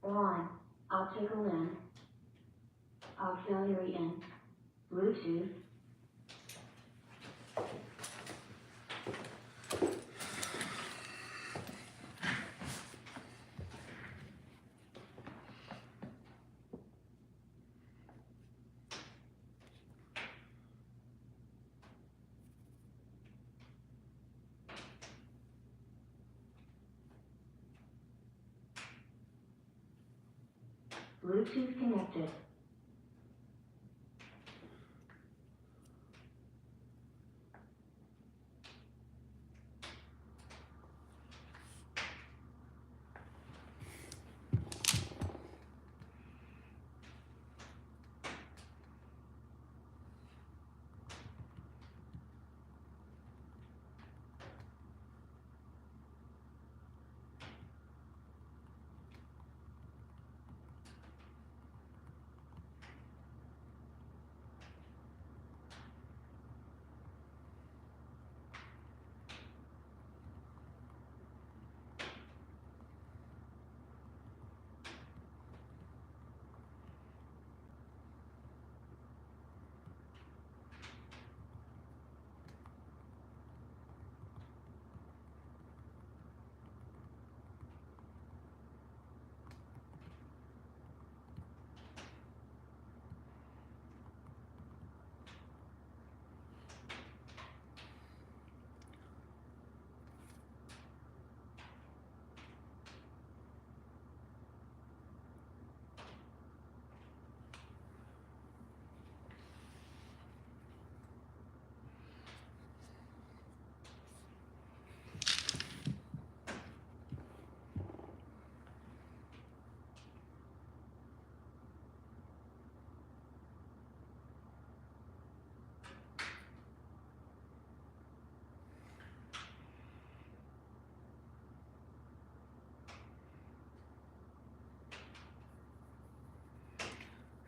Line, optical in, auxiliary in, Bluetooth. Bluetooth connected.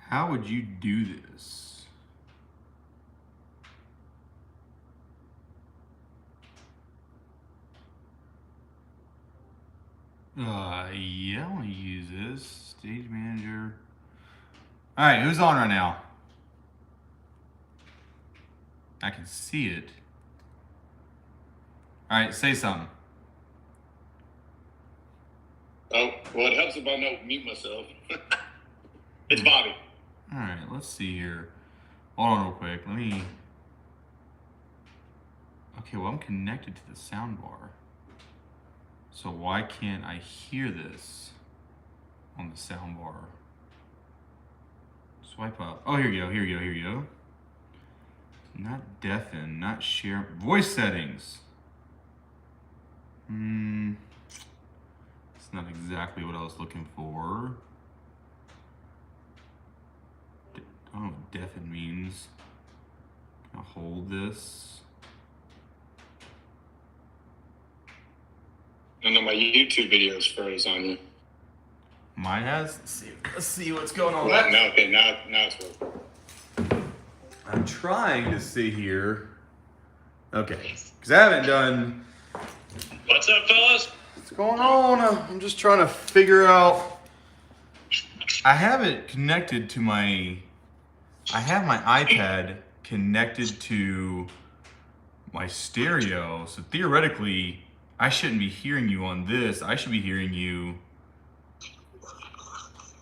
How would you do this? Yeah, I want to use this. Stage manager. All right, who's on right now? I can see it. All right, say something. Oh, well, it helps if I don't mute myself. It's Bobby. All right, let's see here. Hold on real quick. Let me. Okay, well, I'm connected to the sound bar. So why can't I hear this on the sound bar? Swipe up. Oh, here you go, here you go, here you go. Not deafen, not share. Voice settings. It's not exactly what I was looking for. I don't know what deafen means. Can I hold this? I know my YouTube videos froze on you. Mine has. Let's see what's going on. Well, now it's working. I'm trying to see here. Okay, because I haven't done. What's up, fellas? What's going on? I'm just trying to figure out. I have it connected to my. I have my iPad connected to my stereo, so theoretically, I shouldn't be hearing you on this. I should be hearing you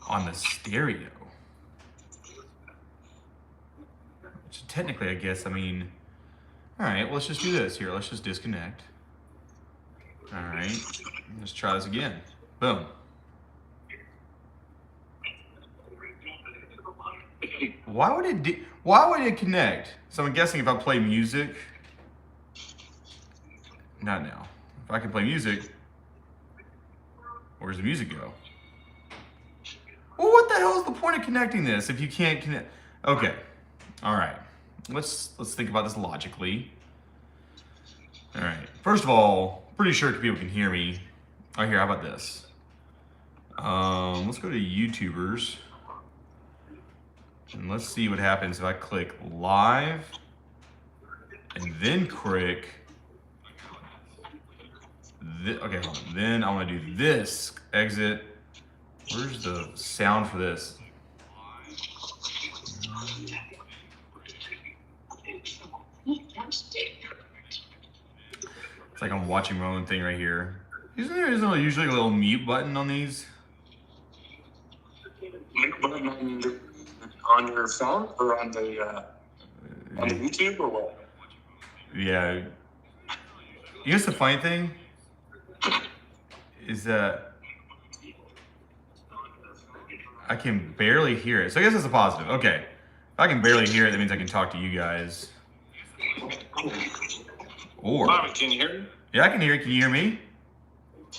on the stereo. So technically, I guess, I mean, all right, well, let's just do this here. Let's just disconnect. All right, let's try this again. Boom. Why would it connect? So I'm guessing if I play music, not now. If I can play music, where's the music go? Well, what the hell is the point of connecting this if you can't connect? Okay, all right. Let's think about this logically. All right. First of all, pretty sure people can hear me. Oh, here. How about this? Let's go to YouTubers, and let's see what happens if I click live and then click. Okay, hold on. Then I want to do this. Exit. Where's the sound for this? It's like I'm watching my own thing right here. Isn't there usually a little mute button on these? Mute button on your phone or on the YouTube or what? Yeah. You guess the funny thing is that I can barely hear it. So I guess that's a positive. Okay. If I can barely hear it, that means I can talk to you guys. Or Bobby, can you hear me? yeah, I can hear you. Can you hear me?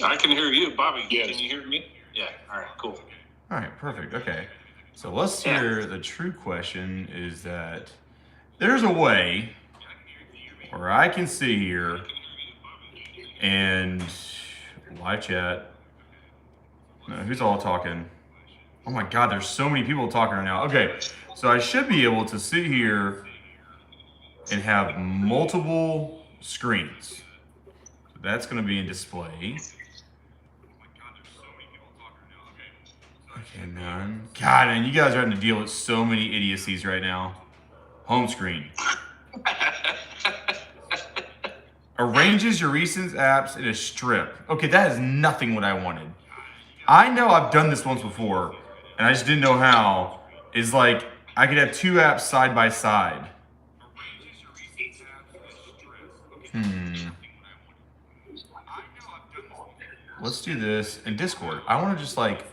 I can hear you, Bobby. Yes. Can you hear me? Yeah. All right. Cool. All right, perfect. Okay. So let's hear the true question is that there's a way where I can sit here and live chat. No, who's all talking? Oh my God, there's so many people talking right now. Okay, so I should be able to sit here and have multiple screens. So that's going to be in display. Okay, none. God, man, you guys are having to deal with so many idiocies right now. Home screen. Arranges your recent apps in a strip. Okay, that is nothing what I wanted. I know I've done this once before, and I just didn't know how. It's like I could have two apps side by side. Let's do this in Discord. I want to just like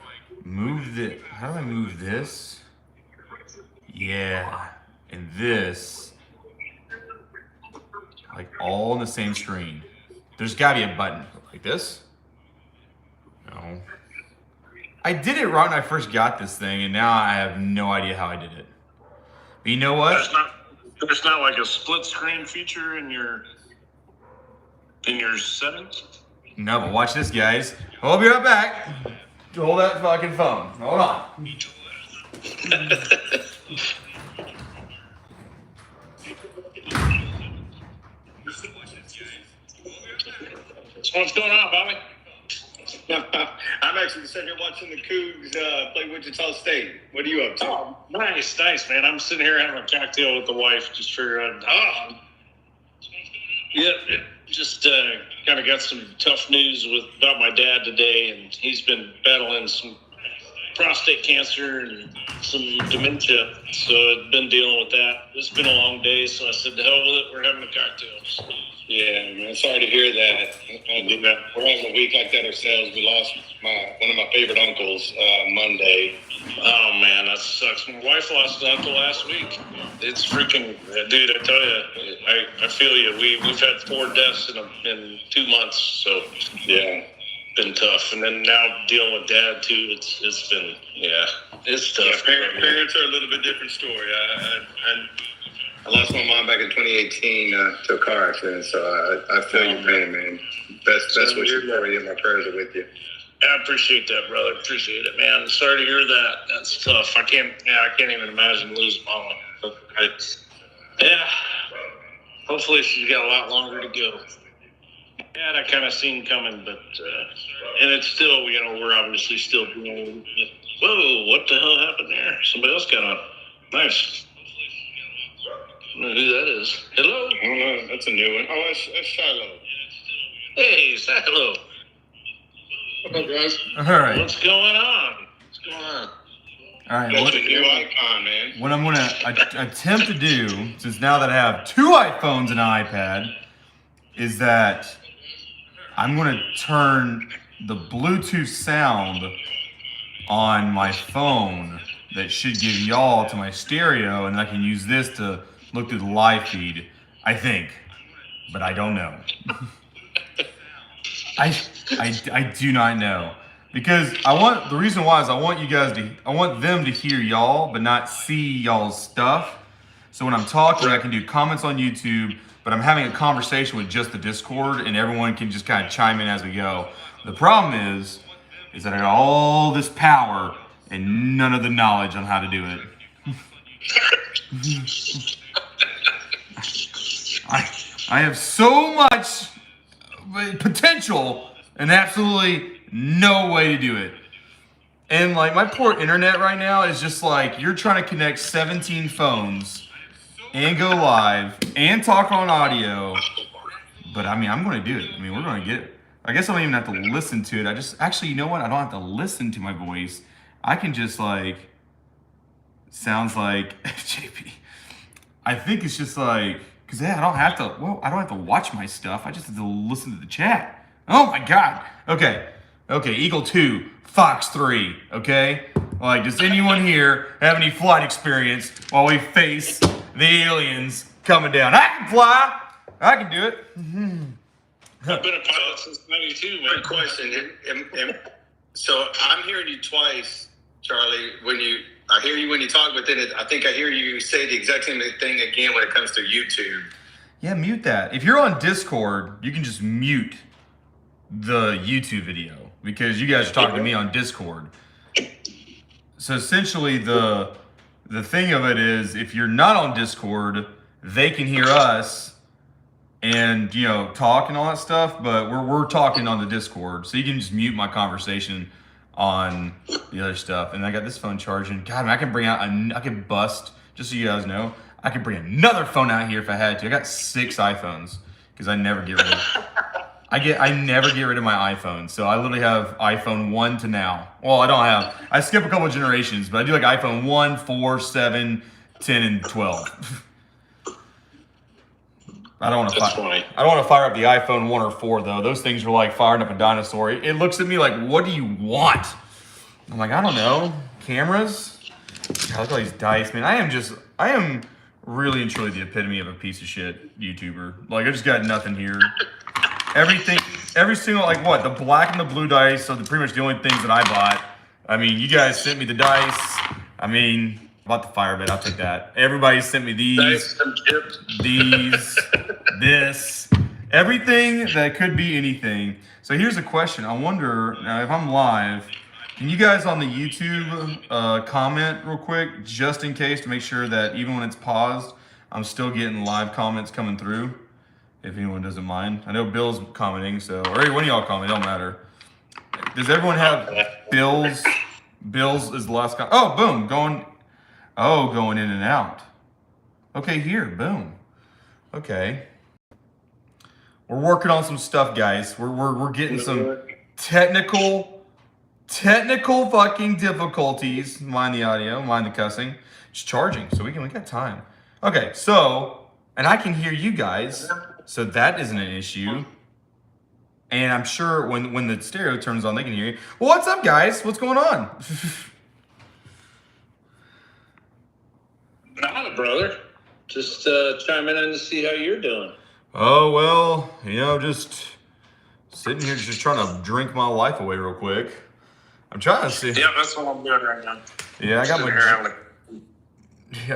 move the. How do I move this? Yeah, and this. Like all on the same screen. There's gotta be a button like this. No. I did it wrong when I first got this thing, and now I have no idea how I did it. But you know what? There's not like a split screen feature in your settings. No, but watch this, guys. I'll be right back. Hold that fucking phone. Hold on. So what's going on, Bobby? I'm actually sitting here watching the Cougs play Wichita State. What are you up to? Oh, nice, man. I'm sitting here having a cocktail with the wife, just figuring out. Yeah, just kind of got some tough news about my dad today, and he's been battling some prostate cancer and some dementia, so I've been dealing with that. It's been a long day, so I said, to hell with it, we're having a cocktail. Yeah, man. Sorry to hear that. We're having a week like that ourselves. We lost one of my favorite uncles Monday. Oh man, that sucks. My wife lost an uncle last week. It's freaking, dude. I tell you, I feel you. We've had 4 deaths in 2 months, so Yeah. been tough. And then now dealing with dad too. It's been it's tough. Yeah, parents are a little bit different story. I lost my mom back in 2018 to a car accident, so I feel your pain, man. Best wishes for you. My prayers are with you. I appreciate that, brother. Appreciate it, man. Sorry to hear that. That's tough. I can't even imagine losing mama. Hopefully she's got a lot longer to go. Yeah, I kind of seen coming, but and it's still, we're obviously still doing. Whoa, what the hell happened there? Somebody else got on. Nice. I don't know who that is. Hello? I don't know. That's a new one. Oh, that's Shiloh. Hey, Shiloh. What's up, guys? All right. What's going on? All right. That's a new icon, man. What I'm going to attempt to do, since now that I have 2 iPhones and an iPad, is that I'm going to turn the Bluetooth sound on my phone that should give y'all to my stereo, and I can use this to look through the live feed, I think. But I don't know. I do not know. Because the reason why is I want them to hear y'all, but not see y'all's stuff. So when I'm talking, I can do comments on YouTube, but I'm having a conversation with just the Discord, and everyone can just kind of chime in as we go. The problem is that I got all this power and none of the knowledge on how to do it. I have so much potential and absolutely no way to do it. And like my poor internet right now is just like you're trying to connect 17 phones and go live and talk on audio. But I mean, I'm going to do it. I mean, we're going to get it. I guess I don't even have to listen to it. I just actually, you know what? I don't have to listen to my voice. I can just like sounds like JP. I think it's just like because I don't have to. Well, I don't have to watch my stuff. I just have to listen to the chat. Oh my God. Okay. Eagle 2, Fox 3. Okay. Like, does anyone here have any flight experience while we face the aliens coming down? I can fly. I can do it. I've been a pilot since '92, man. Good question. So I'm hearing you twice, Charlie. I hear you when you talk, but then I think I hear you say the exact same thing again when it comes to YouTube. Yeah, mute that. If you're on Discord, you can just mute the YouTube video because you guys are talking to me on Discord. So essentially, the thing of it is, if you're not on Discord, they can hear us and talk and all that stuff, but we're talking on the Discord, so you can just mute my conversation on the other stuff. And I got this phone charging. God, man, I can bust, just so you guys know, I could bring another phone out here if I had to. I got 6 iPhones because I never get rid of I never get rid of my iPhone. So I literally have iPhone 1 to now. Well, I skip a couple of generations, but I do like iPhone 1, 4, 7, 10, and 12. I don't want to fire up the iPhone 1 or 4 though. Those things are like firing up a dinosaur. It looks at me like, what do you want? I'm like, I don't know. Cameras? God, look at all these dice, man. I am really and truly the epitome of a piece of shit YouTuber. Like, I just got nothing here. Every single, like what? The black and the blue dice are pretty much the only things that I bought. I mean, you guys sent me the dice. I mean, about the fire bed, I'll take that. Everybody sent me these, this, everything that could be anything. So here's a question. I wonder, now if I'm live, can you guys on the YouTube comment real quick, just in case, to make sure that even when it's paused, I'm still getting live comments coming through, if anyone doesn't mind. I know Bill's commenting, so, or any one of y'all comment, it don't matter. Does everyone have Bill's is the last comment? Oh, boom, going in and out. Okay, here, boom. Okay. We're working on some stuff, guys. We're getting some technical fucking difficulties. Mind the audio, mind the cussing. It's charging, so we got time. Okay, so, and I can hear you guys, so that isn't an issue. And I'm sure when the stereo turns on, they can hear you. Well, what's up, guys? What's going on? Not brother. Just chiming in to see how you're doing. Oh, well, just sitting here just trying to drink my life away real quick. I'm trying to see. Yeah, that's what I'm doing right now. Yeah, I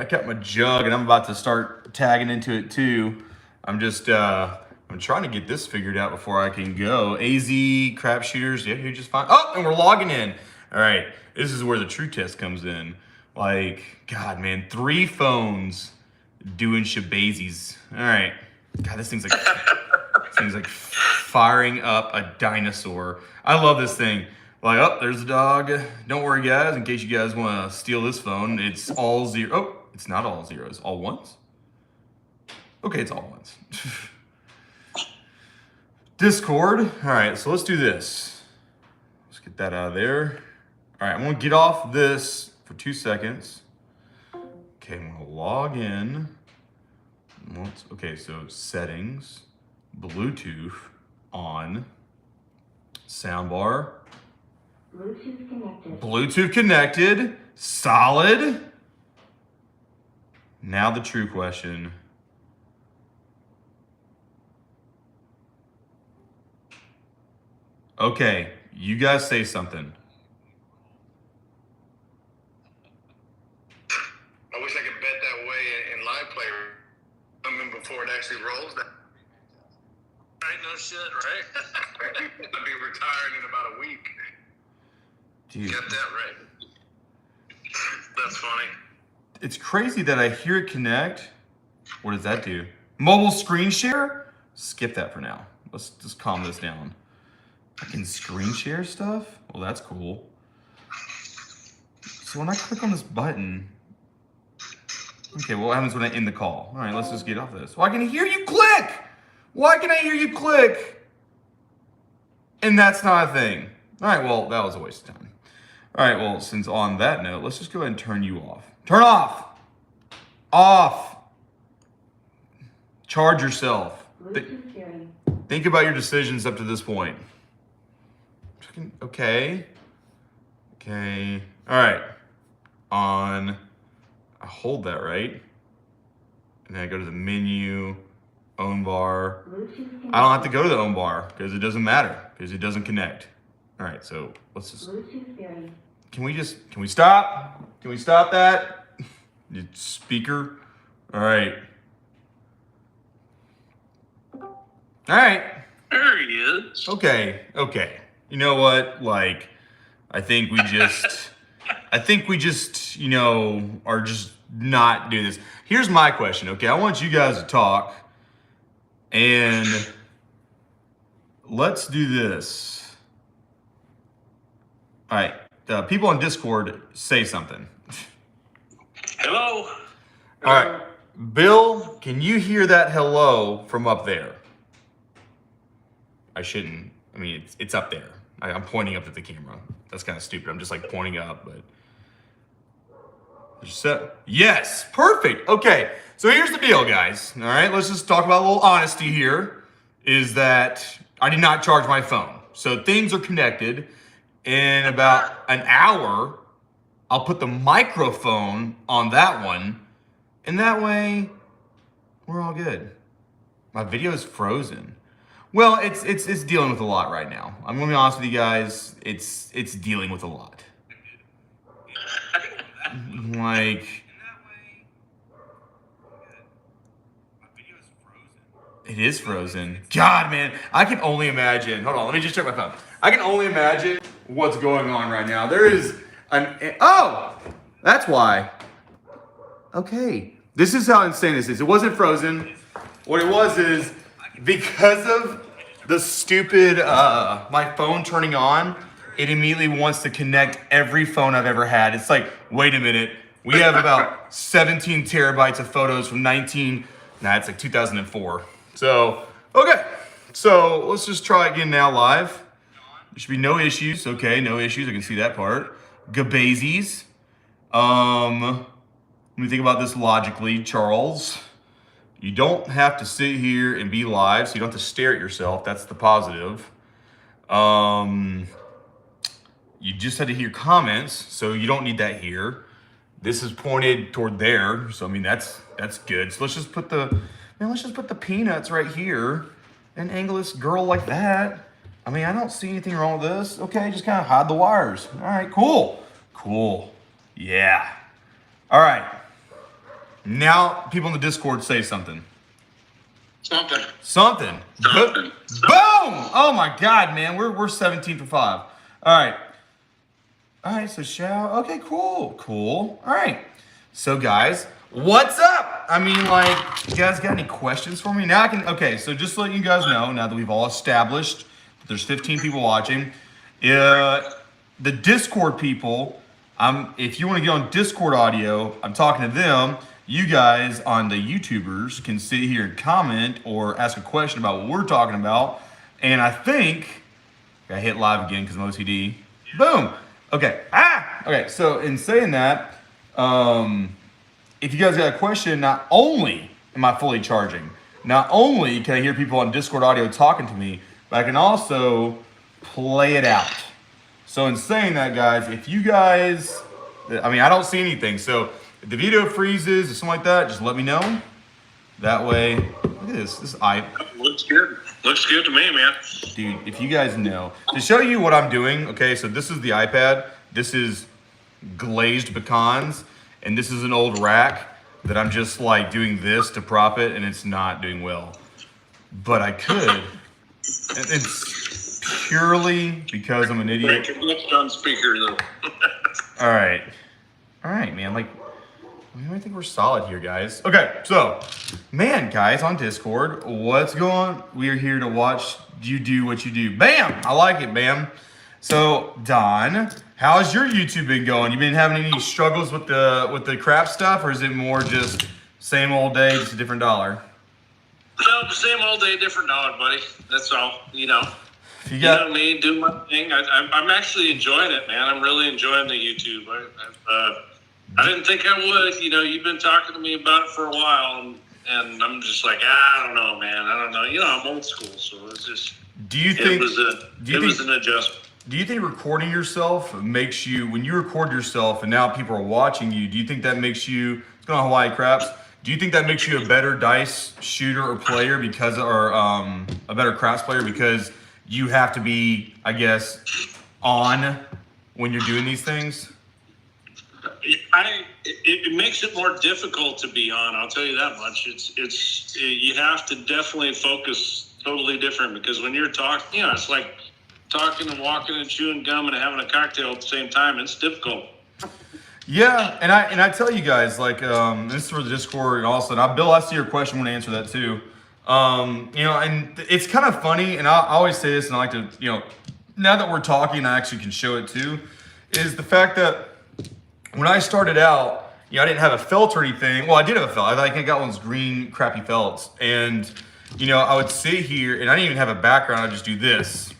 got my jug and I'm about to start tagging into it too. I'm trying to get this figured out before I can go. AZ crap shooters, yeah, you're just fine. Oh, and we're logging in. All right, this is where the true test comes in. Like, God, man, 3 phones doing shabazzies. All right. God, this thing's like firing up a dinosaur. I love this thing. Like, oh, there's a dog. Don't worry, guys, in case you guys want to steal this phone. It's all 0. Oh, it's not all zeros. All ones? Okay, it's all ones. Discord. All right, so let's do this. Let's get that out of there. All right, I'm going to get off this for 2 seconds. Okay, I'm going to log in. Okay, so settings, Bluetooth on, soundbar. Bluetooth connected. Bluetooth connected. Solid. Now the true question. Okay, you guys say something. I wish I could bet that way in live player. I mean, before it actually rolls. Right, no shit, right? I'd be retired in about a week. Dude, Got that right. That's funny. it's crazy that I hear it connect. What does that do? Mobile screen share? Skip that for now. Let's just calm this down. I can screen share stuff? Well, that's cool. So when I click on this button, okay, well, what happens when I end the call? All right, let's just get off this. Well, I can hear you click. Why can I hear you click? And that's not a thing. All right, well, that was a waste of time. All right, well, since on that note, let's just go ahead and turn you off. Turn off. Off. Charge yourself. Bluetooth pairing. Think about your decisions up to this point. Okay. Okay. All right. On. I hold that, right? And then I go to the menu, own bar. I don't have to go to the own bar because it doesn't matter because it doesn't connect. All right, so let's just. Bluetooth pairing. Can we stop? Can we stop that? You speaker. All right. All right. There he is. Okay. You know what? Like, I think we just, you know, are just not doing this. Here's my question, okay? I want you guys to talk, and let's do this. All right, people on Discord, say something. Hello. All right, Bill, can you hear that hello from up there? I shouldn't. I mean, it's up there. I'm pointing up at the camera. That's kind of stupid. I'm just like pointing up, but. Yes, perfect. Okay, so here's the deal, guys. All right, let's just talk about a little honesty here. Is that I did not charge my phone. So things are connected. In about an hour, I'll put the microphone on that one, and that way, we're all good. My video is frozen. Well, it's dealing with a lot right now. I'm gonna be honest with you guys. It's dealing with a lot. Like, it is frozen. God, man, I can only imagine. Hold on, let me just check my phone. I can only imagine what's going on right now. There is oh, that's why. Okay, this is how insane this is. It wasn't frozen. What it was is because of the stupid my phone turning on. It immediately wants to connect every phone I've ever had. It's like, wait a minute. We have about 17 terabytes of photos from it's like 2004. So, okay. So let's just try again now live. There should be no issues. Okay, no issues. I can see that part. Gabazes. Let me think about this logically, Charles. You don't have to sit here and be live, so you don't have to stare at yourself. That's the positive. You just had to hear comments, so you don't need that here. This is pointed toward there, so I mean that's good. So let's just put the peanuts right here and angle this girl like that. I mean, I don't see anything wrong with this. Okay, just kind of hide the wires. All right, cool. Yeah. All right. Now people in the Discord say something. Something. Boom! Oh my God, man, we're 17 for 5. All right, so okay, cool. All right, so guys, what's up? I mean, like, you guys got any questions for me? Now okay, so just to let you guys know, now that we've all established that there's 15 people watching, the Discord people, if you want to get on Discord audio, I'm talking to them. You guys on the YouTubers can sit here and comment or ask a question about what we're talking about. And I think, I hit live again because I'm OCD. Boom. Okay. Okay. So in saying that, if you guys got a question, not only am I fully charging, not only can I hear people on Discord audio talking to me, but I can also play it out. So in saying that, guys, if you guys, I mean, I don't see anything. So if the video freezes or something like that, just let me know. That way, look at this. Looks good. Looks good to me, man. Dude, if you guys know. To show you what I'm doing, okay, so this is the iPad. This is glazed pecans. And this is an old rack that I'm just like doing this to prop it, and it's not doing well. But I could. It's purely because I'm an idiot. Break your lips on speaker, though. All right, man. Like, I think we're solid here, guys. Okay, so, man, guys, on Discord, what's going on? We are here to watch you do what you do. Bam! I like it, bam. So, Don, how's your YouTube been going? You been having any struggles with the crap stuff, or is it more just same old day, just a different dollar? No, same old day, different dollar, buddy. That's all. You know You got me, do my thing. I'm actually enjoying it, man. I'm really enjoying the YouTube. I didn't think I would. You know, you've been talking to me about it for a while, and I'm just like, I don't know, man. I don't know. You know, I'm old school, so it's just. It was an adjustment. Do you think recording yourself makes you, when you record yourself and now people are watching you, do you think that makes you, it's going on Hawaii Craps, do you think that makes you a better dice shooter or player because, or a better craps player because you have to be, I guess, on when you're doing these things? It makes it more difficult to be on. I'll tell you that much. You have to definitely focus totally different because when you're talking, you know, it's like talking and walking and chewing gum and having a cocktail at the same time. It's difficult. Yeah, and I tell you guys, like, this is for the Discord and also, and Bill, I see your question, I'm going to answer that too. You know, and it's kind of funny, and I always say this, and I like to, you know, now that we're talking, I actually can show it too, is the fact that when I started out, you know, I didn't have a felt or anything. Well, I did have a felt. I got one of those green crappy felts, and you know, I would sit here, and I didn't even have a background. I just do this.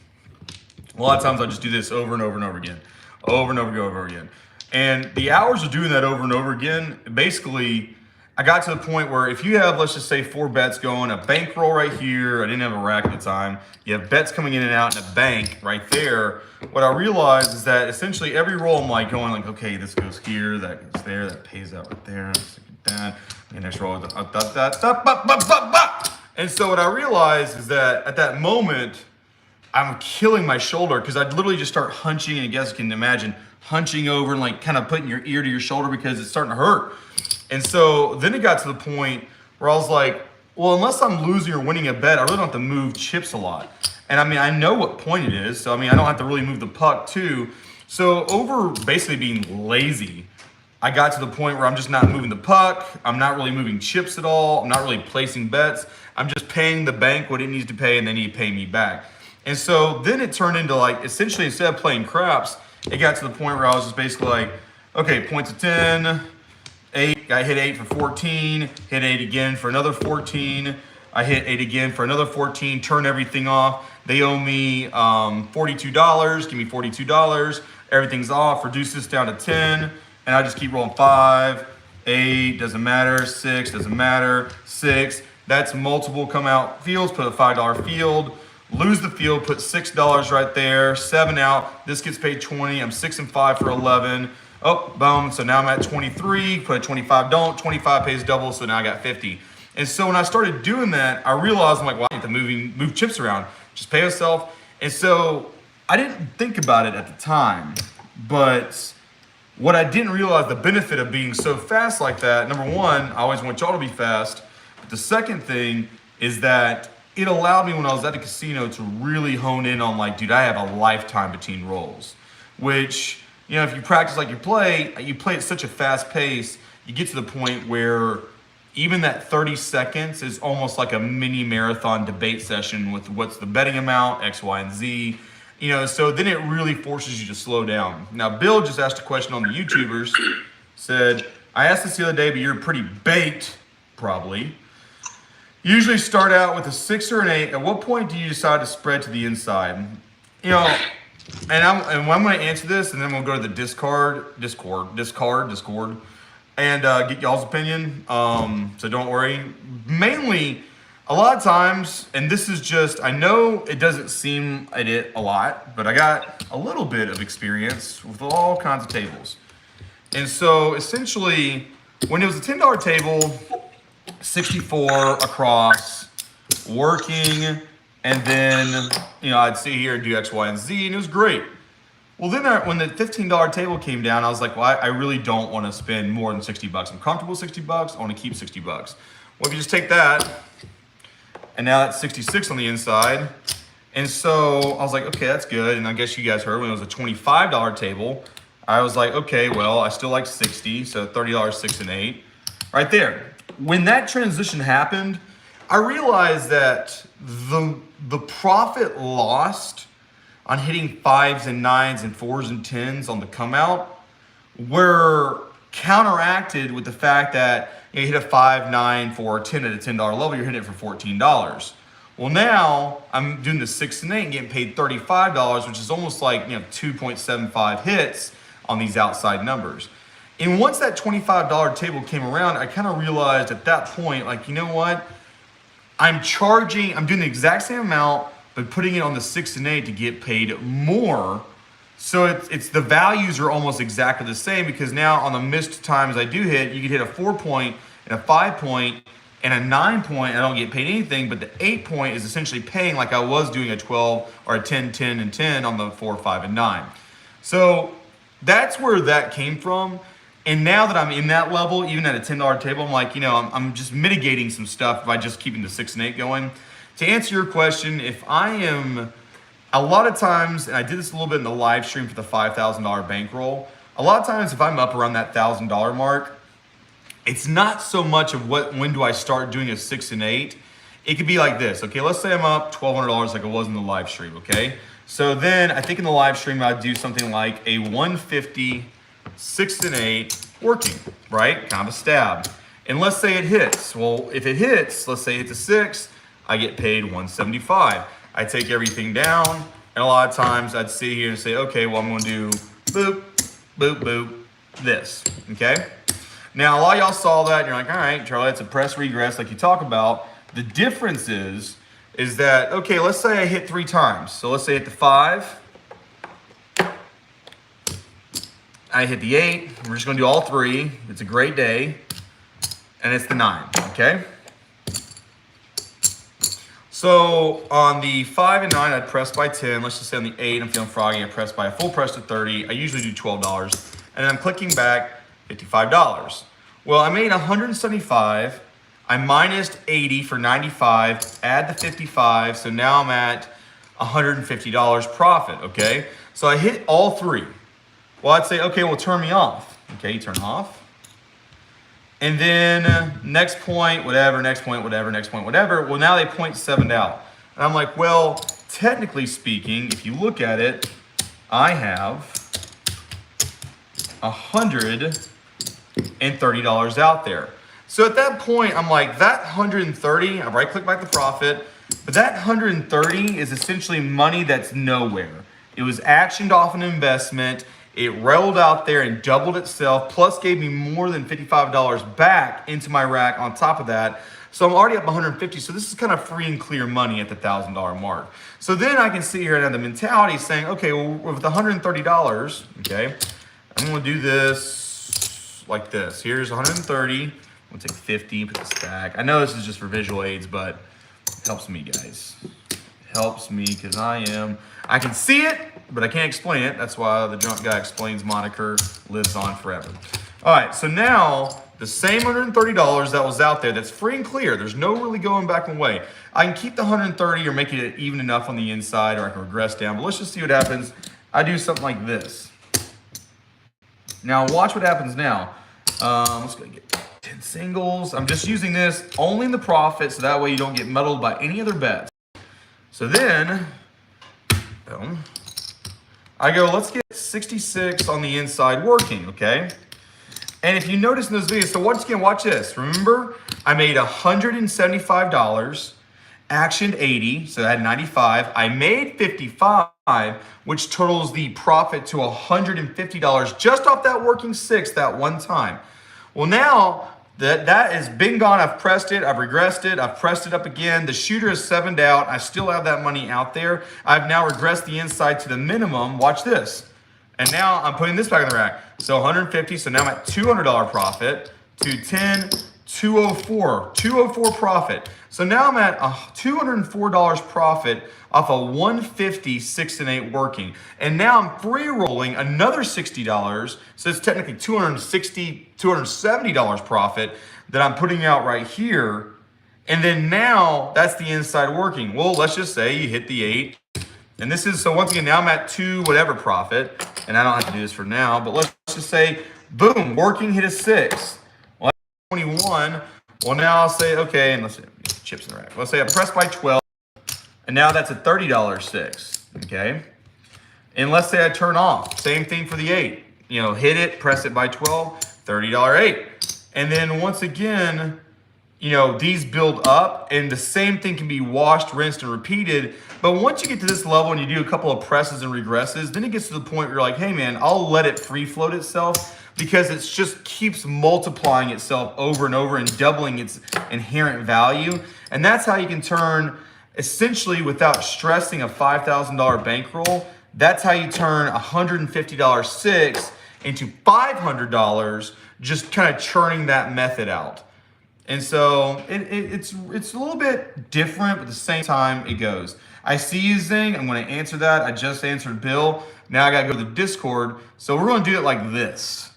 A lot of times, I just do this over and over and over again, over and over again. And the hours of doing that over and over again, basically, I got to the point where if you have, let's just say, 4 bets going, a bankroll right here, I didn't have a rack at the time, you have bets coming in and out in a bank right there, what I realized is that essentially every roll I'm like going like, okay, this goes here, that goes there, that pays out right there, that, and next roll, and so what I realized is that at that moment, I'm killing my shoulder because I'd literally just start hunching, and I guess you can imagine hunching over and like kind of putting your ear to your shoulder because it's starting to hurt. And so then it got to the point where I was like, well, unless I'm losing or winning a bet, I really don't have to move chips a lot. And I mean, I know what point it is, so I mean, I don't have to really move the puck too. So over basically being lazy, I got to the point where I'm just not moving the puck. I'm not really moving chips at all. I'm not really placing bets. I'm just paying the bank what it needs to pay, and they need to pay me back. And so then it turned into like, essentially instead of playing craps, it got to the point where I was just basically like, okay, points of 10, 8, I hit 8 for 14, hit 8 again for another 14, I hit 8 again for another 14, turn everything off. They owe me $42, give me $42, everything's off, reduce this down to 10, and I just keep rolling 5, 8, doesn't matter, 6, doesn't matter, 6, that's multiple come out fields, put a $5 field, lose the field, put $6 right there, 7 out, this gets paid 20, I'm 6 and 5 for 11, oh, boom, so now I'm at 23, put a 25, don't, 25 pays double, so now I got 50. And so when I started doing that, I realized I'm like, well, I need to move chips around, just pay yourself. And so I didn't think about it at the time, but what I didn't realize the benefit of being so fast like that, number one, I always want y'all to be fast, but the second thing is that it allowed me when I was at the casino to really hone in on like, dude, I have a lifetime between rolls, which, you know, if you practice like you play at such a fast pace, you get to the point where even that 30 seconds is almost like a mini marathon debate session with what's the betting amount, X, Y, and Z. You know, so then it really forces you to slow down. Now, Bill just asked a question on the YouTubers, said, I asked this the other day, but you're pretty baked, probably. Usually start out with a 6 or an 8. At what point do you decide to spread to the inside? You know, and I'm going to answer this, and then we'll go to the Discord, and get y'all's opinion. So don't worry. Mainly, a lot of times, and this is just, I know it doesn't seem like it a lot, but I got a little bit of experience with all kinds of tables. And so essentially, when it was a $10 table, 64 across, working, and then, you know, I'd sit here and do X, Y, and Z, and it was great. Well, then when the $15 table came down, I was like, well, I really don't want to spend more than 60 bucks. I'm comfortable with 60 bucks. I want to keep 60 bucks. Well, if you just take that, and now that's 66 on the inside. And so I was like, okay, that's good. And I guess you guys heard when it was a $25 table, I was like, okay, well, I still like 60, so $30, 6 and 8. Right there. When that transition happened, I realized that the profit lost on hitting 5s and 9s and 4s and 10s on the come out were counteracted with the fact that you hit a 5, 9, 4, 10 at a $10 level, you're hitting it for $14. Well, now I'm doing the 6 and 8 and getting paid $35, which is almost like 2.75 hits on these outside numbers. And once that $25 table came around, I kind of realized at that point, like, you know what? I'm doing the exact same amount, but putting it on the 6 and 8 to get paid more. So it's the values are almost exactly the same, because now on the missed times I do hit, you could hit a 4-point and a 5-point and a 9-point. I don't get paid anything, but the 8-point is essentially paying like I was doing a 12 or a 10, 10, and 10 on the 4, 5, and 9. So that's where that came from. And now that I'm in that level, even at a $10 table, I'm like, I'm just mitigating some stuff by just keeping the 6 and 8 going. To answer your question, if I am, a lot of times, and I did this a little bit in the live stream for the $5,000 bankroll, a lot of times if I'm up around that $1,000 mark, it's not so much of when do I start doing a 6 and 8. It could be like this, okay? Let's say I'm up $1,200 like I was in the live stream, okay? So then I think in the live stream I'd do something like a 150, 6 and 8 working, right? Kind of a stab. And let's say it hits. Well, if it hits, let's say it's a 6, I get paid $175. I take everything down, and a lot of times I'd sit here and say, okay, well, I'm going to do boop, boop, boop, this, okay? Now, a lot of y'all saw that, and you're like, all right, Charlie, it's a press regress like you talk about. The difference is that, okay, let's say I hit 3 times. So let's say I hit the 5, I hit the 8, we're just gonna do all 3. It's a great day, and it's the 9, okay? So on the 5 and 9, I'd press by 10. Let's just say on the 8, I'm feeling froggy, I press by a full press to 30. I usually do $12, and I'm clicking back $55. Well, I made 175. I minused 80 for 95, add the 55, so now I'm at $150 profit, okay? So I hit all 3. Well, I'd say, okay, well, turn me off. Okay, you turn off. And then next point, whatever, next point, whatever, next point, whatever. Well, now they point 7 out. And I'm like, well, technically speaking, if you look at it, I have $130 out there. So at that point, I'm like, that 130, I right-click back the profit, but that 130 is essentially money that's nowhere. It was actioned off an investment. It rolled out there and doubled itself, plus gave me more than $55 back into my rack on top of that. So I'm already up 150. So this is kind of free and clear money at the $1,000 mark. So then I can see here and have the mentality saying, okay, well, with $130, okay, I'm going to do this like this. Here's 130. I'm going to take 50, put this back. I know this is just for visual aids, but it helps me, guys. It helps me because I can see it, but I can't explain it. That's why the Drunk Guy Explains moniker lives on forever. All right, so now the same $130 that was out there, that's free and clear. There's no really going back and away. I can keep the 130 or make it even enough on the inside, or I can regress down, but let's just see what happens. I do something like this. Now watch what happens now. Let's go get 10 singles. I'm just using this only in the profit, so that way you don't get muddled by any other bets. So then, boom. I go, let's get 66 on the inside working, okay? And if you notice in those videos, so once again, watch this. Remember, I made $175, actioned 80, so I had 95. I made 55, which totals the profit to $150 just off that working 6 that one time. Well, now that is been gone. I've pressed it, I've regressed it, I've pressed it up again. The shooter is 7'd out. I still have that money out there. I've now regressed the inside to the minimum. Watch this. And now I'm putting this back in the rack. So 150, so now I'm at $200 profit, 210, 204, 204 profit. So now I'm at $204 profit off a 150, 6 and 8 working. And now I'm free rolling another $60. So it's technically $260, $270 profit that I'm putting out right here. And then now that's the inside working. Well, let's just say you hit the 8. And this is, so once again, now I'm at 2 whatever profit. and I don't have to do this for now, but let's just say, boom, working hit a 6. Well, that's 21. Well, now I'll say, okay, and let's see, chips in the rack. Let's say I press by 12, and now that's a $30 6, okay? And let's say I turn off, same thing for the 8. You know, hit it, press it by 12, $30 8. And then once again, you know, these build up, and the same thing can be washed, rinsed, and repeated. But once you get to this level and you do a couple of presses and regresses, then it gets to the point where you're like, hey man, I'll let it free float itself, because it just keeps multiplying itself over and over and doubling its inherent value. And that's how you can turn, essentially without stressing, a $5,000 bankroll. That's how you turn a $150 6 into $500, just kind of churning that method out. And so it's a little bit different, but at the same time it goes. I see you, Zing. I'm going to answer that. I just answered Bill. Now I got to go to the Discord. So we're going to do it like this.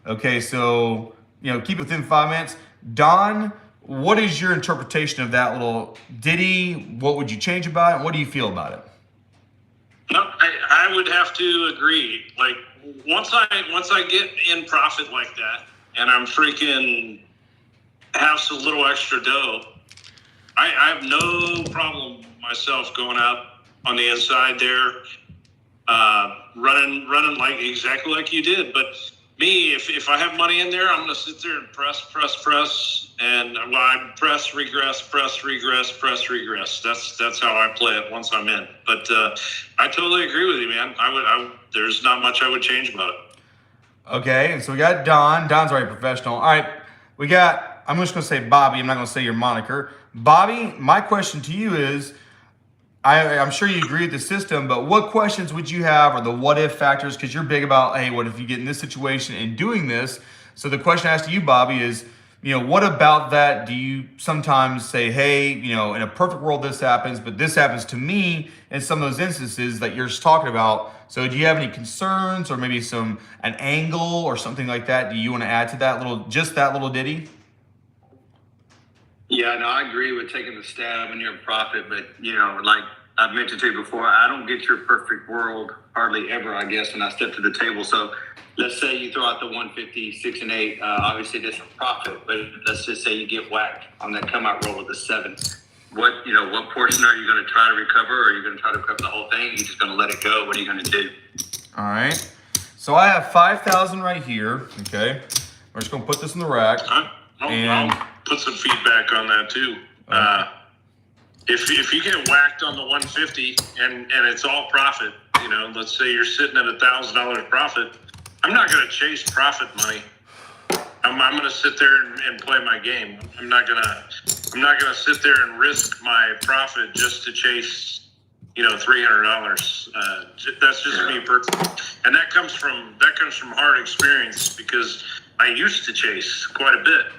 Okay, so, you know, keep it within 5 minutes. Don, what is your interpretation of that little ditty? What would you change about it? What do you feel about it? No, I would have to agree. Like, once I get in profit like that, and I'm freaking have some little extra dough, I have no problem myself going out on the inside there, running like exactly like you did. But me, if I have money in there, I'm gonna sit there and press, and well, I press, regress. That's how I play it once I'm in. But I totally agree with you, man. There's not much I would change about it. Okay, and so we got Don. Don's already professional. All right, we got, I'm just going to say Bobby. I'm not going to say your moniker. Bobby, my question to you is, I'm sure you agree with the system, but what questions would you have, or the what if factors? Because you're big about, hey, what if you get in this situation and doing this? So the question I asked to you, Bobby, is, you know, what about that do you sometimes say, hey, you know, in a perfect world this happens, but this happens to me in some of those instances that you're just talking about. So do you have any concerns, or maybe an angle or something like that? Do you want to add to that little ditty? Yeah, no, I agree with taking the stab when you're in profit, but you know, like I've mentioned to you before, I don't get your perfect world hardly ever, I guess, when I step to the table. So let's say you throw out the 150, 6 and 8, obviously that's a profit, but let's just say you get whacked on that come out roll with a 7. What portion are you going to try to recover? Or are you going to try to recover the whole thing? You're just going to let it go? What are you going to do? All right. So I have 5,000 right here. Okay. We're just going to put this in the rack. I'll put some feedback on that too. If you get whacked on the 150 and it's all profit, you know, let's say you're sitting at $1,000 profit, I'm not going to chase profit money. I'm going to sit there and play my game. I'm not going to sit there and risk my profit just to chase, you know, $300. That's just me personally, and that comes from hard experience, because I used to chase quite a bit,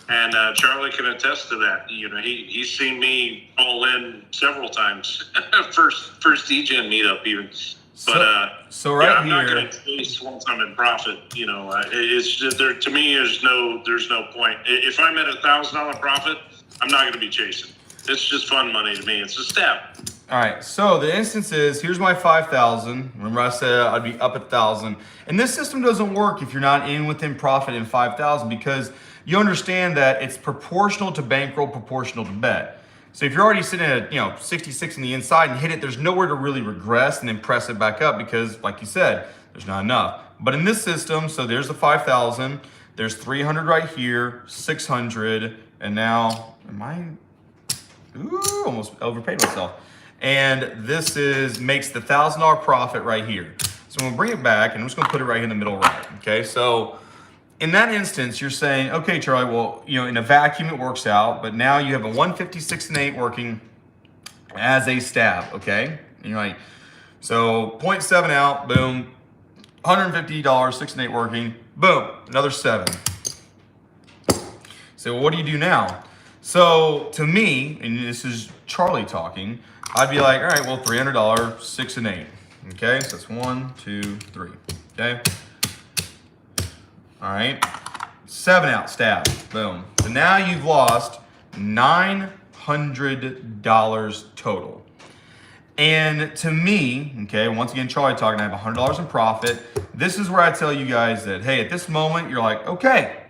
and Charlie can attest to that. You know, he's seen me all in several times. first DGen meetup even. But so right I'm here, not going to chase once I'm in profit. You know, it's just, there to me. There's no point. If I'm at $1,000 profit, I'm not going to be chasing. It's just fun money to me. It's a stab. all right. So the instance is, here's my 5,000. Remember I said I'd be up 1,000, and this system doesn't work if you're not in within profit in 5,000, because you understand that it's proportional to bankroll, proportional to bet. So if you're already sitting at, you know, 66 on the inside and hit it, there's nowhere to really regress and then press it back up, because like you said, there's not enough. But in this system, so there's the 5,000, there's 300 right here, 600, and now, almost overpaid myself. And this makes the $1,000 profit right here. So I'm gonna bring it back, and I'm just gonna put it right in the middle right, okay? So in that instance, you're saying, okay, Charlie, well, you know, in a vacuum it works out, but now you have a 156 and 8 working as a stab, okay? And you're like, so 0.7 out, boom, $150, 6 and 8 working, boom, another 7. So what do you do now? So to me, and this is Charlie talking, I'd be like, all right, well, $300, 6 and 8, okay? So that's 1, 2, 3, okay? All right, 7 out stab, boom. So now you've lost $900 total. And to me, okay, once again, Charlie talking, I have $100 in profit. This is where I tell you guys that, hey, at this moment, you're like, okay,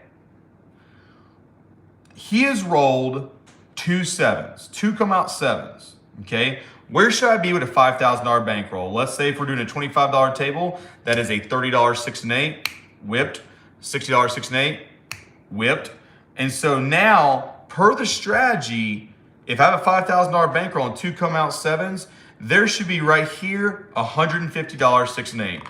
he has rolled 2 sevens, 2 come out sevens, okay? Where should I be with a $5,000 bankroll? Let's say if we're doing a $25 table, that is a $30 6 and 8, whipped, $60 6 and 8, whipped. And so now, per the strategy, if I have a $5,000 bankroll and 2 come out sevens, there should be right here $150 6 and 8.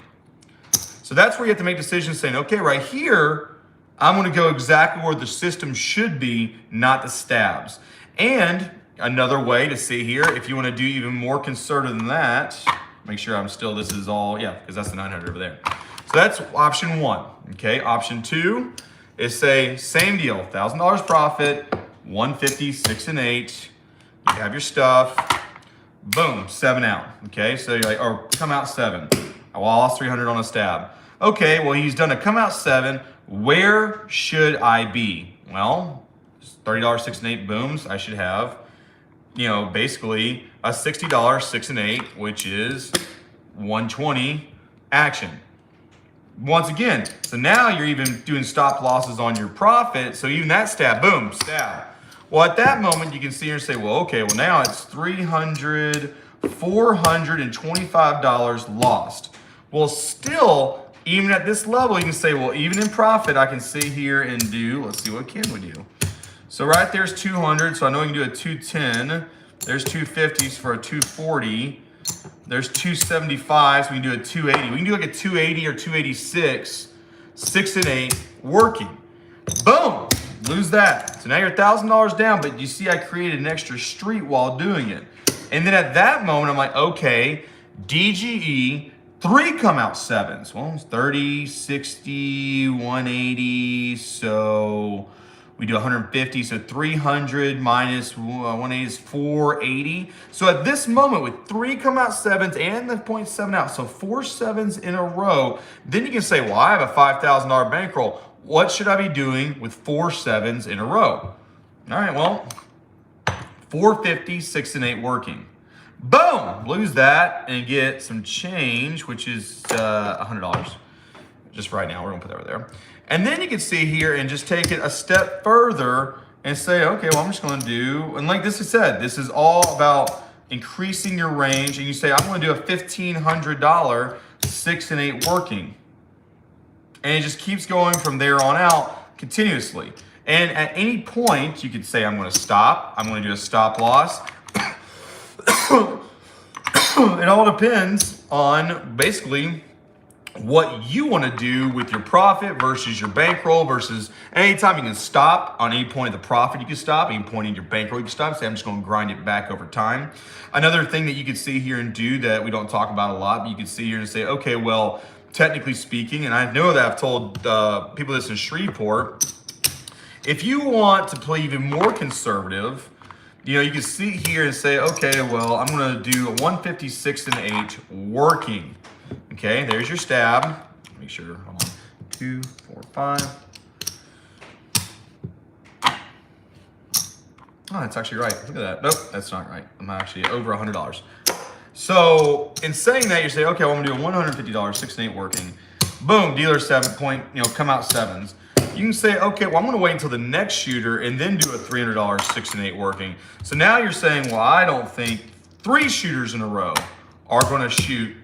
So that's where you have to make decisions saying, okay, right here, I'm going to go exactly where the system should be, not the stabs. And another way to see here, if you want to do even more conservative than that, make sure I'm still, this is all, yeah, because that's the 900 over there. So that's option 1, okay? Option 2 is say, same deal, $1,000 profit, 150, 6 and 8. You have your stuff, boom, 7 out, okay? So you're like, or come out 7. I lost 300 on a stab. Okay, well, he's done a come out 7. Where should I be? Well, $30 6 and 8 booms, I should have, you know, basically a $60 6 and 8, which is 120 action. Once again, so now you're even doing stop losses on your profit. So even that stab, boom, stab. Well, at that moment, you can see here and say, well, okay, well, now it's $425 lost. Well, still, even at this level, you can say, well, even in profit, I can sit here and do, let's see, what can we do? So right there's 200, so I know we can do a 210. There's 250s for a 240. There's 275, so we can do a 280. We can do like a 280 or 286, 6 and 8, working. Boom, lose that. So now you're $1,000 down, but you see I created an extra street while doing it. And then at that moment, I'm like, okay, DGE, 3 come out sevens. Well, it's 30, 60, 180, so we do 150, so 300 minus 180 is 480. So at this moment, with 3 come out sevens and the 0.7 out, so 4 sevens in a row, then you can say, well, I have a $5,000 bankroll. What should I be doing with 4 sevens in a row? All right, well, 450, 6 and 8 working. Boom, lose that and get some change, which is $100. Just right now, we're gonna put that over there. And then you can see here and just take it a step further and say, okay, well, I'm just gonna do, and like this is said, this is all about increasing your range. And you say, I'm gonna do a $1,500 6 and 8 working. And it just keeps going from there on out continuously. And at any point, you could say, I'm gonna stop. I'm gonna do a stop loss. It all depends on basically what you want to do with your profit versus your bankroll versus anytime you can stop on any point of the profit, you can stop. Any point in your bankroll, you can stop. Say, I'm just going to grind it back over time. Another thing that you could see here and do that we don't talk about a lot, but you can see here and say, okay, well, technically speaking, and I know that I've told people this in Shreveport, if you want to play even more conservative, you know, you can see here and say, okay, well, I'm going to do a 156 and 8 working. Okay, there's your stab. Make sure, hold on, 2, 4, 5. Oh, that's actually right. Look at that. Nope, that's not right. I'm actually over $100. So in saying that, you say, okay, well, I'm gonna do a $150, 6 and 8 working. Boom, dealer 7 point, you know, come out sevens. You can say, okay, well, I'm gonna wait until the next shooter and then do a $300, 6 and 8 working. So now you're saying, well, I don't think 3 shooters in a row are gonna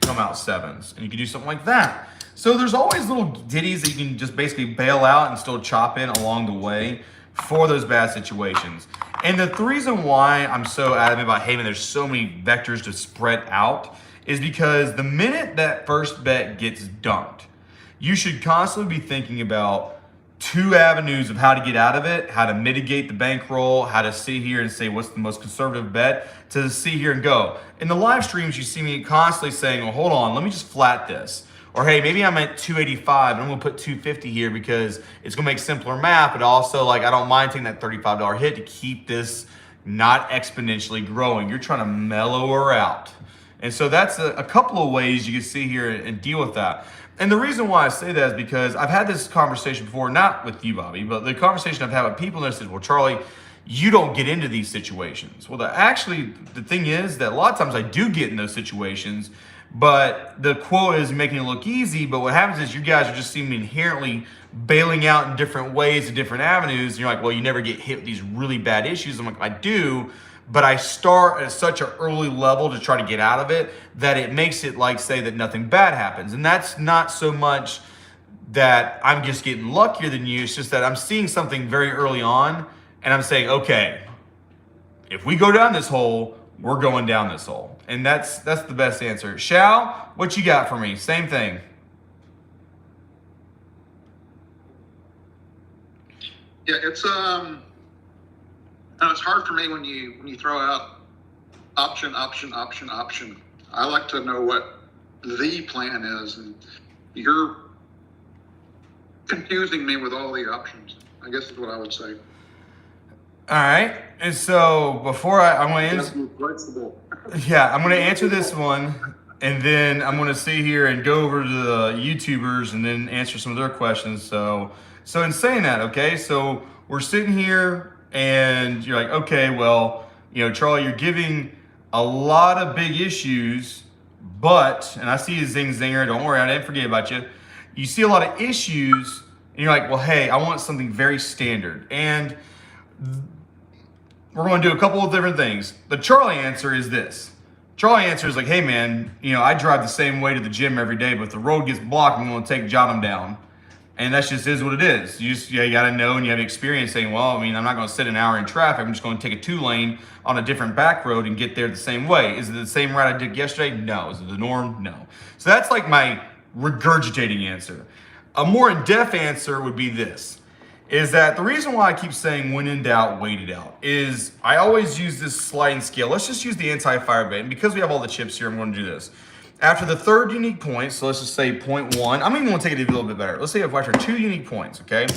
come out sevens. And you can do something like that. So there's always little ditties that you can just basically bail out and still chop in along the way for those bad situations. And the reason why I'm so adamant about, hey, man, there's so many vectors to spread out is because the minute that first bet gets dunked, you should constantly be thinking about 2 avenues of how to get out of it, how to mitigate the bankroll, how to sit here and say what's the most conservative bet, to see here and go. In the live streams, you see me constantly saying, well, hold on, let me just flat this. Or hey, maybe I'm at 285 and I'm gonna put 250 here because it's gonna make simpler math, but also like I don't mind taking that $35 hit to keep this not exponentially growing. You're trying to mellow her out. And so that's a couple of ways you can see here and deal with that. And the reason why I say that is because I've had this conversation before, not with you, Bobby, but the conversation I've had with people that said, well, Charlie, you don't get into these situations. Well, the thing is that a lot of times I do get in those situations, but the quote is making it look easy. But what happens is you guys are just seeming inherently bailing out in different ways and different avenues. And you're like, well, you never get hit with these really bad issues. I'm like, I do, but I start at such an early level to try to get out of it that it makes it like say that nothing bad happens. And that's not so much that I'm just getting luckier than you. It's just that I'm seeing something very early on and I'm saying, okay, if we go down this hole, we're going down this hole. And that's the best answer. Shao, what you got for me? Same thing. Yeah, it's hard for me when you throw out option. I like to know what the plan is, and you're confusing me with all the options, I guess is what I would say. All right. And so before I'm going to answer, I'm going to answer this one, and then I'm going to sit here and go over to the YouTubers and then answer some of their questions. So in saying that, okay, so we're sitting here and you're like, okay, well, Charlie, you're giving a lot of big issues, but, and I see you zing zinger, don't worry, I didn't forget about you. You see a lot of issues and you're like, well, hey, I want something very standard. And we're going to do a couple of different things. The Charlie answer is this. Charlie answer is like, hey man, I drive the same way to the gym every day, but if the road gets blocked, I'm going to take Jotham down. And that just is what it is. You got to know and you have experience saying, well, I'm not going to sit an hour in traffic. I'm just going to take a 2-lane on a different back road and get there the same way. Is it the same route I did yesterday? No. Is it the norm? No. So that's like my regurgitating answer. A more in-depth answer would be this, is that the reason why I keep saying when in doubt, wait it out, is I always use this sliding scale. Let's just use the anti-fire bait. And because we have all the chips here, I'm going to do this. After the third unique point, so let's just say point 1, I'm even going to take it a little bit better. Let's say if after 2 unique points, okay,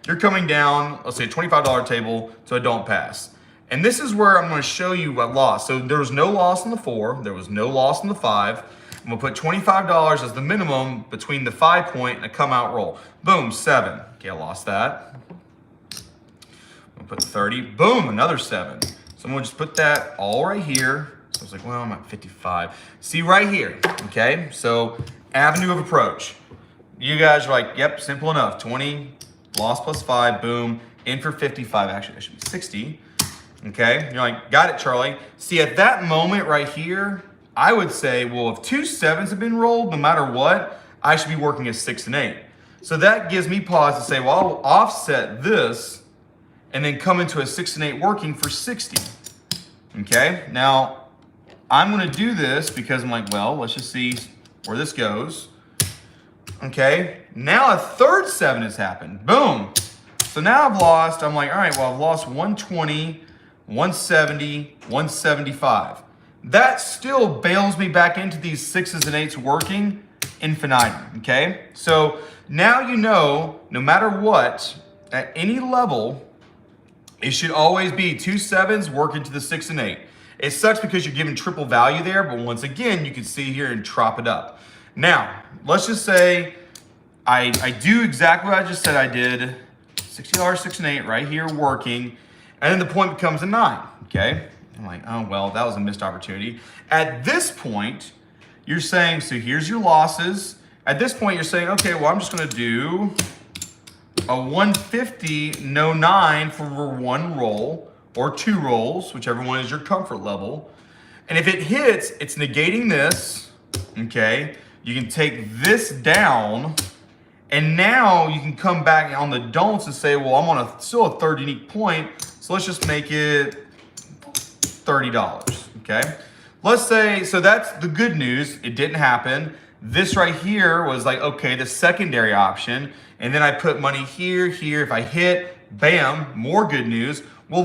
you're coming down, let's say a $25 table to a don't pass. And this is where I'm going to show you what loss. So there was no loss in the 4, there was no loss in the 5. I'm going to put $25 as the minimum between the 5 point and a come out roll. Boom, 7. Okay, I lost that. I'm going to put 30. Boom, another 7. So I'm going to just put that all right here. So I was like, well, I'm at 55. See right here, okay? So avenue of approach. You guys are like, yep, simple enough. 20, loss plus 5, boom, in for 55. Actually, that should be 60, okay? You're like, got it, Charlie. See, at that moment right here, I would say, well, if 2 7s have been rolled, no matter what, I should be working at 6 and 8. So that gives me pause to say, well, I'll offset this and then come into a 6 and 8 working for 60, okay? Now, I'm going to do this because I'm like, well, let's just see where this goes. Okay, now a third 7 has happened. Boom. So now I've lost, I'm like, all right, well, I've lost 120, 170, 175. That still bails me back into these 6s and 8s working infinitum, okay? So now no matter what, at any level, it should always be 2 7s working to the 6 and 8. It sucks because you're giving triple value there, but once again, you can see here and chop it up. Now, let's just say I do exactly what I just said I did. $60, 6 and 8 right here working, and then the point becomes a 9, okay? I'm like, oh, well, that was a missed opportunity. At this point, you're saying, so here's your losses. At this point, you're saying, okay, well, I'm just going to do a 150, no 9 for 1 roll, or 2 rolls, whichever one is your comfort level. And if it hits, it's negating this, okay? You can take this down, and now you can come back on the don'ts and say, well, I'm on still a third unique point, so let's just make it $30, okay? Let's say, so that's the good news, it didn't happen. This right here was like, okay, the secondary option, and then I put money here, if I hit, bam, more good news. Well,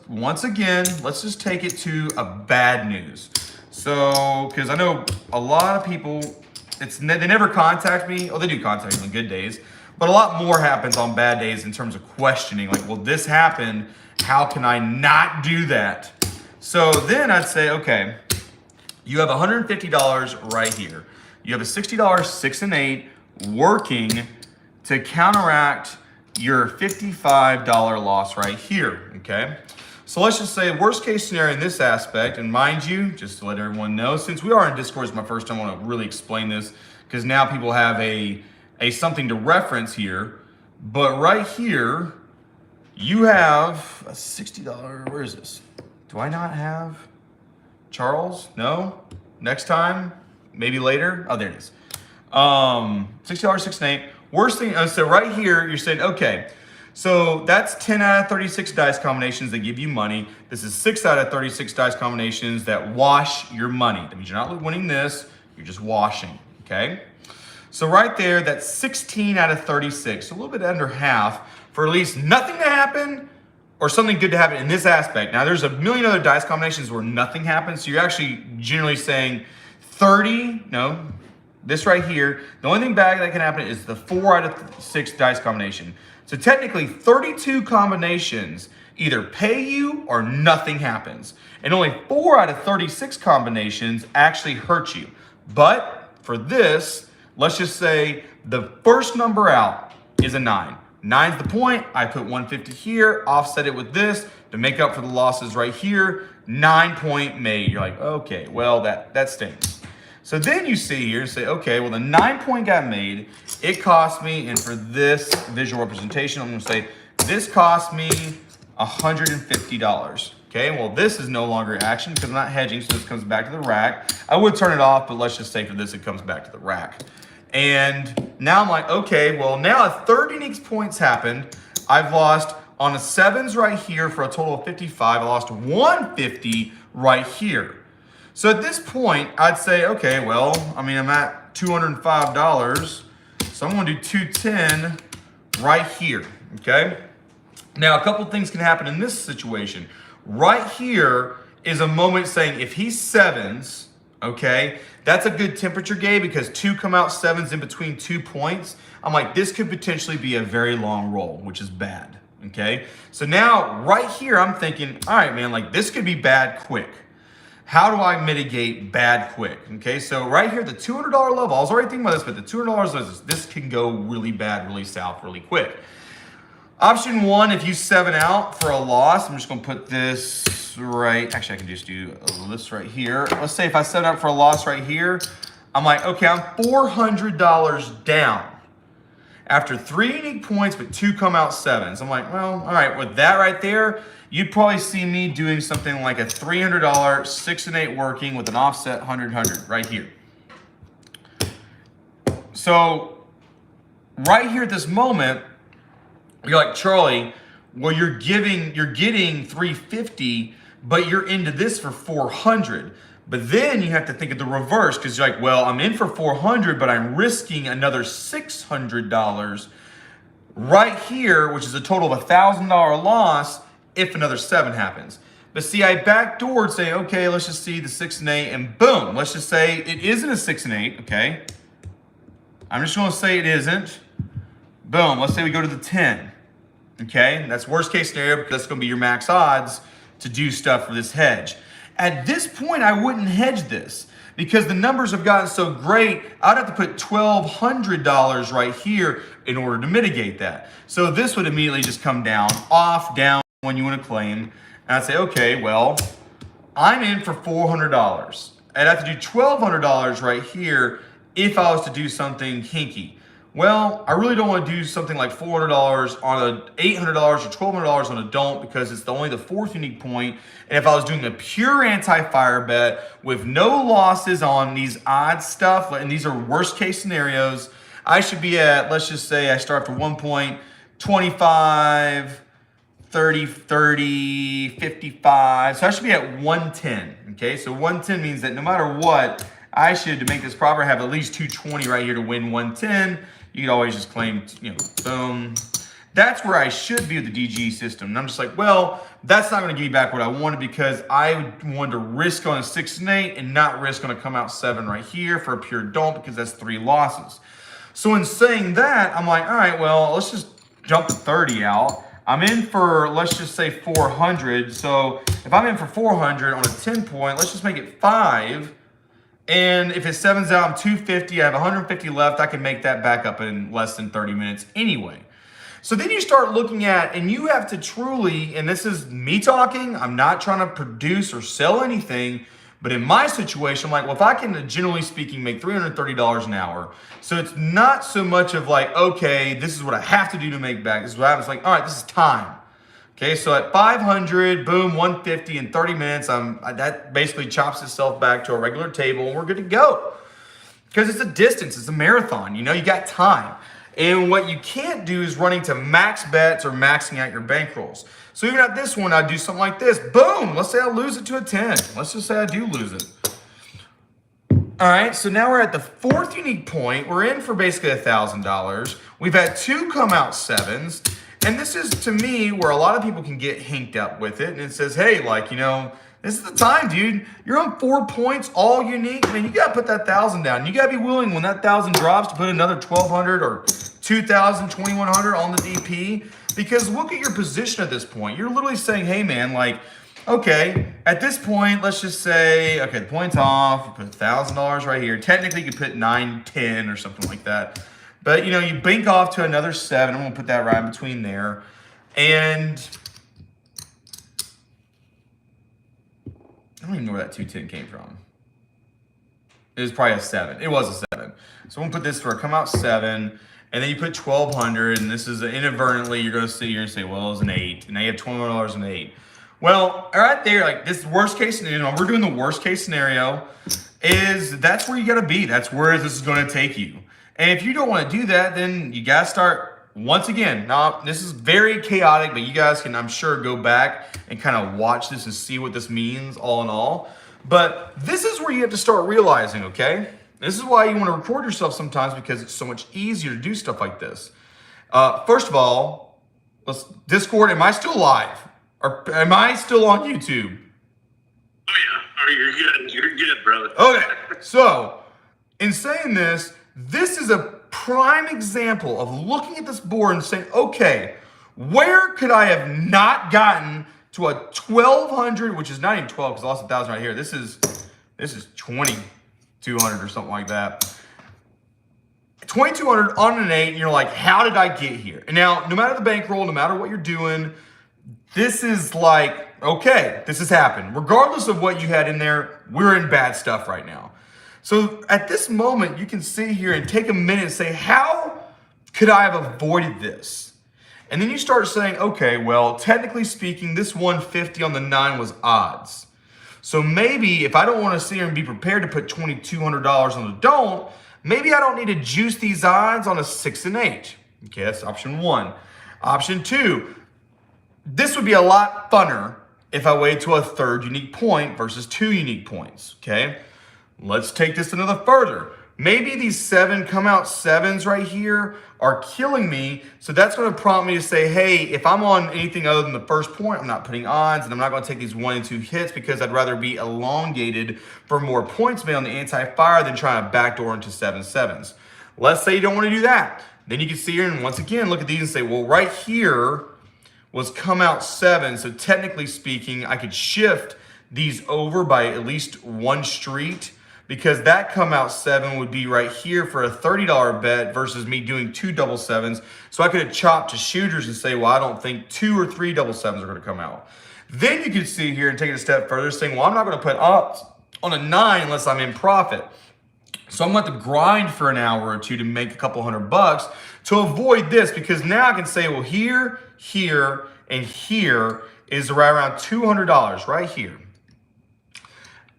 once again, let's just take it to a bad news. So, because I know a lot of people, they never contact me. Oh, they do contact me on good days, but a lot more happens on bad days in terms of questioning. Like, well, this happened. How can I not do that? So then I'd say, okay, you have $150 right here. You have a $60 6 and 8 working to counteract your $55 loss right here, okay? So let's just say worst case scenario in this aspect, and mind you, just to let everyone know, since we are in Discord, it's my first time, I want to really explain this because now people have a something to reference here. But right here, you have a $60, where is this? Do I not have Charles? No? Next time? Maybe later? Oh, there it is. $60, 6 and 8. Worst thing, so right here, you're saying, okay, so that's 10 out of 36 dice combinations that give you money. This is 6 out of 36 dice combinations that wash your money. That means you're not winning this, you're just washing, okay? So right there, that's 16 out of 36, so a little bit under half for at least nothing to happen or something good to happen in this aspect. Now, there's a million other dice combinations where nothing happens, so you're actually generally saying 30, no, this right here, the only thing bad that can happen is the 4 out of 6 dice combination. So technically 32 combinations either pay you or nothing happens. And only 4 out of 36 combinations actually hurt you. But for this, let's just say the first number out is a 9. 9's the point. I put 150 here, offset it with this to make up for the losses right here. 9 point made. You're like, okay, well, that stinks. So then you see here and say, okay, well, the 9 point got made. It cost me, and for this visual representation, I'm going to say this cost me $150. Okay, well, this is no longer action because I'm not hedging, so this comes back to the rack. I would turn it off, but let's just say for this, it comes back to the rack. And now I'm like, okay, well, now 30 unique points happened. I've lost on the 7s right here for a total of 55. I lost 150 right here. So at this point, I'd say, okay, well, I mean, I'm at $205, so I'm gonna do 210 right here, okay? Now, a couple things can happen in this situation. Right here is a moment saying if he's 7s, okay, that's a good temperature gauge because 2 come out 7s in between 2 points. I'm like, this could potentially be a very long roll, which is bad, okay? So now, right here, I'm thinking, all right, man, like this could be bad quick. How do I mitigate bad quick? Okay, so right here, the $200 level, I was already thinking about this, but the $200 this can go really bad, really south, really quick. Option 1, if you 7 out for a loss, I'm just gonna put this right, actually I can just do this right here. Let's say if I 7 out for a loss right here, I'm like, okay, I'm $400 down. After 3 unique points, but 2 come out 7s. I'm like, well, all right, with that right there, you'd probably see me doing something like a $300, 6 and 8 working with an offset 100 right here. So right here at this moment, you're like, Charlie, well, you're getting 350, but you're into this for 400. But then you have to think of the reverse because you're like, well, I'm in for 400, but I'm risking another $600 right here, which is a total of $1,000 loss if another 7 happens. But see, I backdoored saying, okay, let's just see the 6 and 8, and boom, let's just say it isn't a 6 and 8, okay? I'm just gonna say it isn't. Boom, let's say we go to the 10, okay? That's worst case scenario because that's gonna be your max odds to do stuff for this hedge. At this point, I wouldn't hedge this because the numbers have gotten so great, I'd have to put $1,200 right here in order to mitigate that. So this would immediately just come down, off, down when you want to claim. And I'd say, okay, well, I'm in for $400. I'd have to do $1,200 right here if I was to do something kinky. Well, I really don't want to do something like $400 on a $800 or $1,200 on a don't because it's only the 4th unique point. And if I was doing a pure anti-fire bet with no losses on these odd stuff, and these are worst case scenarios, I should be at, let's just say I start for 1 point, 25, 30, 30, 55. So I should be at 110, okay? So 110 means that no matter what, I should, to make this proper, have at least 220 right here to win 110. You could always just claim, you know, boom. That's where I should be with the DG system. And I'm just like, well, that's not gonna give me back what I wanted because I wanted to risk on a 6 and 8 and not risk on a come out 7 right here for a pure don't because that's 3 losses. So in saying that, I'm like, all right, well, let's just jump the 30 out. I'm in for, let's just say 400. So if I'm in for 400 on a 10 point, let's just make it 5. And if it 7s out, I'm 250. I have 150 left. I can make that back up in less than 30 minutes anyway. So then you start looking at, and you have to truly, and this is me talking, I'm not trying to produce or sell anything, but in my situation, I'm like, well, if I can, generally speaking, make $330 an hour, so it's not so much of like, okay, this is what I have to do to make back. This is what happens. Like, all right, this is time. Okay, so at 500, boom, 150 in 30 minutes, that basically chops itself back to a regular table, and we're good to go. Because it's a distance, it's a marathon, you got time. And what you can't do is running to max bets or maxing out your bankrolls. So even at this one, I'd do something like this. Boom, let's say I lose it to a 10. Let's just say I do lose it. All right, so now we're at the fourth unique point. We're in for basically $1,000. We've had 2 come out 7s. And this is, to me, where a lot of people can get hinked up with it. And it says, hey, like, this is the time, dude. You're on 4 points, all unique. Man, you got to put that 1,000 down. You got to be willing, when that 1,000 drops, to put another 1,200 or 2,000, 2,100 on the DP. Because look at your position at this point. You're literally saying, hey, man, like, okay, at this point, let's just say, okay, the point's off. You put $1,000 right here. Technically, you could put 9, 10 or something like that. But, you bank off to another 7. I'm going to put that right in between there. And I don't even know where that 210 came from. It was probably a 7. It was a 7. So I'm going to put this for a come out 7. And then you put 1,200. And this is inadvertently, you're going to see, you're going to say, well, it was an 8. And now you have $21 an 8. Well, right there, like this worst case scenario, we're doing the worst case scenario, is that's where you got to be. That's where this is going to take you. And if you don't want to do that, then you got to start, once again, now this is very chaotic, but you guys can, I'm sure, go back and kind of watch this and see what this means all in all. But this is where you have to start realizing, okay? This is why you want to record yourself sometimes, because it's so much easier to do stuff like this. First of all, Discord, am I still live? Or am I still on YouTube? Oh, yeah. Oh, you're good. You're good, brother. Okay. So, in saying this is a prime example of looking at this board and saying, okay, where could I have not gotten to a 1,200, which is not even 12 because I lost 1,000 right here. This is 2,200 or something like that. 2,200 on an 8, and you're like, how did I get here? And now, no matter the bankroll, no matter what you're doing, this is like, okay, this has happened. Regardless of what you had in there, we're in bad stuff right now. So at this moment, you can sit here and take a minute and say, how could I have avoided this? And then you start saying, okay, well, technically speaking, this 150 on the 9 was odds. So maybe if I don't want to sit here and be prepared to put $2,200 on the don't, maybe I don't need to juice these odds on a 6 and 8. Okay, that's option 1. Option 2, this would be a lot funner if I waited to a 3rd unique point versus 2 unique points, okay? Let's take this another further. Maybe these 7 come out 7s right here are killing me, so that's going to prompt me to say, hey, if I'm on anything other than the first point, I'm not putting odds, and I'm not going to take these 1 and 2 hits because I'd rather be elongated for more points made on the anti-fire than trying to backdoor into 7-7s. Let's say you don't want to do that. Then you can see here and once again look at these and say, well, right here was come out 7, so technically speaking, I could shift these over by at least 1 street, because that come out 7 would be right here for a $30 bet versus me doing 2 double 7s. So I could have chopped to shooters and say, well, I don't think 2 or 3 double 7s are going to come out. Then you could see here and take it a step further saying, well, I'm not going to put odds on a 9 unless I'm in profit. So I'm going to have to grind for an hour or 2 to make a couple $100 to avoid this, because now I can say, well, here, here, and here is right around $200 right here.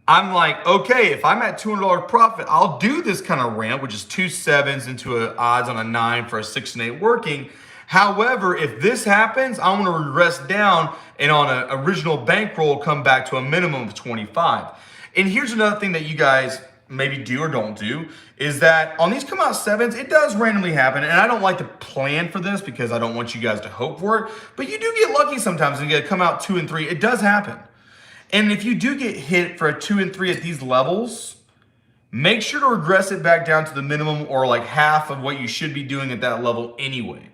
I'm like, okay, if I'm at $200 profit, I'll do this kind of ramp, which is 2 7s into a odds on a 9 for a 6 and 8 working. However, if this happens, I want to regress down and on an original bankroll come back to a minimum of 25. And here's another thing that you guys maybe do or don't do, is that on these come out 7s, it does randomly happen. And I don't like to plan for this because I don't want you guys to hope for it, but you do get lucky sometimes and you get come out 2 and 3. It does happen. And if you do get hit for a 2 and 3 at these levels, make sure to regress it back down to the minimum or like half of what you should be doing at that level anyway.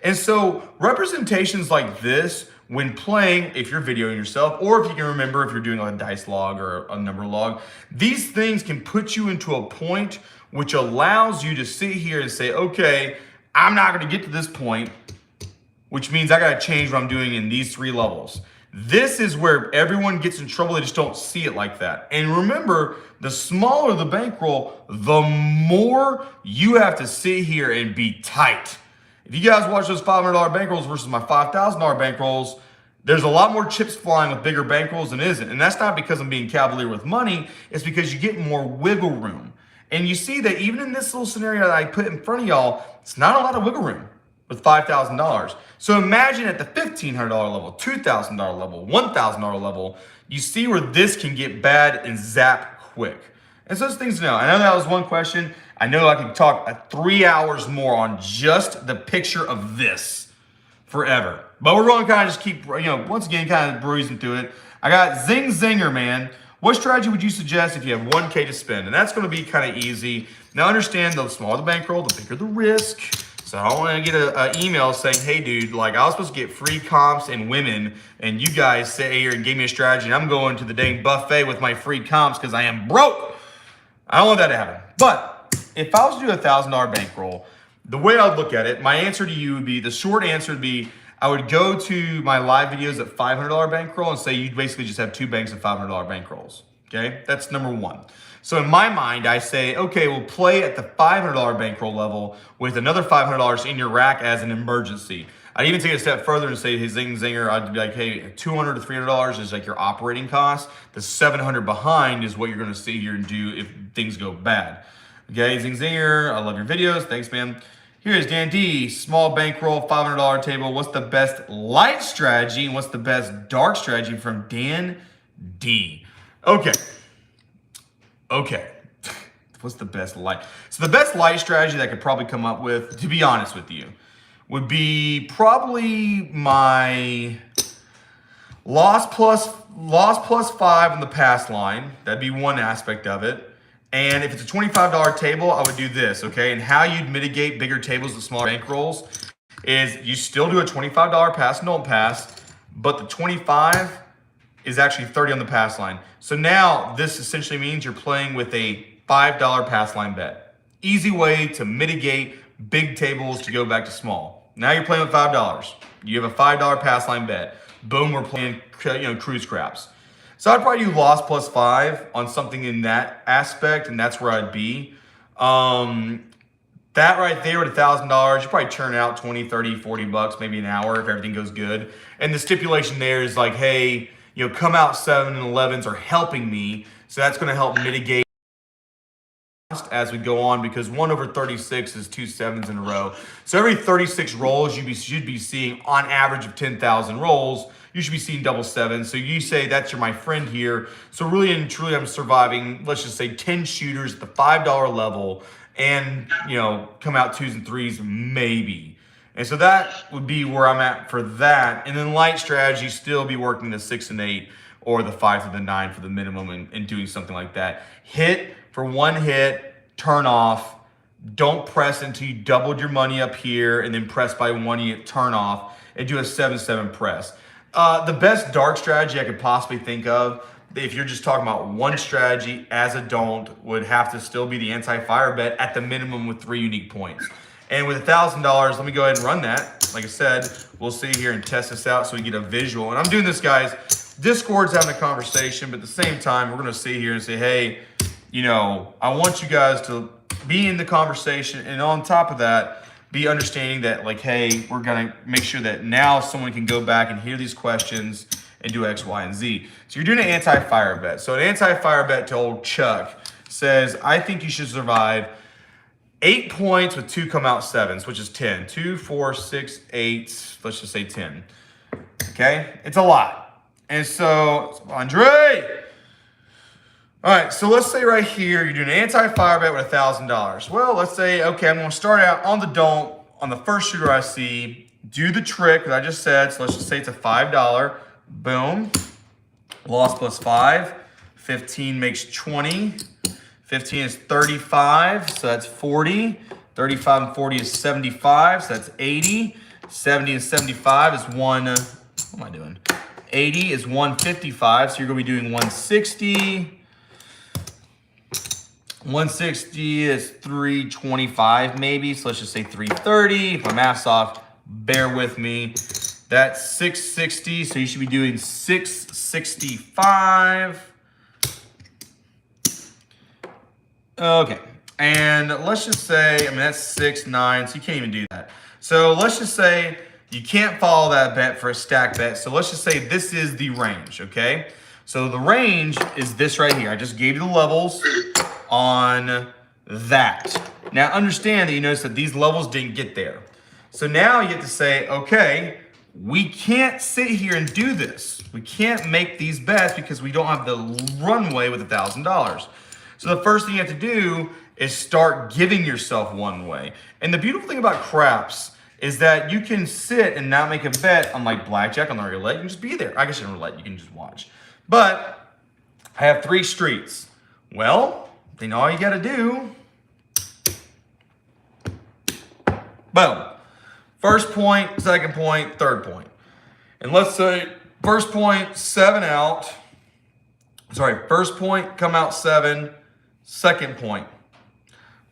And so representations like this, when playing, if you're videoing yourself, or if you can remember if you're doing like a dice log or a number log, these things can put you into a point which allows you to sit here and say, okay, I'm not going to get to this point. which means I got to change what I'm doing in these 3 levels. This is where everyone gets in trouble. They just don't see it like that. And remember, the smaller the bankroll, the more you have to sit here and be tight. If you guys watch those $500 bankrolls versus my $5,000 bankrolls, there's a lot more chips flying with bigger bankrolls than isn't. And that's not because I'm being cavalier with money. It's because you get more wiggle room. And you see that even in this little scenario that I put in front of y'all, it's not a lot of wiggle room with $5,000. So imagine at the $1,500 level, $2,000 level, $1,000 level, you see where this can get bad and zap quick. And so those things to know. I know that was one question. I know I can talk 3 hours more on just the picture of this forever. But we're going to kind of just keep, once again, kind of breezing through it. I got Zing Zinger, man. What strategy would you suggest if you have 1K to spend? And that's going to be kind of easy. Now understand, the smaller the bankroll, the bigger the risk. So I don't want to get an email saying, hey dude, like I was supposed to get free comps and women, and you guys sit here and gave me a strategy and I'm going to the dang buffet with my free comps because I am broke. I don't want that to happen. But if I was to do a $1,000 bankroll, the way I would look at it, my answer to you would be, the short answer would be, I would go to my live videos at $500 bankroll and say you basically just have 2 banks of $500 bankrolls. Okay, that's number 1. So in my mind, I say, okay, we'll play at the $500 bankroll level with another $500 in your rack as an emergency. I'd even take it a step further and say, hey, Zing Zinger, I'd be like, hey, $200 to $300 is like your operating cost. The $700 behind is what you're going to sit here and do if things go bad. Okay, Zing Zinger, I love your videos. Thanks, man. Here's Dan D, small bankroll, $500 table. What's the best light strategy and what's the best dark strategy from Dan D? Okay. What's the best light? So the best light strategy that I could probably come up with, to be honest with you, would be probably my loss plus 5 on the pass line. That'd be one aspect of it. And if it's a $25 table, I would do this, okay? And how you'd mitigate bigger tables with smaller bankrolls is you still do a $25 pass, don't pass, but the 25 is actually 30 on the pass line. So now this essentially means you're playing with a $5 pass line bet. Easy way to mitigate big tables to go back to small. Now you're playing with $5. You have a $5 pass line bet. Boom, we're playing cruise craps. So I'd probably do loss plus 5 on something in that aspect, and that's where I'd be. That right there with $1,000, you probably churn out 20, 30, 40 bucks, maybe an hour if everything goes good. And the stipulation there is like, hey, come out 7 and 11s are helping me. So that's going to help mitigate as we go on, because 1 over 36 is 2 7s in a row. So every 36 rolls, you should be seeing on average of 10,000 rolls, you should be seeing double 7s. So you say that's my friend here. So really and truly, I'm surviving, let's just say 10 shooters at the $5 level and, come out 2s and 3s maybe. And so that would be where I'm at for that. And then light strategy, still be working the 6 and 8 or the 5 to the 9 for the minimum and doing something like that. Hit for 1 hit, turn off. Don't press until you doubled your money up here and then press by 1 unit, turn off, and do a 7-7 press. The best dark strategy I could possibly think of, if you're just talking about one strategy as a don't, would have to still be the anti-fire bet at the minimum with 3 unique points. And with $1,000, let me go ahead and run that. Like I said, we'll sit here and test this out so we get a visual. And I'm doing this, guys. Discord's having a conversation, but at the same time, we're going to sit here and say, hey, I want you guys to be in the conversation. And on top of that, be understanding that, like, hey, we're going to make sure that now someone can go back and hear these questions and do X, Y, and Z. So you're doing an anti-fire bet. So an anti-fire bet to old Chuck says, I think you should survive 8 points with 2 come out 7s, which is 10. 2, 4, 6, 8, let's just say 10. Okay? It's a lot. And so, Andre! All right, so let's say right here, you're doing an anti-fire bet with $1,000. Well, let's say, okay, I'm gonna start out on the don't, on the first shooter I see, do the trick that I just said. So let's just say it's a $5. Boom. Loss plus 5. 15 makes 20. 15 is 35, so that's 40. 35 and 40 is 75, so that's 80. 70 and 75 is what am I doing? 80 is 155, so you're gonna be doing 160. 160 is 325 maybe, so let's just say 330. If my math's off, bear with me. That's 660, so you should be doing 665. Okay, and let's just say, I mean, that's 6-9, so you can't even do that. So let's just say you can't follow that bet for a stack bet. So let's just say this is the range, okay? So the range is this right here. I just gave you the levels on that. Now understand that you notice that these levels didn't get there. So now you get to say, okay, we can't sit here and do this. We can't make these bets because we don't have the runway with $1,000. So the first thing you have to do is start giving yourself one way. And the beautiful thing about craps is that you can sit and not make a bet on like blackjack on the roulette. You can just be there. I guess in roulette, you can just watch. But I have 3 streets. Well, then all you got to do, boom. First point, second point, third point. And let's say first point, 7 out. Sorry, first point, come out 7. Second point.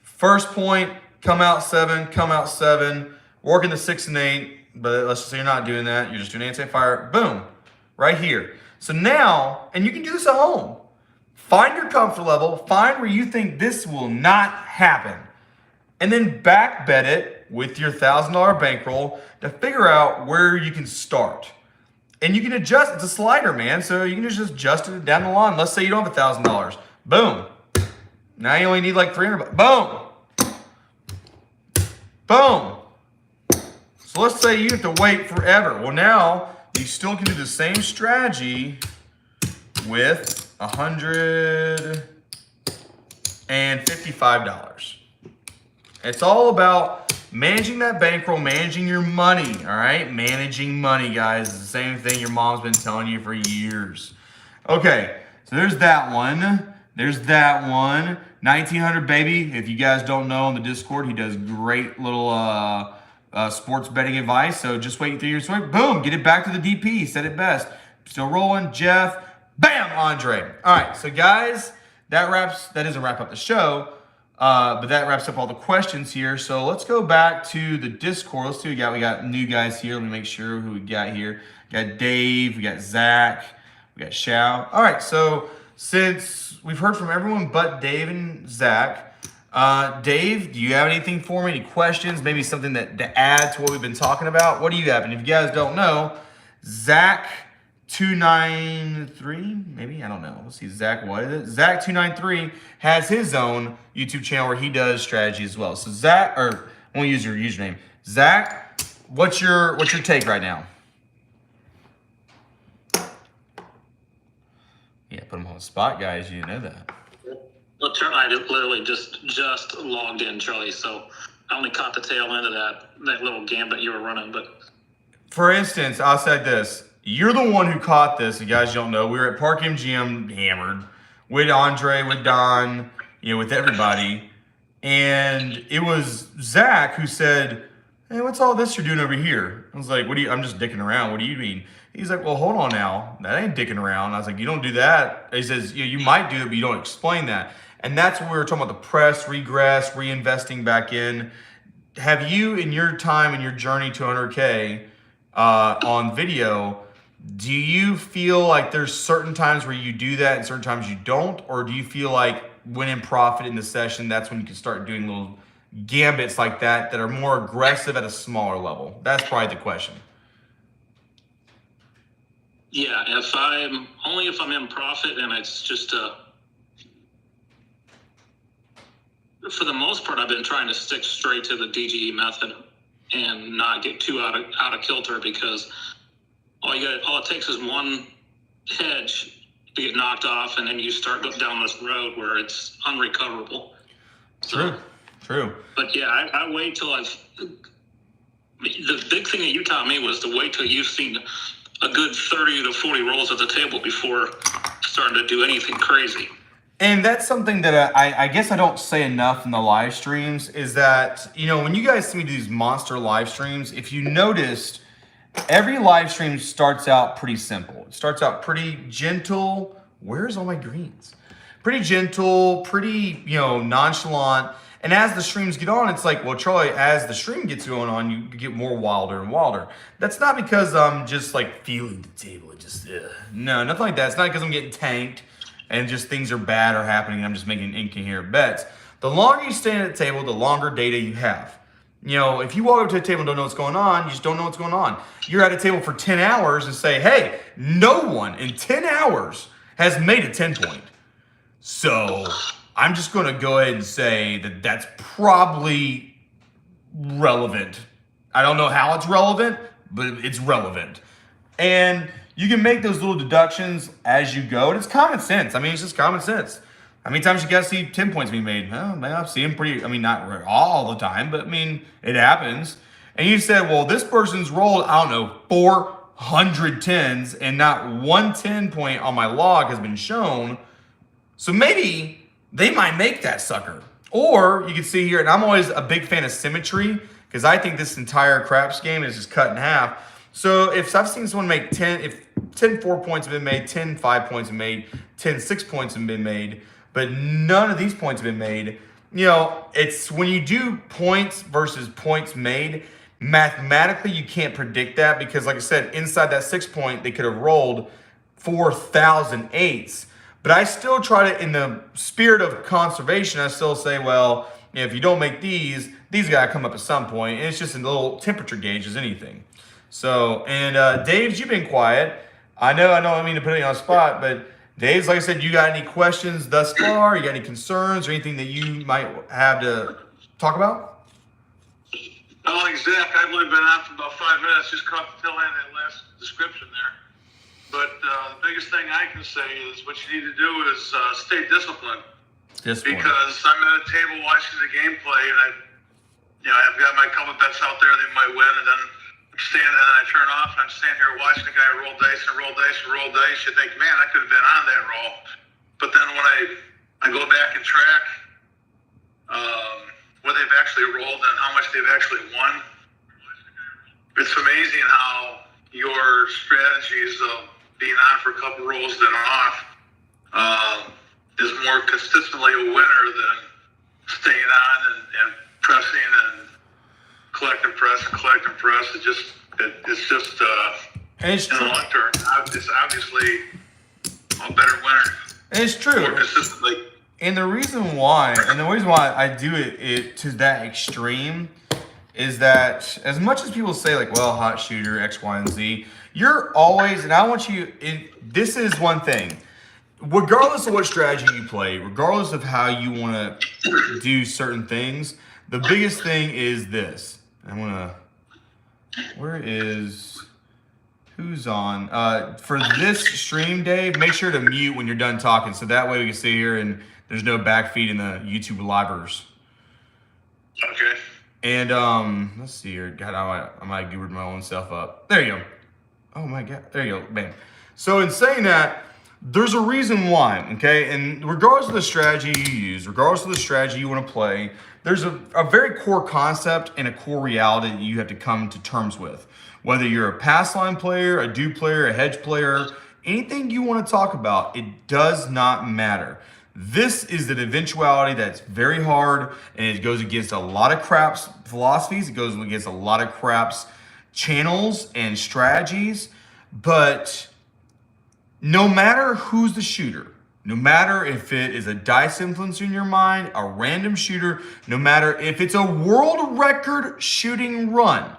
First point, come out 7, come out 7. Working the 6 and 8, but let's just say you're not doing that. You're just doing anti-fire. Boom, right here. So now, and you can do this at home. Find your comfort level. Find where you think this will not happen. And then back bet it with your $1,000 bankroll to figure out where you can start. And you can adjust. It's a slider, man. So you can just adjust it down the line. Let's say you don't have $1,000. Boom. Now you only need like $300. Boom. Boom. So let's say you have to wait forever. Well, now you still can do the same strategy with $155. It's all about managing that bankroll, managing your money, all right? Managing money, guys. It's the same thing your mom's been telling you for years. Okay, so there's that one. There's that one. 1900 baby. If you guys don't know on the Discord, he does great little sports betting advice. So just wait through your swing. Boom, get it back to the DP. He said it best. Still rolling. Jeff. Bam, Andre. All right, so guys, that doesn't wrap up the show. But that wraps up all the questions here. So let's go back to the Discord. Let's see what we got. We got new guys here. Let me make sure who we got here. We got Dave. We got Zach. We got Shao. All right. So since we've heard from everyone but Dave and Zach, Dave, do you have anything for me? Any questions? Maybe something to add to what we've been talking about? What do you have? And if you guys don't know, Zach 293, maybe, I don't know. Let's see, Zach, what is it? Zach 293 has his own YouTube channel where he does strategy as well. So Zach, or I won't use your username. Zach, what's your take right now? Yeah, put him on the spot, guys. You didn't know that. Well, I literally just logged in, Charlie. So I only caught the tail end of that little gambit you were running. But for instance, I'll say this. You're the one who caught this. You guys don't know. We were at Park MGM hammered with Andre, with Don, with everybody. And it was Zach who said, hey, what's all this you're doing over here? I was like, I'm just dicking around. What do you mean? He's like, well, hold on now. That ain't dicking around. I was like, you don't do that. He says, you might do it, but you don't explain that. And that's what we were talking about, the press, regress, reinvesting back in. Have you, in your time and your journey to 100K on video, do you feel like there's certain times where you do that and certain times you don't? Or do you feel like when in profit in the session, that's when you can start doing little gambits like that are more aggressive at a smaller level? That's probably the question. yeah, if I'm in profit and it's just for the most part, I've been trying to stick straight to the DGE method and not get too out of kilter, because all it takes is one hedge to get knocked off, and then you start down this road where it's unrecoverable. True. But yeah, I wait till the big thing that you taught me was to wait till you've seen a good 30 to 40 rolls at the table before starting to do anything crazy. And that's something that I guess I don't say enough in the live streams, is that, when you guys see me do these monster live streams, if you noticed, every live stream starts out pretty simple. It starts out pretty gentle. Where's all my greens? Pretty gentle, pretty, nonchalant. And as the streams get on, it's like, well, Charlie, as the stream gets going on, you get more wilder and wilder. That's not because I'm just like feeling the table. No, nothing like that. It's not because I'm getting tanked and just things are bad or happening and I'm just making incoherent bets. The longer you stay at the table, the longer data you have. You know, if you walk up to a table and don't know what's going on, you just don't know what's going on. You're at a table for 10 hours and say, hey, no one in 10 hours has made a 10-point. So I'm just going to go ahead and say that that's probably relevant. I don't know how it's relevant, but it's relevant. And you can make those little deductions as you go. And it's common sense. I mean, it's just common sense. How many times you guys see 10 points being made? Well, man, I've seen them pretty, I mean, not all the time, but I mean, it happens. And you said, well, this person's rolled, I don't know, 400 10s and not one 10 point on my log has been shown. So maybe they might make that sucker. Or you can see here, and I'm always a big fan of symmetry because I think this entire craps game is just cut in half. So if I've seen someone make 10, if 10 4 points have been made, 10 5 points have been made, 10 6 points have been made, but none of these points have been made, you know, it's when you do points versus points made, mathematically you can't predict that because like I said, inside that 6 point, they could have rolled 4,000 eights. But I still try to, in the spirit of conservation, I still say, well, you know, if you don't make these got to come up at some point. And it's just a little temperature gauge as anything. So, and Dave, you've been quiet. I don't mean to put you on the spot, but Dave's, like I said, you got any questions thus far? You got any concerns or anything that you might have to talk about? Oh, exactly. I've only been on for about 5 minutes. Just caught the tail end of that last description there. But the biggest thing I can say is what you need to do is stay disciplined. Because I'm at a table watching the gameplay, and I've got my couple bets out there that might win, and then I turn off, and I'm standing here watching the guy roll dice and roll dice and roll dice. You think, man, I could have been on that roll. But then when I go back and track what they've actually rolled and how much they've actually won, it's amazing how your strategies of being on for a couple rolls then off is more consistently a winner than staying on and pressing and collect and press. It's just in the long term, it's obviously a better winner. It's true. More consistently. And the reason why I do it to that extreme is that as much as people say like, well, hot shooter, X, Y, and Z, you're always, and I want you, this is one thing, regardless of what strategy you play, regardless of how you want to do certain things, the biggest thing is this. Who's on? For this stream, Dave, make sure to mute when you're done talking, so that way we can sit here and there's no backfeed in the YouTube livers. Okay. And let's see here. God, I might have goobered my own self up. There you go. Oh my God. There you go. Bam. So in saying that, there's a reason why, okay? And regardless of the strategy you use, regardless of the strategy you want to play, there's a very core concept and a core reality that you have to come to terms with. Whether you're a pass line player, a dupe player, a hedge player, anything you want to talk about, it does not matter. This is an eventuality that's very hard, and it goes against a lot of craps philosophies. It goes against a lot of craps channels and strategies. But no matter who's the shooter, no matter if it is a dice influencer in your mind, a random shooter, no matter if it's a world record shooting run,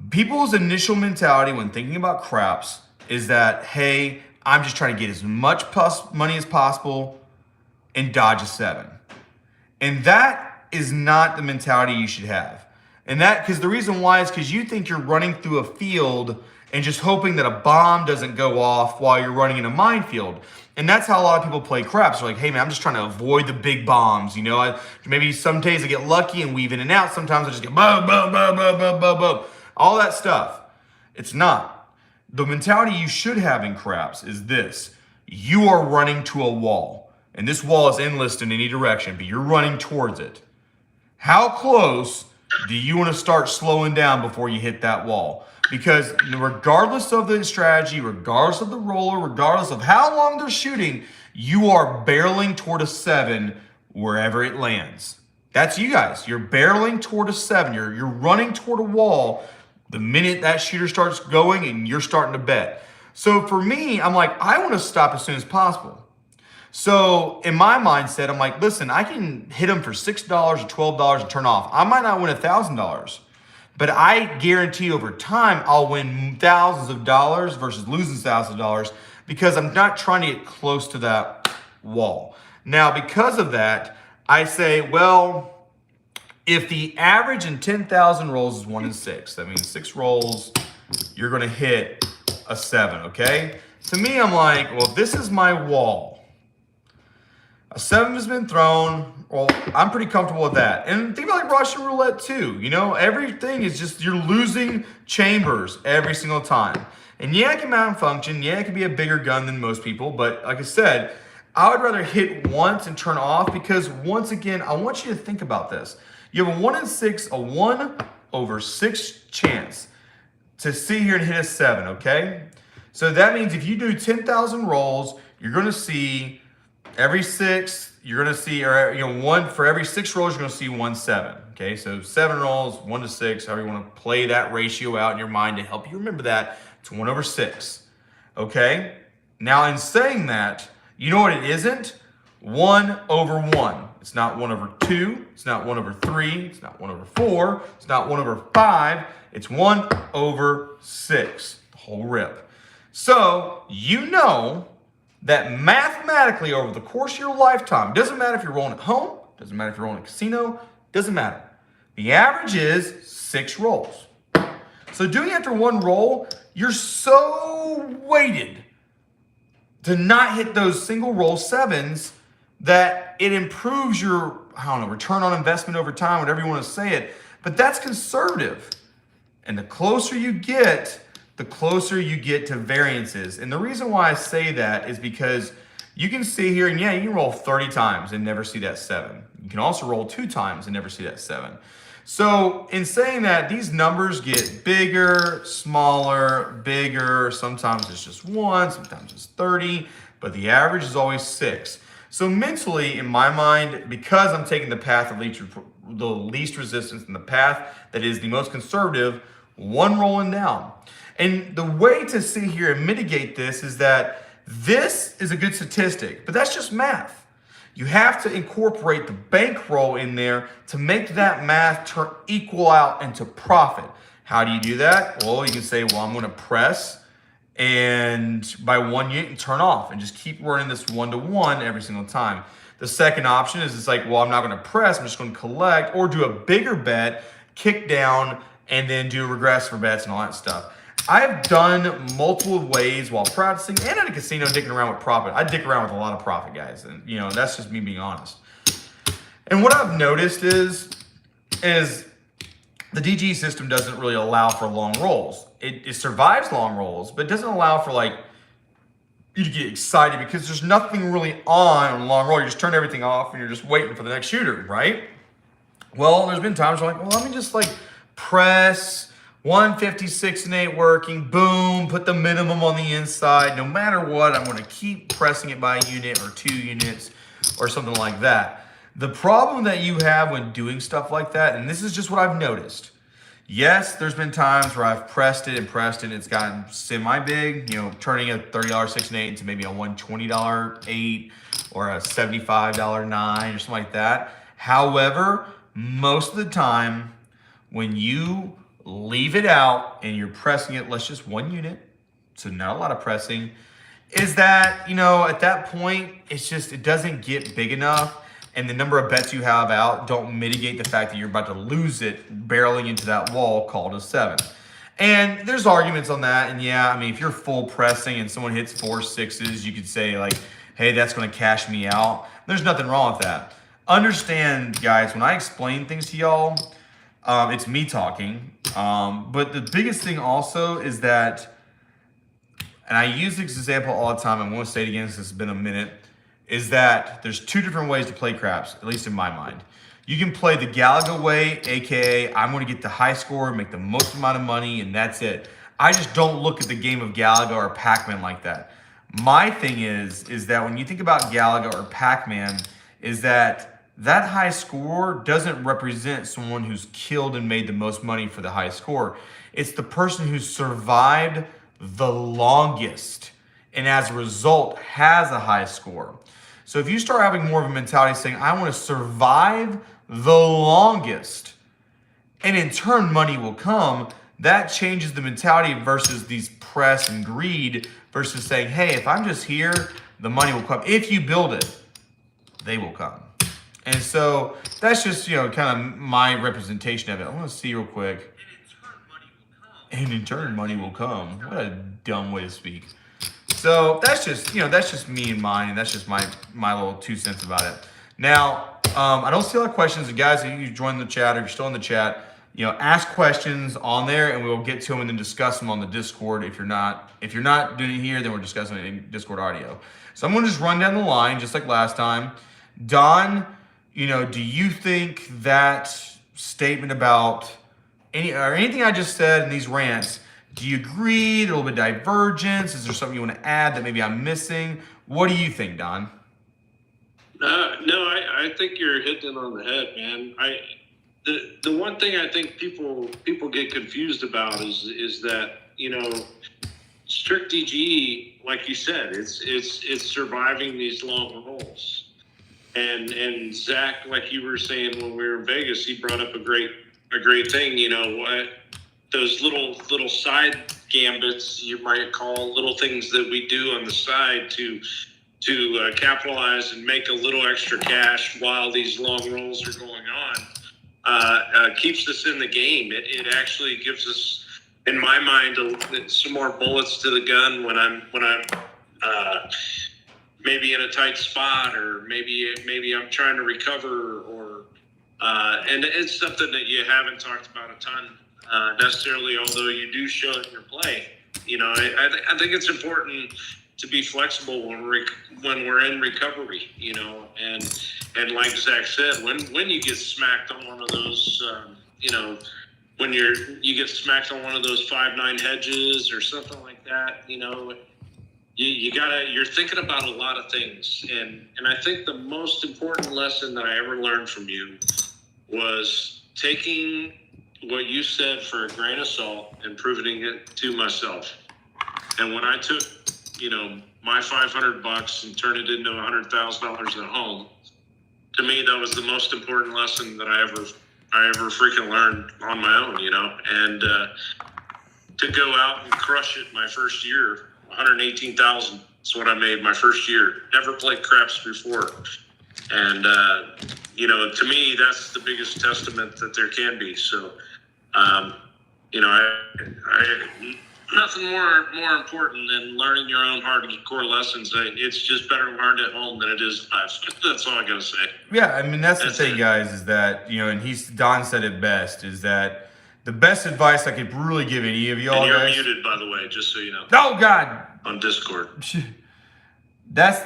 people's initial mentality when thinking about craps is that, hey, I'm just trying to get as much money as possible and dodge a 7. And that is not the mentality you should have. And that, because the reason why is because you think you're running through a field and just hoping that a bomb doesn't go off while you're running in a minefield. And that's how a lot of people play craps. They're like, hey man, I'm just trying to avoid the big bombs. You know, maybe some days I get lucky and weave in and out. Sometimes I just get boom, boom, boom, boom, boom, boom, boom. All that stuff. It's not. The mentality you should have in craps is this. You are running to a wall. And this wall is endless in any direction, but you're running towards it. How close do you want to start slowing down before you hit that wall? Because regardless of the strategy, regardless of the roller, regardless of how long they're shooting, you are barreling toward a 7 wherever it lands. That's you guys. You're barreling toward a 7. You're running toward a wall the minute that shooter starts going and you're starting to bet. So for me, I'm like, I want to stop as soon as possible. So in my mindset, I'm like, listen, I can hit them for $6 or $12 and turn off. I might not win $1,000, but I guarantee over time I'll win thousands of dollars versus losing thousands of dollars because I'm not trying to get close to that wall. Now, because of that, I say, well, if the average in 10,000 rolls is 1 in 6, that means 6 rolls, you're going to hit a 7, okay? To me, I'm like, well, if this is my wall, a 7 has been thrown, well, I'm pretty comfortable with that. And think about like Russian roulette too, you know, everything is just, you're losing chambers every single time. And yeah, it can malfunction, yeah, it can be a bigger gun than most people, but like I said, I would rather hit once and turn off because once again, I want you to think about this. You have a 1 in 6, a 1/6 chance to sit here and hit a 7, okay? So that means if you do 10,000 rolls, you're gonna see every 6, you're gonna see, or one for every 6 rolls, you're gonna see 1 7. Okay, so 7 rolls, 1 to 6, however you wanna play that ratio out in your mind to help you remember that, it's 1/6. Okay? Now in saying that, you know what it isn't? 1/1. It's not 1/2. It's not 1/3. It's not 1/4. It's not 1/5. It's 1/6. The whole rip. So you know that mathematically over the course of your lifetime, doesn't matter if you're rolling at home, doesn't matter if you're rolling at a casino, doesn't matter. The average is 6 rolls. So doing after 1 roll, you're so weighted to not hit those single roll 7s that it improves your, I don't know, return on investment over time, whatever you want to say it. But that's conservative. And the closer you get to variances. And the reason why I say that is because you can see here, and yeah, you can roll 30 times and never see that 7. You can also roll 2 times and never see that 7. So in saying that, these numbers get bigger, smaller, bigger. Sometimes it's just 1, sometimes it's 30, but the average is always 6. So mentally, in my mind, because I'm taking the path of the least resistance and the path that is the most conservative, 1 rolling down. And the way to sit here and mitigate this is that this is a good statistic, but that's just math. You have to incorporate the bankroll in there to make that math equal out into profit. How do you do that? Well, you can say, well, I'm going to press and by 1 unit and turn off and just keep running this 1-to-1 every single time. The second option is it's like, well, I'm not going to press, I'm just going to collect or do a bigger bet, kick down, and then do regressive bets and all that stuff. I've done multiple ways while practicing and at a casino dicking around with profit. I dick around with a lot of profit, guys. And that's just me being honest. And what I've noticed is the DG system doesn't really allow for long rolls. It survives long rolls, but it doesn't allow for like you to get excited because there's nothing really on a long roll. You just turn everything off and you're just waiting for the next shooter, right? Well, there's been times where I'm like, well, let me just like press 156 and 8 working, boom, put the minimum on the inside. No matter what, I'm going to keep pressing it by a unit or 2 units or something like that. The problem that you have when doing stuff like that, and this is just what I've noticed. Yes, there's been times where I've pressed it, and it's gotten semi-big, turning a $30 6 and 8 into maybe a $120 8 or a $75 9 or something like that. However, most of the time, when you leave it out and you're pressing it, let's just 1 unit, so not a lot of pressing, is that, at that point, it doesn't get big enough and the number of bets you have out don't mitigate the fact that you're about to lose it barreling into that wall called a 7. And there's arguments on that, and yeah, I mean, if you're full pressing and someone hits 4 6s, you could say like, hey, that's gonna cash me out. There's nothing wrong with that. Understand, guys, when I explain things to y'all, it's me talking, but the biggest thing also is that, and I use this example all the time, I won't say it again since it's been a minute, is that there's 2 different ways to play craps, at least in my mind. You can play the Galaga way, aka I'm going to get the high score, make the most amount of money, and that's it. I just don't look at the game of Galaga or Pac-Man like that. My thing is that when you think about Galaga or Pac-Man, is that that high score doesn't represent someone who's killed and made the most money for the high score. It's the person who's survived the longest and as a result has a high score. So if you start having more of a mentality saying, I want to survive the longest, and in turn money will come, that changes the mentality versus these press and greed versus saying, hey, if I'm just here, the money will come. If you build it, they will come. And so that's just, kind of my representation of it. I want to see real quick. And in turn, money will come. What a dumb way to speak. So that's just, that's just me and mine. And that's just my little 2 cents about it. Now, I don't see a lot of questions. And guys, if you join the chat or you're still in the chat, ask questions on there and we'll get to them and then discuss them on the Discord. If you're not doing it here, then we're discussing it in Discord audio. So I'm going to just run down the line just like last time. Don, do you think that statement about anything I just said in these rants, do you agree? A little bit of divergence? Is there something you want to add that maybe I'm missing? What do you think, Don? No, I think you're hitting it on the head, man. The one thing I think people get confused about is that, strict DG, like you said, it's surviving these long rolls. And Zach, like you were saying when we were in Vegas, he brought up a great thing. Those little side gambits, you might call, little things that we do on the side to capitalize and make a little extra cash while these long rolls are going on, keeps us in the game. It actually gives us, in my mind, some more bullets to the gun when I'm maybe in a tight spot, or maybe I'm trying to recover, or and it's something that you haven't talked about a ton necessarily, although you do show it in your play. I think it's important to be flexible when we're in recovery, and like Zach said, when you get smacked on one of those, when you get smacked on one of those 5-9 hedges or something like that, you're thinking about a lot of things. And I think the most important lesson that I ever learned from you was taking what you said for a grain of salt and proving it to myself. And when I took, my $500 and turned it into $100,000 at home, to me, that was the most important lesson that I ever freaking learned on my own, and to go out and crush it my first year, 118,000 is what I made my first year. Never played craps before. And, to me, that's the biggest testament that there can be. So, I nothing more important than learning your own hardcore lessons. It's just better learned at home than it is live. That's all I gotta say. Yeah, I mean that's the thing, guys, is that and Don said it best, is that the best advice I could really give any of y'all. And you're guys, muted, by the way, just so you know. Oh God! On Discord. That's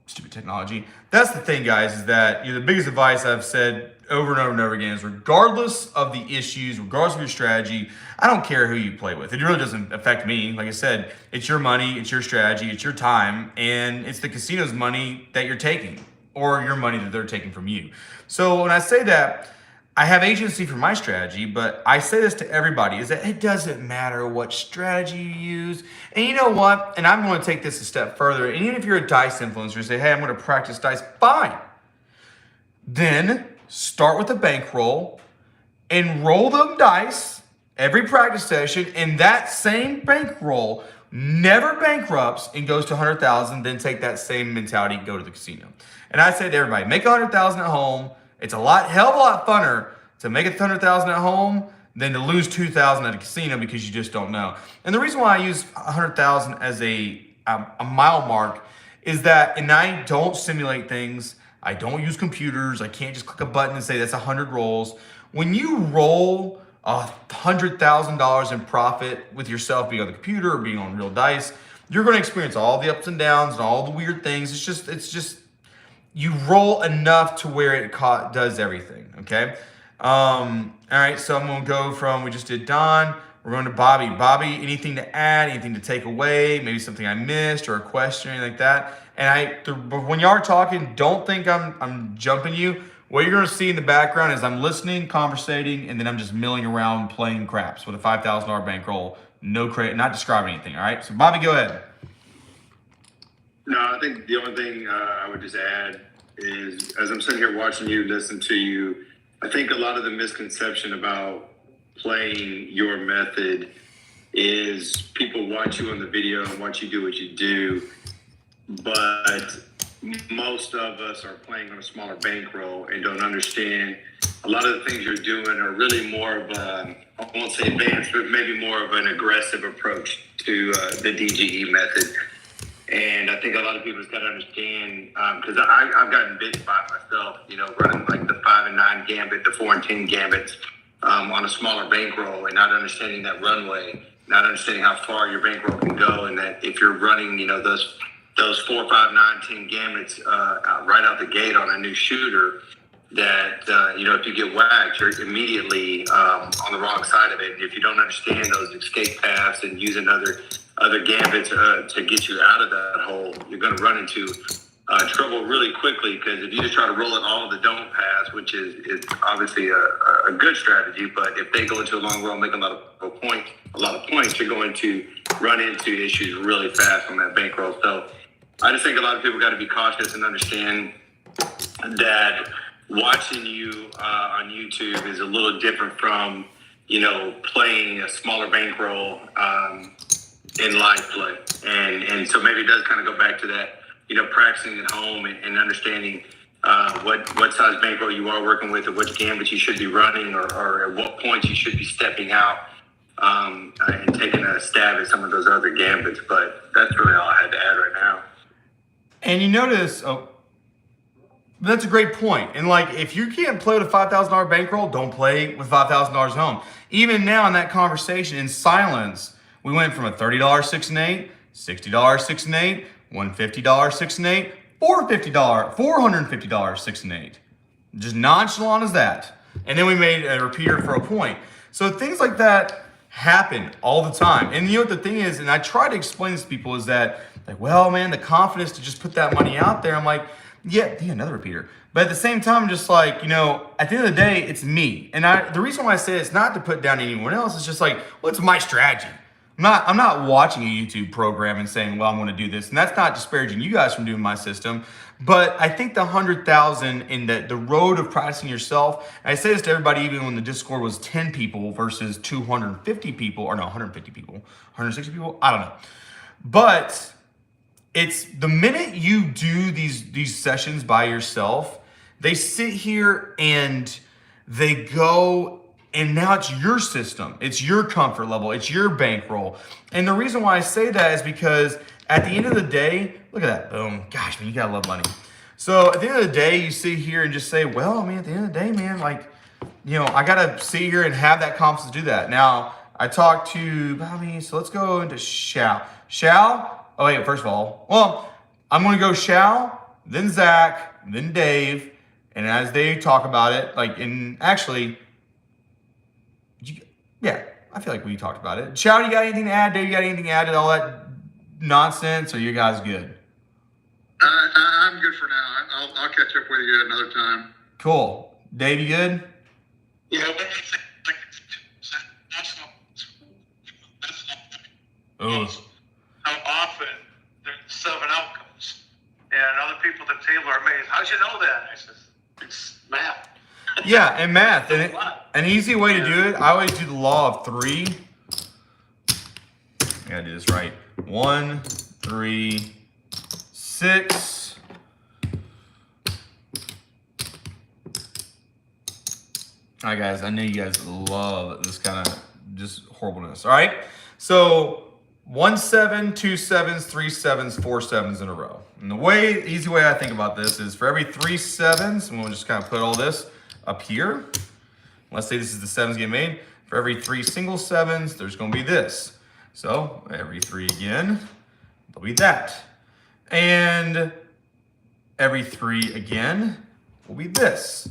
stupid technology. That's the thing, guys, is that the biggest advice I've said over and over and over again is, regardless of the issues, regardless of your strategy, I don't care who you play with. It really doesn't affect me. Like I said, it's your money, it's your strategy, it's your time, and it's the casino's money that you're taking, or your money that they're taking from you. So when I say that, I have agency for my strategy, but I say this to everybody, is that it doesn't matter what strategy you use. And you know what? And I'm going to take this a step further. And even if you're a dice influencer and say, hey, I'm going to practice dice, fine. Then start with a bankroll and roll them dice every practice session, and that same bankroll never bankrupts and goes to 100,000, then take that same mentality, go to the casino. And I say to everybody, make 100,000 at home. It's hell of a lot funner to make 100,000 at home than to lose 2,000 at a casino, because you just don't know. And the reason why I use 100,000 as a mile mark is that, and I don't simulate things. I don't use computers. I can't just click a button and say that's 100 rolls. When you roll $100,000 in profit with yourself being on the computer or being on real dice, you're going to experience all the ups and downs and all the weird things. It's just you roll enough to where it does everything. Okay. All right. So I'm going to go from, we just did Don, we're going to Bobby. Bobby, anything to add, anything to take away, maybe something I missed or a question or anything like that. And but when y'all are talking, don't think I'm jumping you. What you're going to see in the background is I'm listening, conversating, and then I'm just milling around playing craps with a $5,000 bankroll. No credit, not describing anything. All right. So Bobby, go ahead. No, I think the only thing I would just add is, as I'm sitting here watching you, listen to you, I think a lot of the misconception about playing your method is people watch you on the video and watch you do what you do, but most of us are playing on a smaller bankroll and don't understand a lot of the things you're doing are really more of a, I won't say advanced, but maybe more of an aggressive approach to the DGE method. And I think a lot of people's got to understand, because I've gotten bit by myself, you know, running like the 5 and 9 gambit, the 4 and 10 gambits on a smaller bankroll, and not understanding that runway, not understanding how far your bankroll can go, and that if you're running, you know, those 4, 5, 9, 10 gambits right out the gate on a new shooter, that you know, if you get whacked, you're immediately on the wrong side of it. And if you don't understand those escape paths and using other gambits to get you out of that hole, you're going to run into trouble really quickly, because if you just try to roll it all the don't pass, which is obviously a good strategy, but if they go into a long roll and make a lot of points, you're going to run into issues really fast on that bankroll. So I just think a lot of people got to be cautious and understand that watching you on YouTube is a little different from, you know, playing a smaller bankroll in live play. And so maybe it does kind of go back to that, you know, practicing at home and understanding what size bankroll you are working with, or which gambit you should be running, or at what points you should be stepping out and taking a stab at some of those other gambits. But that's really all I had to add right now. And you notice, that's a great point. And like, if you can't play with a $5,000 bankroll, don't play with $5,000 at home. Even now in that conversation, in silence, we went from a $30 6 and 8, $60 6 and 8, $150 6 and 8, $450 6 and 8. Just nonchalant as that. And then we made a repeater for a point. So things like that happen all the time. And you know what the thing is, and I try to explain this to people, is that, like, well, man, the confidence to just put that money out there. I'm like, yeah, another repeater. But at the same time, I'm just like, you know, at the end of the day, it's me. And the reason why I say it's not to put down anyone else. It's just like, well, it's my strategy. I'm not watching a YouTube program and saying, well, I'm going to do this. And that's not disparaging you guys from doing my system. But I think the 100,000 in the road of practicing yourself, and I say this to everybody, even when the Discord was 10 people versus 250 people, or no, 150 people, 160 people, I don't know. But it's the minute you do these sessions by yourself, they sit here and they go, and now it's your system. It's your comfort level. It's your bankroll. And the reason why I say that is because at the end of the day, look at that, boom. Gosh, man, you gotta love money. So at the end of the day, you sit here and just say, well, I mean, at the end of the day, man, like, you know, I gotta sit here and have that confidence to do that. Now, I talked to Bobby, so let's go into Shao. Shao, oh wait, first of all, well, I'm gonna go Shao, then Zach, then Dave, and as they talk about it, like, and actually, yeah, I feel like we talked about it. Shao, you got anything to add? Dave, you got anything to add to all that nonsense, or you guys good? I'm good for now. I'll catch up with you another time. Cool. Dave, you good? Yeah. Oh. How often there's 7 outcomes, and other people at the table are amazed. How'd you know that? I said, it's math. Yeah, and math. And an easy way to do it, I always do the law of 3. I gotta do this right. 1, 3, 6. All right, guys, I know you guys love this kind of just horribleness. All right, so 1 7, 2 7s, 3 7s, 4 7s in a row. And the easy way I think about this is for every 3 7s, and we'll just kind of put all this up here. Let's say this is the 7s get made. For every 3 single 7s, there's going to be this. So every 3 again, there'll be that. And every 3 again will be this.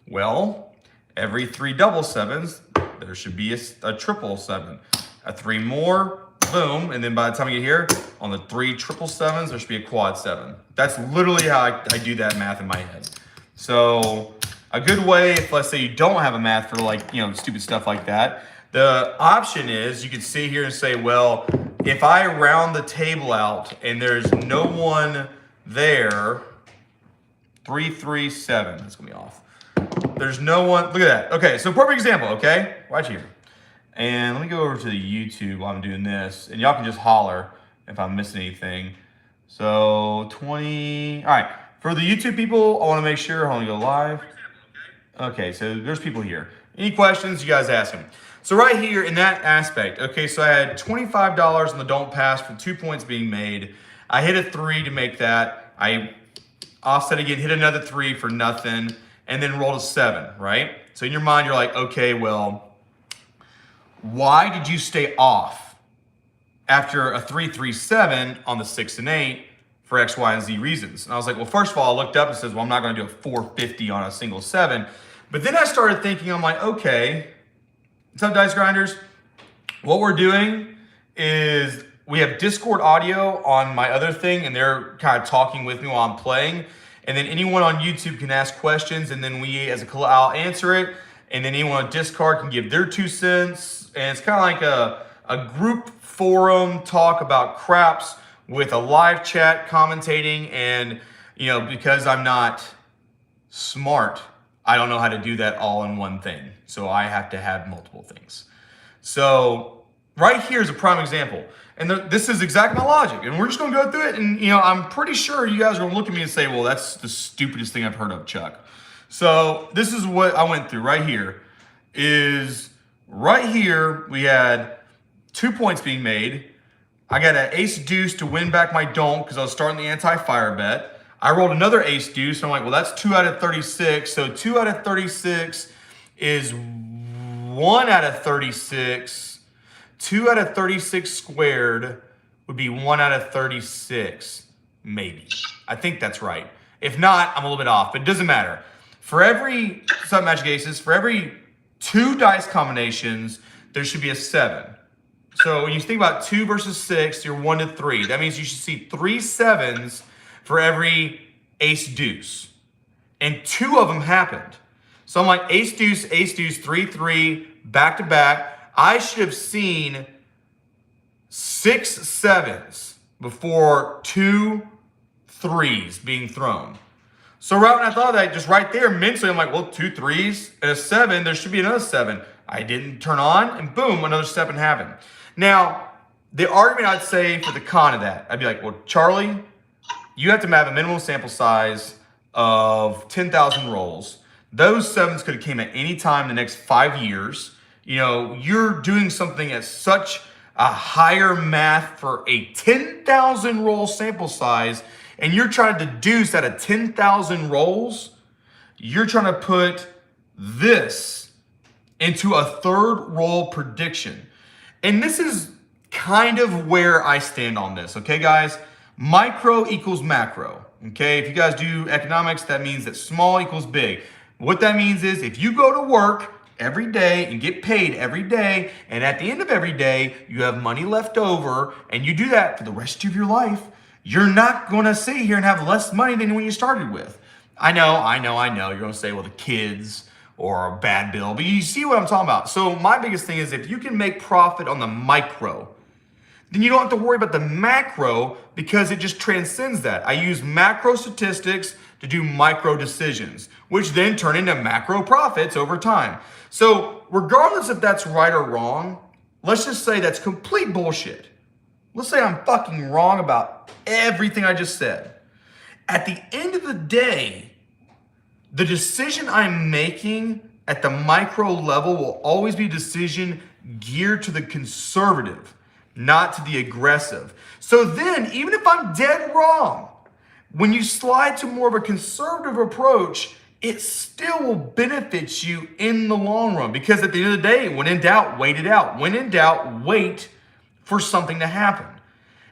Well, every 3 double 7s, there should be a triple 7. a 3 more, boom, and then by the time I get here, on the 3 triple sevens, there should be a quad 7. That's literally how I do that math in my head. So a good way, if let's say you don't have a math for like, stupid stuff like that, the option is you can sit here and say, well, if I round the table out and there's no one there, 337, that's gonna be off. There's no one, look at that. Okay, so perfect example, okay? Watch here. And let me go over to the YouTube while I'm doing this, and y'all can just holler if I'm missing anything. So 20, all right. For the YouTube people, I wanna make sure, hold on, go live. Okay, so there's people here. Any questions, you guys ask them. So right here in that aspect, okay, so I had $25 on the don't pass for 2 points being made. I hit a 3 to make that. I offset again, hit another 3 for nothing, and then rolled a 7, right? So in your mind, you're like, okay, well, why did you stay off after a 3-3-7 on the 6 and 8 for X, Y, and Z reasons? And I was like, well, first of all, I looked up and says, well, I'm not gonna do a 450 on a single 7. But then I started thinking, I'm like, okay, what's up, Dice Grinders? What we're doing is we have Discord audio on my other thing, and they're kind of talking with me while I'm playing. And then anyone on YouTube can ask questions, and then I'll answer it. And then anyone on Discord can give their 2 cents. And it's kind of like a group forum talk about craps with a live chat commentating. And, because I'm not smart, I don't know how to do that all in one thing. So I have to have multiple things. So right here is a prime example. And this is exactly my logic. And we're just going to go through it. And, I'm pretty sure you guys are going to look at me and say, well, that's the stupidest thing I've heard of, Chuck. So this is what I went through right here. Right here, we had 2 points being made. I got an ace deuce to win back my don't because I was starting the anti-fire bet. I rolled another ace deuce. So I'm like, well, that's 2 out of 36. So 2 out of 36 is 1 out of 36. 2 out of 36 squared would be 1 out of 36, maybe. I think that's right. If not, I'm a little bit off, but it doesn't matter. For every sub magic aces, for every 2 dice combinations, there should be a 7. So when you think about 2 versus 6, you're 1 to 3. That means you should see 3 7s for every ace deuce. And 2 of them happened. So I'm like ace deuce, 3-3, back to back. I should have seen 6 7s before 2 3s being thrown. So right when I thought of that, just right there mentally, I'm like, well, 2 3s and a 7, there should be another 7. I didn't turn on, and boom, another 7 happened. Now, the argument I'd say for the con of that, I'd be like, well, Charlie, you have to have a minimum sample size of 10,000 rolls. Those 7s could have came at any time in the next 5 years. You're doing something at such a higher math for a 10,000 roll sample size, and you're trying to deduce out of 10,000 rolls, you're trying to put this into a third roll prediction. And this is kind of where I stand on this, okay, guys? Micro equals macro, okay? If you guys do economics, that means that small equals big. What that means is if you go to work every day and get paid every day, and at the end of every day, you have money left over, and you do that for the rest of your life, you're not going to sit here and have less money than when you started with. I know. You're going to say, well, the kids or a bad bill, but you see what I'm talking about. So my biggest thing is if you can make profit on the micro, then you don't have to worry about the macro because it just transcends that. I use macro statistics to do micro decisions, which then turn into macro profits over time. So regardless if that's right or wrong, let's just say that's complete bullshit. Let's say I'm fucking wrong about everything I just said. At the end of the day, the decision I'm making at the micro level will always be a decision geared to the conservative, not to the aggressive. So then, even if I'm dead wrong, when you slide to more of a conservative approach, it still will benefit you in the long run. Because at the end of the day, when in doubt, wait it out. When in doubt, wait for something to happen.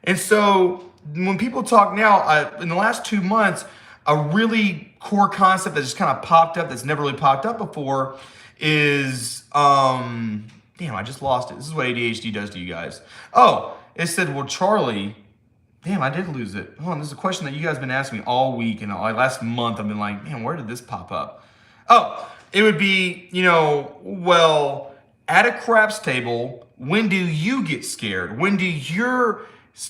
And so when people talk now, in the last 2 months, a really core concept that just kind of popped up that's never really popped up before is Damn, I just lost it. This is what ADHD does to you guys. Oh, it said, well, Charlie, damn, I did lose it. Hold on, this is a question that you guys have been asking me all week, and like last month I've been like, man, where did this pop up? Oh, it would be, well, at a craps table, when do you get scared? When do your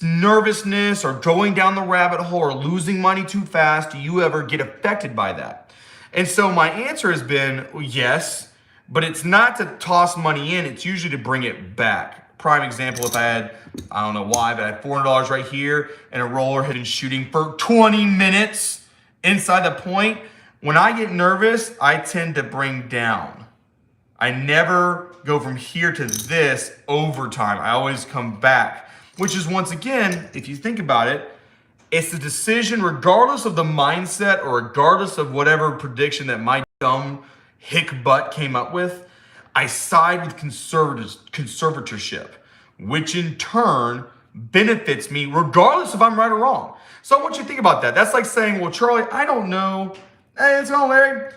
nervousness or going down the rabbit hole or losing money too fast, do you ever get affected by that? And so my answer has been yes, but it's not to toss money in, it's usually to bring it back. Prime example, if I had, I don't know why, but I had $400 right here and a roller had been shooting for 20 minutes inside the point. When I get nervous, I tend to bring down. I never go from here to this over time. I always come back, which is, once again, if you think about it, it's the decision regardless of the mindset or regardless of whatever prediction that my dumb hick butt came up with. I side with conservatorship, which in turn benefits me regardless if I'm right or wrong. So I want you to think about that. That's like saying, well, Charlie, I don't know. Hey, what's going on, Larry?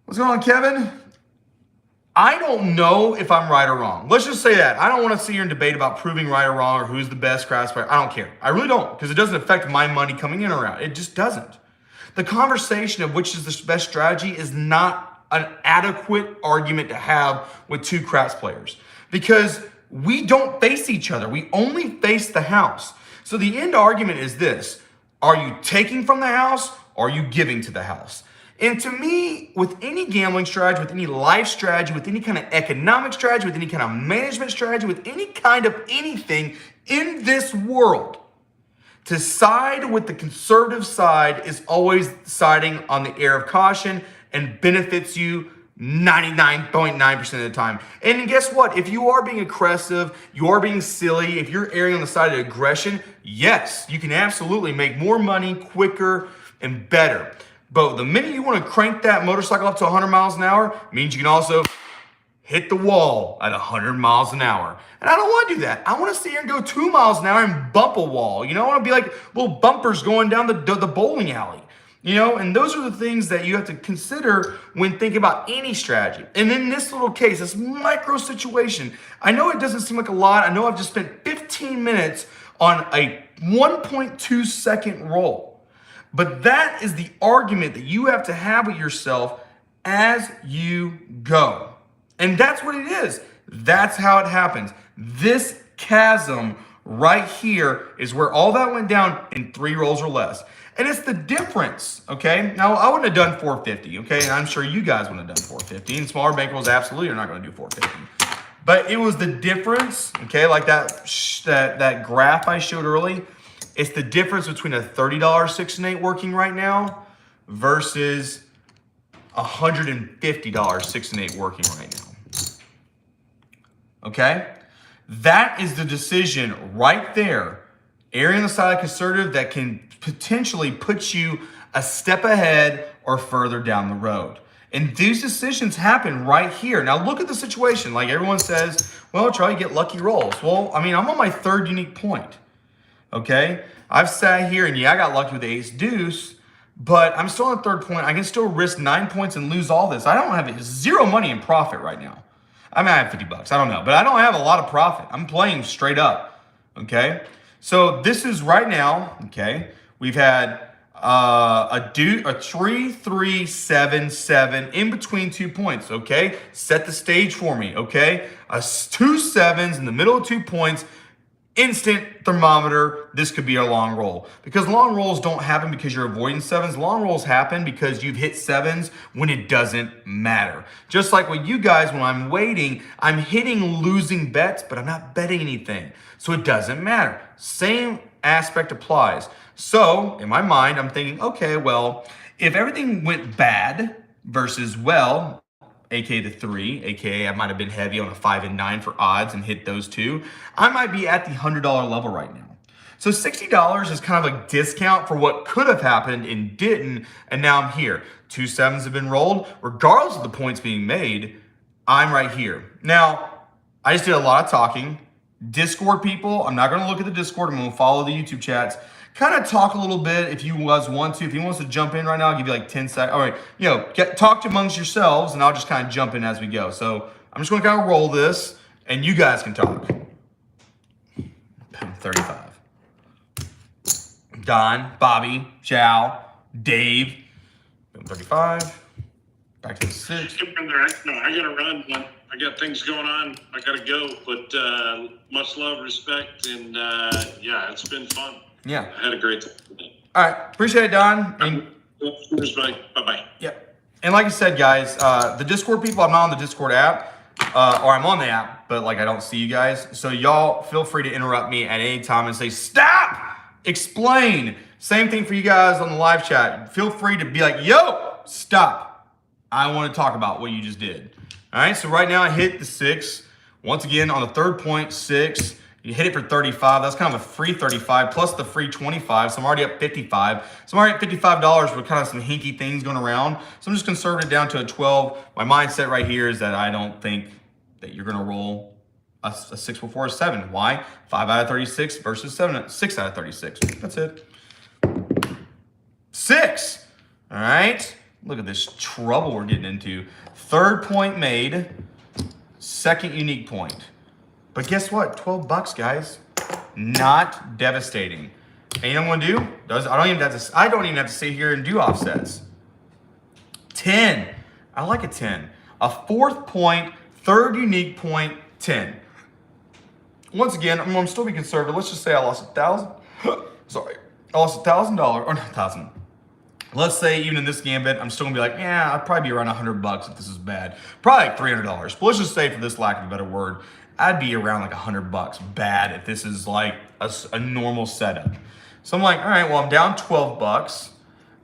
What's going on, Kevin? I don't know if I'm right or wrong. Let's just say that. I don't want to sit here and debate about proving right or wrong or who's the best craps player. I don't care. I really don't, because it doesn't affect my money coming in or out. It just doesn't. The conversation of which is the best strategy is not an adequate argument to have with two craps players, because we don't face each other. We only face the house. So the end argument is this: are you taking from the house? Or are you giving to the house? And to me, with any gambling strategy, with any life strategy, with any kind of economic strategy, with any kind of management strategy, with any kind of anything in this world, to side with the conservative side is always siding on the air of caution and benefits you 99.9% of the time. And guess what? If you are being aggressive, you are being silly, if you're erring on the side of aggression, yes, you can absolutely make more money quicker and better. But the minute you want to crank that motorcycle up to 100 miles an hour means you can also hit the wall at 100 miles an hour. And I don't want to do that. I want to sit here and go 2 miles an hour and bump a wall. I want to be like little bumpers going down the bowling alley. And those are the things that you have to consider when thinking about any strategy. And in this little case, this micro situation, I know it doesn't seem like a lot. I know I've just spent 15 minutes on a 1.2 second roll. But that is the argument that you have to have with yourself as you go. And that's what it is. That's how it happens. This chasm right here is where all that went down in 3 rolls or less. And it's the difference, okay? Now, I wouldn't have done 450, okay? And I'm sure you guys wouldn't have done 450. And smaller bankrolls absolutely are not going to do 450. But it was the difference, okay? Like that graph I showed early. It's the difference between a $30 6 and 8 working right now versus $150 6 and 8 working right now. Okay? That is the decision right there. Erring on the side of conservative that can potentially put you a step ahead or further down the road. And these decisions happen right here. Now look at the situation. Like everyone says, well, try to get lucky rolls. Well, I'm on my 3rd unique point. Okay, I've sat here and I got lucky with the ace deuce, but I'm still on the 3rd point. I can still risk 9 points and lose all this. I don't have 0 money in profit right now. I have $50. I don't know, but I don't have a lot of profit. I'm playing straight up. Okay, so this is right now. Okay, we've had a 3, 3, 7, 7 in between 2 points. Okay, set the stage for me. Okay, 2 7s in the middle of 2 points. Instant thermometer, this could be a long roll. Because long rolls don't happen because you're avoiding 7s. Long rolls happen because you've hit 7s when it doesn't matter. Just like with you guys, when I'm waiting, I'm hitting losing bets, but I'm not betting anything. So it doesn't matter. Same aspect applies. So in my mind, I'm thinking, okay, well, if everything went bad versus well, aka the 3, aka I might have been heavy on a 5 and 9 for odds and hit those 2, I might be at the $100 level right now. So $60 is kind of a discount for what could have happened and didn't, and now I'm here. 2 7s have been rolled. Regardless of the points being made, I'm right here. Now, I just did a lot of talking. Discord people, I'm not going to look at the Discord. I'm going to follow the YouTube chats. Kind of talk a little bit if you guys want to. If he wants to jump in right now, I'll give you like 10 seconds. All right, talk to amongst yourselves, and I'll just kind of jump in as we go. So I'm just going to kind of roll this, and you guys can talk. 35. Don, Bobby, Chow, Dave. 35. Back to the 6. No, I gotta run. I got things going on. I gotta go. But much love, respect, and yeah, it's been fun. Yeah. I had a great time today. All right. Appreciate it, Don. And Cheers, bye. Bye-bye. yep. And like I said, guys, the Discord people, I'm not on the Discord app, or I'm on the app, but like I don't see you guys. So y'all feel free to interrupt me at any time and say, stop, explain. Same thing for you guys on the live chat. Feel free to be like, yo, stop. I want to talk about what you just did. All right, so right now I hit the 6. Once again, on the third point, 6. You hit it for 35. That's kind of a free 35 plus the free 25. So I'm already up 55. So I'm already at $55 with kind of some hinky things going around. So I'm just conservative down to a 12. My mindset right here is that I don't think that you're going to roll a 6 before a 7. Why? 5 out of 36 versus 6 out of 36. That's it. 6. All right. Look at this trouble we're getting into. Third point made. Second unique point. But guess what? $12, guys. Not devastating. And you know what I'm gonna do? I don't even have to sit here and do offsets. 10. I like a 10. A fourth point, third unique point, 10. Once again, I'm gonna still be conservative. Let's just say I lost $1,000. Sorry. I lost $1,000, or not 1,000. Let's say even in this gambit, I'm still gonna be like, yeah, I'd probably be around $100 if this is bad. Probably like $300. But let's just say, for this lack of a better word, I'd be around like $100 bad if this is like a normal setup. So I'm like, all right, well, I'm down $12.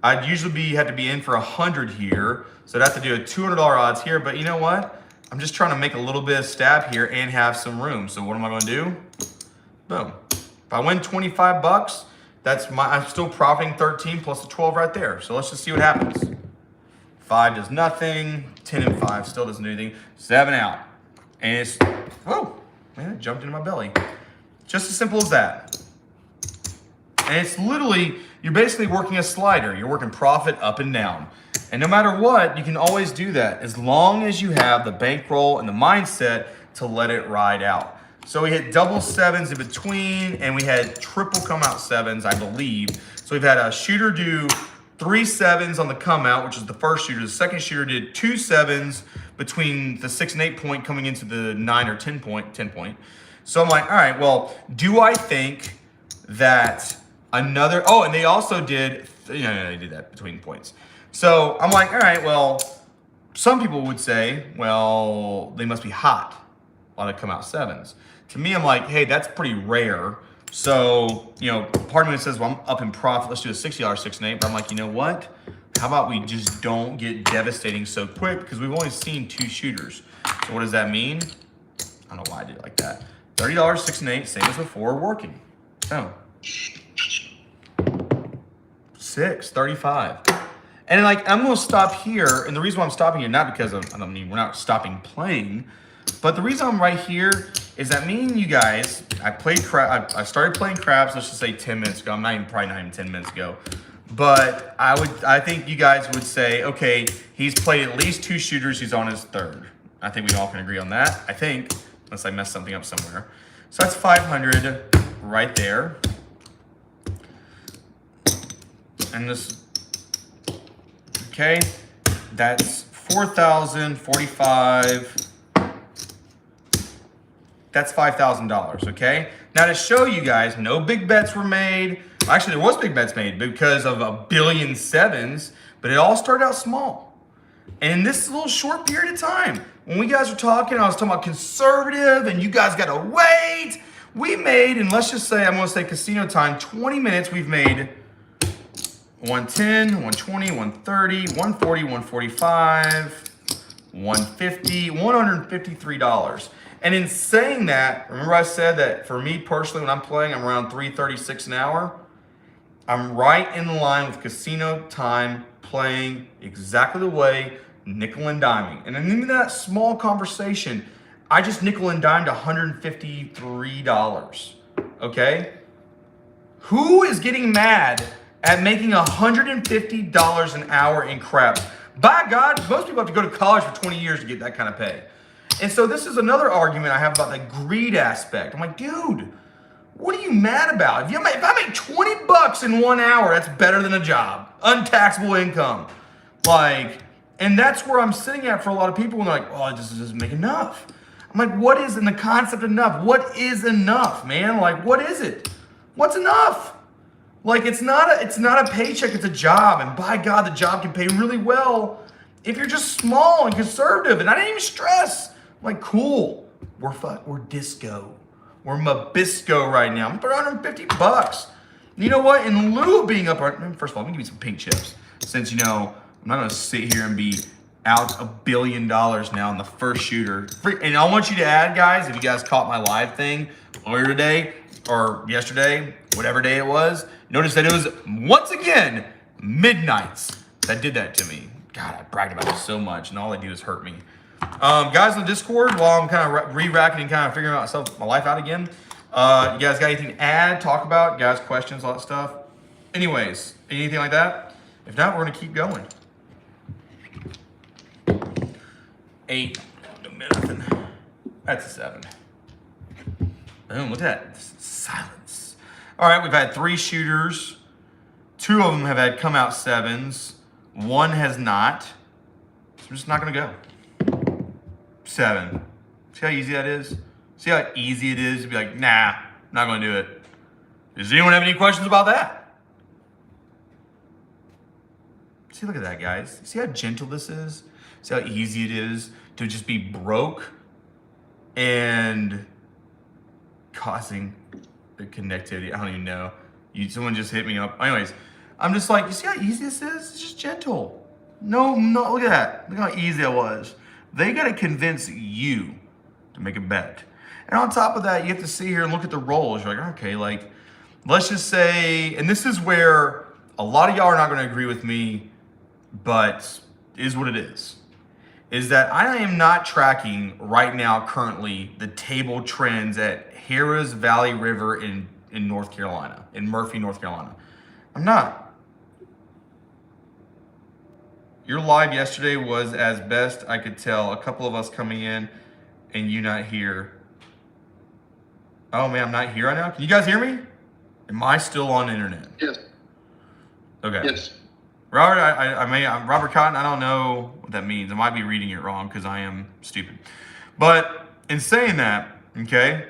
I'd usually have to be in for 100 here. So I'd have to do a $200 odds here. But you know what? I'm just trying to make a little bit of stab here and have some room. So what am I gonna do? Boom. If I win $25, I'm still profiting 13 plus the 12 right there. So let's just see what happens. 5 does nothing. 10 and 5 still doesn't do anything. 7 out. And it's, whoa, man, it jumped into my belly. Just as simple as that. And it's literally, you're basically working a slider. You're working profit up and down. And no matter what, you can always do that as long as you have the bankroll and the mindset to let it ride out. So we hit double 7s in between, and we had triple come out 7s, I believe. So we've had a shooter do 3 7s on the come out, which is the first shooter. The second shooter did 2 7s between the 6 and 8 point coming into the 9 or 10 point. So I'm like, all right, well, do I think that another, oh, and they also did, they did that between points. So I'm like, all right, well, some people would say, well, they must be hot while they come out 7s. To me, I'm like, hey, that's pretty rare. So, part of me says, well, I'm up in profit. Let's do a $60 6 and 8. But I'm like, you know what? How about we just don't get devastating so quick? Because we've only seen 2 shooters. So what does that mean? I don't know why I did it like that. $30 6 and 8, same as before, working. So 6, 35. And like, I'm gonna stop here. And the reason why I'm stopping here, not because of, we're not stopping playing, but the reason I'm right here is that me and you guys, I started playing craps, let's just say 10 minutes ago. Probably not even 10 minutes ago. But I think you guys would say, okay, he's played at least 2 shooters, he's on his 3rd. I think we all can agree on that, I think, unless I messed something up somewhere. So that's 500 right there. And this, okay, that's 4,000, 45. That's $5,000, okay? Now to show you guys, no big bets were made. Actually, there was big bets made because of 1 billion 7s, but it all started out small. And in this little short period of time, when we guys were talking, I was talking about conservative and you guys gotta wait. We made, and let's just say, I'm gonna say casino time, 20 minutes, we've made 110, 120, 130, 140, 145, 150, $153. And in saying that, remember I said that for me personally, when I'm playing, I'm around $336 an hour. I'm right in line with casino time, playing exactly the way nickel and diming. And in that small conversation, I just nickel and dimed $153, okay? Who is getting mad at making $150 an hour in craps? By God, most people have to go to college for 20 years to get that kind of pay. And so this is another argument I have about the greed aspect. I'm like, dude, what are you mad about? If I make 20 bucks in 1 hour, that's better than a job. Untaxable income. Like, and that's where I'm sitting at for a lot of people when they're like, oh, it just doesn't make enough. I'm like, what is in the concept enough? What is enough, man? Like, what is it? What's enough? Like, it's not a paycheck, it's a job. And by God, the job can pay really well if you're just small and conservative. And I didn't even stress. I'm like, cool. We're disco. We're Mabisco right now. I'm putting 150 bucks. You know what? In lieu of being up, first of all, let me give you some pink chips. Since, you know, I'm not going to sit here and be out $1 billion now in the first shooter. And I want you to add, guys, if you guys caught my live thing earlier today or yesterday, whatever day it was, notice that it was, once again, midnights that did that to me. God, I bragged about it so much, and all they do is hurt me. Guys on the Discord, while I'm kind of re-racking and kind of figuring my life out again, you guys got anything to add, talk about? Guys, questions, all that stuff? Anyways, anything like that? If not, we're going to keep going. 8. No, nothing. That's a 7. Boom, look at that. Silence. All right, we've had 3 shooters. 2 of them have had come out 7s. 1 has not. So we're just not going to go. 7. See how easy that is? See how easy it is to be like, nah, not going to do it. Does anyone have any questions about that? See, look at that, guys. See how gentle this is? See how easy it is to just be broke and causing the connectivity. I don't even know. Someone just hit me up. Anyways, I'm just like, you see how easy this is? It's just gentle. No, look at that. Look how easy that was. They got to convince you to make a bet. And on top of that, you have to sit here and look at the rolls. You're like, okay, like, let's just say, and this is where a lot of y'all are not going to agree with me, but it is what it is that I am not tracking right now currently the table trends at Harrah's Valley River in North Carolina, in Murphy, North Carolina. I'm not. Your live yesterday was, as best I could tell, a couple of us coming in and you not here. Oh man, I'm not here right now. Can you guys hear me? Am I still on the internet? Yes. Okay. Yes. Robert, I'm Robert Cotton. I don't know what that means. I might be reading it wrong because I am stupid. But in saying that, okay,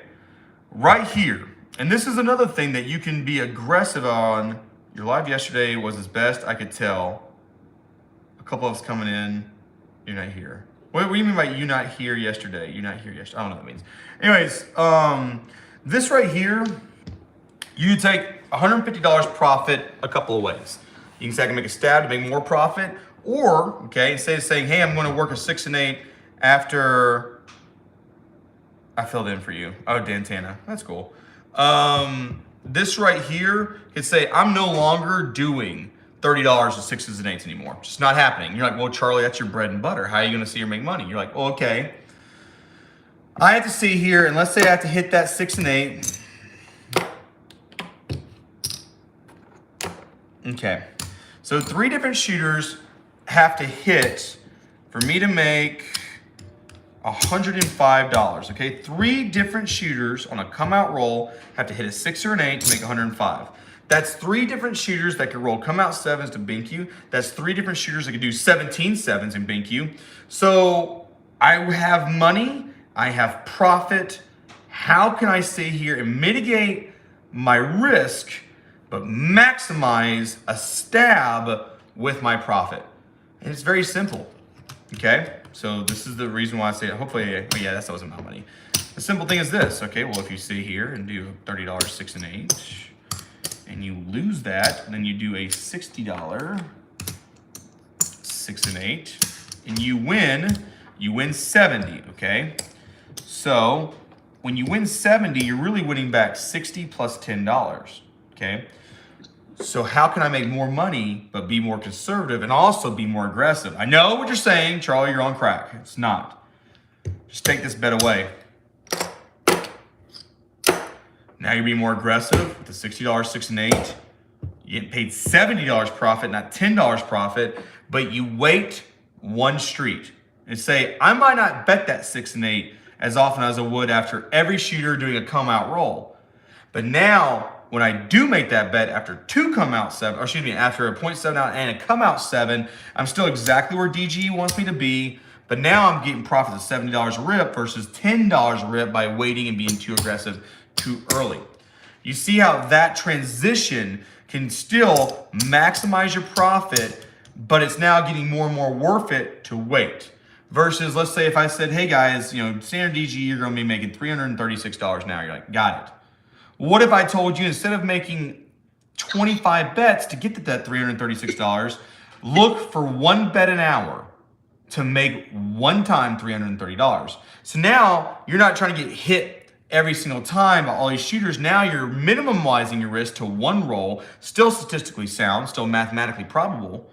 right here, and this is another thing that you can be aggressive on. Your live yesterday was, as best I could tell, a couple of us coming in, you're not here. What do you mean by you not here yesterday? You're not here yesterday. I don't know what that means. Anyways, this right here, you take $150 profit a couple of ways. You can say I can make a stab to make more profit, or, okay, instead of saying, hey, I'm going to work a 6 and 8 after I filled in for you. Oh, Dantana, that's cool. This right here could say, I'm no longer doing $30 to 6s and 8s anymore. It's just not happening. You're like, well, Charlie, that's your bread and butter. How are you going to see her make money? You're like, well, okay. I have to see here, and let's say I have to hit that 6 and 8. Okay. So 3 different shooters have to hit for me to make $105. Okay, 3 different shooters on a come out roll have to hit a 6 or an 8 to make $105. That's 3 different shooters that can roll come out 7s to bink you. That's 3 different shooters that can do 17 7s and bink you. So I have money, I have profit. How can I stay here and mitigate my risk, but maximize a stab with my profit? And it's very simple, okay? So this is the reason why I say it. Hopefully, oh yeah, that wasn't my money. The simple thing is this, okay? Well, if you sit here and do $30 6 and 8, and you lose that, then you do a $60 6 and 8, and you win 70, okay? So when you win 70, you're really winning back 60 plus $10, okay? So how can I make more money, but be more conservative and also be more aggressive? I know what you're saying, Charlie, you're on crack. It's not. Just take this bet away. Now you're being more aggressive with the $60 6 and 8. You get paid $70 profit, not $10 profit, but you wait one street. and say, I might not bet that 6 and 8 as often as I would after every shooter doing a come out roll. But now, when I do make that bet after 2 come out 7, or excuse me, after a 0.7 out and a come out 7, I'm still exactly where DGE wants me to be. But now I'm getting profits of $70 a rip versus $10 a rip by waiting and being too aggressive too early. You see how that transition can still maximize your profit, but it's now getting more and more worth it to wait. Versus, let's say if I said, hey guys, standard DGE, you're gonna be making $336 now. You're like, got it. What if I told you instead of making 25 bets to get to that $336, look for 1 bet an hour to make one time $330. So now you're not trying to get hit every single time by all these shooters. Now you're minimizing your risk to 1 roll, still statistically sound, still mathematically probable,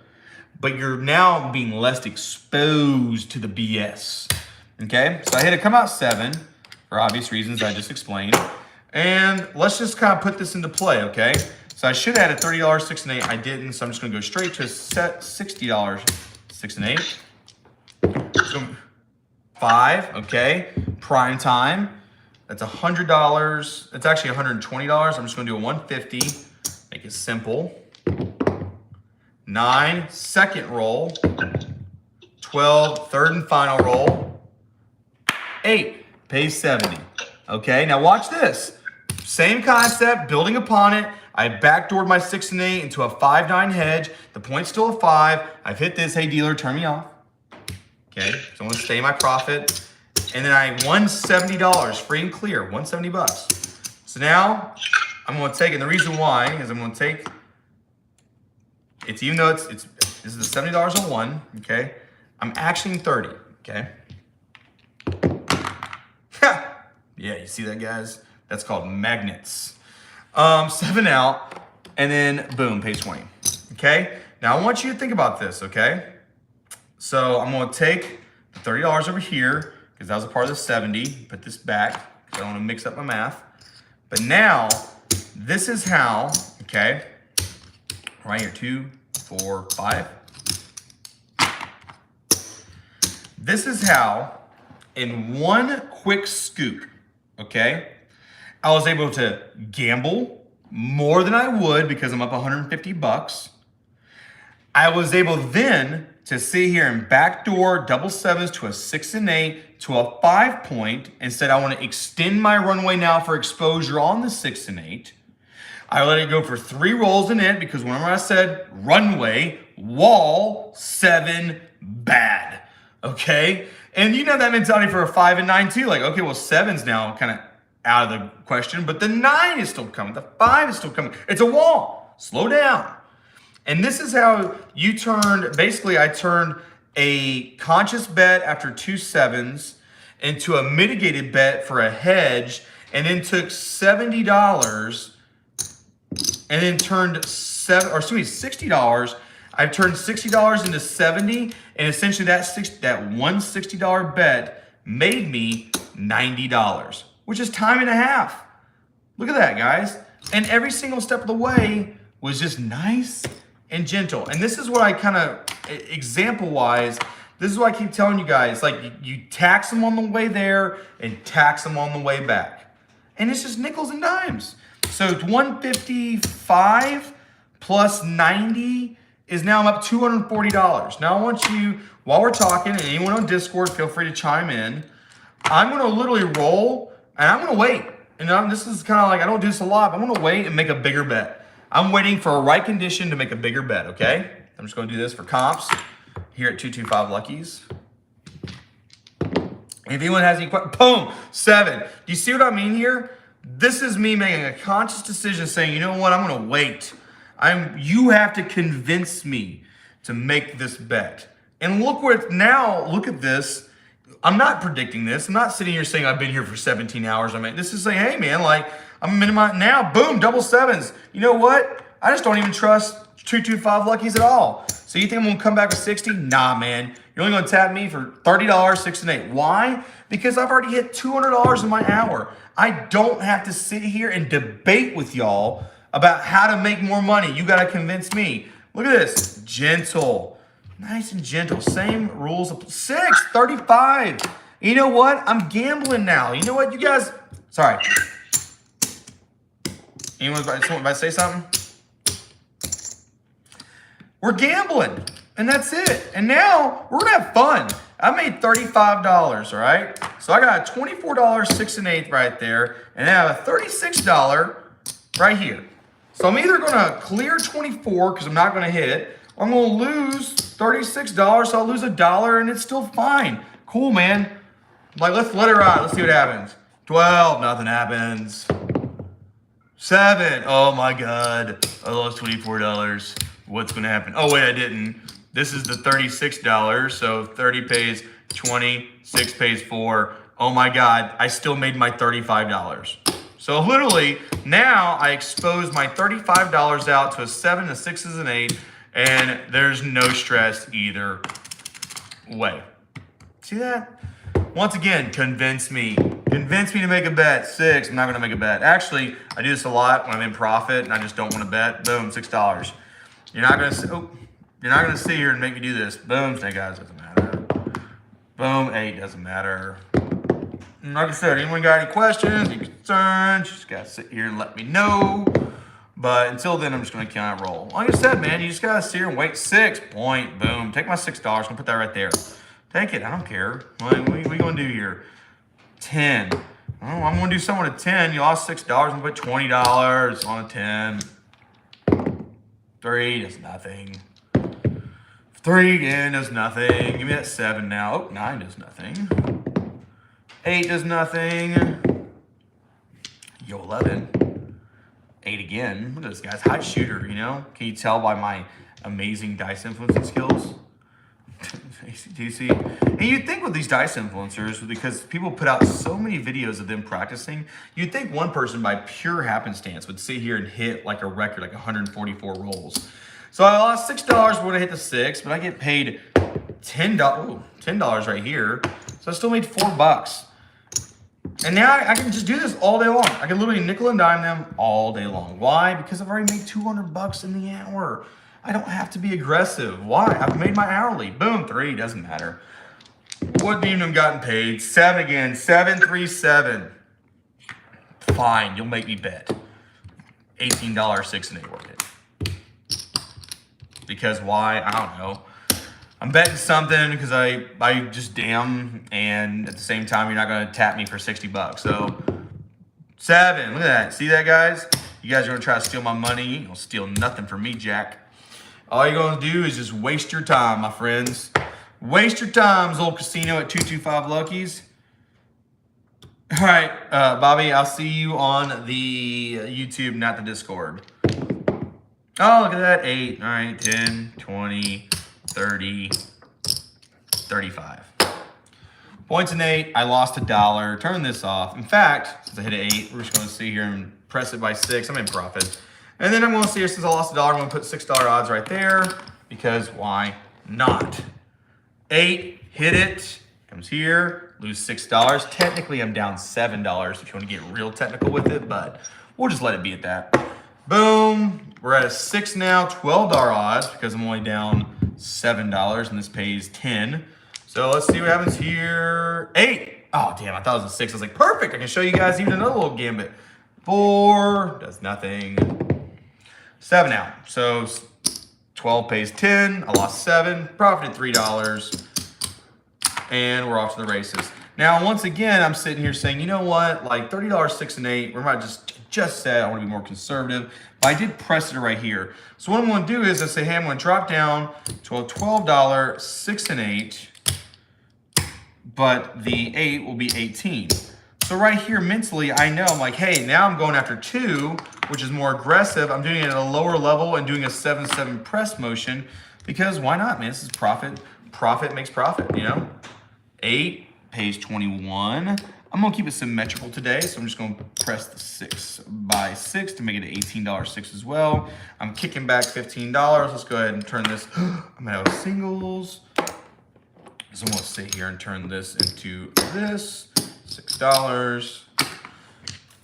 but you're now being less exposed to the BS. Okay, so I hit a come out 7 for obvious reasons I just explained. And let's just kind of put this into play, okay? So I should have had a $30 6 and 8. I didn't, so I'm just gonna go straight to a set $60 6 and 8. So 5, okay? Prime time. That's $100. It's actually $120. I'm just gonna do a 150. Make it simple. 9, second roll. 12, third and final roll. 8, pays 70. Okay, now watch this. Same concept, building upon it. I backdoored my 6 and 8 into a 5-9 hedge. The point's still a 5. I've hit this. Hey dealer, turn me off. Okay, so I'm gonna stay my profit. And then I won $70, free and clear, 170 bucks. So now I'm gonna take it. And the reason why is I'm gonna take it's, even though this is the $70 on 1, okay? I'm actioning 30, okay? Yeah, you see that, guys? That's called magnets. 7 out, and then boom, page 20. Okay? Now I want you to think about this, okay? So I'm gonna take the $30 over here, because that was a part of the 70, put this back, because I don't wanna mix up my math. But now, this is how, okay? Right here, 2, 4, 5. This is how, in one quick scoop, okay, I was able to gamble more than I would because I'm up 150 bucks. I was able then to sit here and backdoor double 7s to a 6 and 8 to a 5 point and said I want to extend my runway now for exposure on the 6 and 8. I let it go for 3 rolls in it because whenever I said runway, wall, 7, bad. Okay? And you know that mentality for a 5 and 9 too. Like, okay, well, 7's now kind of out of the question, but the 9 is still coming. The 5 is still coming. It's a wall. Slow down. And this is how you turned, basically I turned a conscious bet after 2 7s into a mitigated bet for a hedge, and then took $70 and then turned $60. I've turned $60 into 70, and essentially that $160 bet made me $90, which is time and a half. Look at that, guys. And every single step of the way was just nice and gentle. And this is what I kind of, example-wise, this is what I keep telling you guys, like you tax them on the way there and tax them on the way back. And it's just nickels and dimes. So 155 plus 90 is now I'm up $240. Now I want you, while we're talking, and anyone on Discord, feel free to chime in. I'm gonna literally roll, and I'm gonna wait. And this is kind of like, I don't do this a lot, but I'm gonna wait and make a bigger bet. I'm waiting for a right condition to make a bigger bet, okay? I'm just gonna do this for comps here at 225 Luckies. If anyone has any questions, boom, 7. Do you see what I mean here? This is me making a conscious decision saying, you know what, I'm gonna wait. You have to convince me to make this bet. And look now, look at this. I'm not predicting this. I'm not sitting here saying I've been here for 17 hours. This is saying, hey man, like I'm minimizing now, boom, double 7s. You know what? I just don't even trust 225 Luckies at all. So you think I'm gonna come back with 60? Nah, man. You're only gonna tap me for $30, 6 and 8. Why? Because I've already hit $200 in my hour. I don't have to sit here and debate with y'all about how to make more money. You gotta convince me. Look at this, gentle, Nice and gentle. Same rules. 6, 35. You know what? I'm gambling now. You know what, you guys? Sorry. Anyone about to say something? We're gambling, and that's it. And now we're gonna have fun. I made $35, all right? So I got a $24 6 1/8 right there, and I have a $36 right here. So I'm either gonna clear 24 because I'm not gonna hit it, or I'm gonna lose $36, so I'll lose $1, and it's still fine. Cool, man. Like, let's let it ride. Let's see what happens. 12, nothing happens. 7, oh my God, I lost $24. What's gonna happen? Oh wait, I didn't. This is the $36, so 30 pays 20, 6 pays 4. Oh my God, I still made my $35. So literally, now I expose my $35 out to a 7, a 6, and an 8, and there's no stress either way. See that? Once again, convince me. Convince me to make a bet. 6, I'm not gonna make a bet. Actually, I do this a lot when I'm in profit and I just don't wanna bet. Boom, $6. You're not gonna sit here and make me do this. Boom, snake eyes, doesn't matter. Boom, 8, doesn't matter. And like I said, anyone got any questions, any concerns, you just gotta sit here and let me know. But until then, I'm just gonna count and roll. Like I said, man, you just gotta sit here and wait. 6, point, boom. Take my $6, I'm gonna put that right there. Take it, I don't care. What are we gonna do here? 10. Oh, I'm gonna do something with a 10. You lost $6, I'm gonna put $20 on a 10. 3 does nothing. 3 again does nothing. Give me that 7 now. Oh, 9 does nothing. 8 does nothing. Yo, 11. 8 again. Look at this guy's hot shooter, you know? Can you tell by my amazing dice influencing skills? ACTC. And you'd think with these dice influencers, because people put out so many videos of them practicing, you'd think one person by pure happenstance would sit here and hit like a record, like 144 rolls. So I lost $6 when I hit the 6, but I get paid $10 right here. So I still made $4. And now I can just do this all day long. I can literally nickel and dime them all day long. Why? Because I've already made $200 in the hour. I don't have to be aggressive. Why? I've made my hourly. Boom, 3, doesn't matter. Wouldn't even have gotten paid. 7 again, 7, 3, 7. Fine, you'll make me bet. $18, 6 and 8 worth it. Because why? I don't know. I'm betting something because I just damn, and at the same time, you're not gonna tap me for $60. So 7, look at that. See that, guys? You guys are gonna try to steal my money. You'll steal nothing from me, Jack. All you're gonna do is just waste your time, my friends. Waste your time, old casino at 225 Luckies. All right, Bobby, I'll see you on the YouTube, not the Discord. Oh, look at that, 8, all right, 10, 20, 30, 35. Points in 8, I lost $1. Turn this off. In fact, since I hit an 8, we're just gonna sit here and press it by 6. I'm in profit. And then I'm gonna see here, since I lost $1, I'm gonna put $6 odds right there, because why not? 8, hit it, comes here, lose $6. Technically, I'm down $7 if you wanna get real technical with it, but we'll just let it be at that. Boom, we're at a 6 now, $12 odds, because I'm only down $7, and this pays 10. So let's see what happens here. 8, oh damn, I thought it was a 6. I was like, perfect, I can show you guys even another little gambit. 4, does nothing. 7 out. So 12 pays 10. I lost 7. Profited $3. And we're off to the races. Now, once again, I'm sitting here saying, you know what? Like $30, 6 and 8. We're about just said I want to be more conservative. But I did press it right here. So what I'm going to do is I say, hey, I'm going to drop down to a $12, 6 and 8. But the 8 will be 18. So right here, mentally, I know, I'm like, hey, now I'm going after 2, which is more aggressive. I'm doing it at a lower level and doing a 7-7 press motion, because why not, man? This is profit. Profit makes profit, you know? 8 pays 21. I'm gonna keep it symmetrical today, so I'm just gonna press the 6 by 6 to make it an $18 6 as well. I'm kicking back $15. Let's go ahead and turn this. I'm out of singles. So I'm gonna sit here and turn this into this. $6.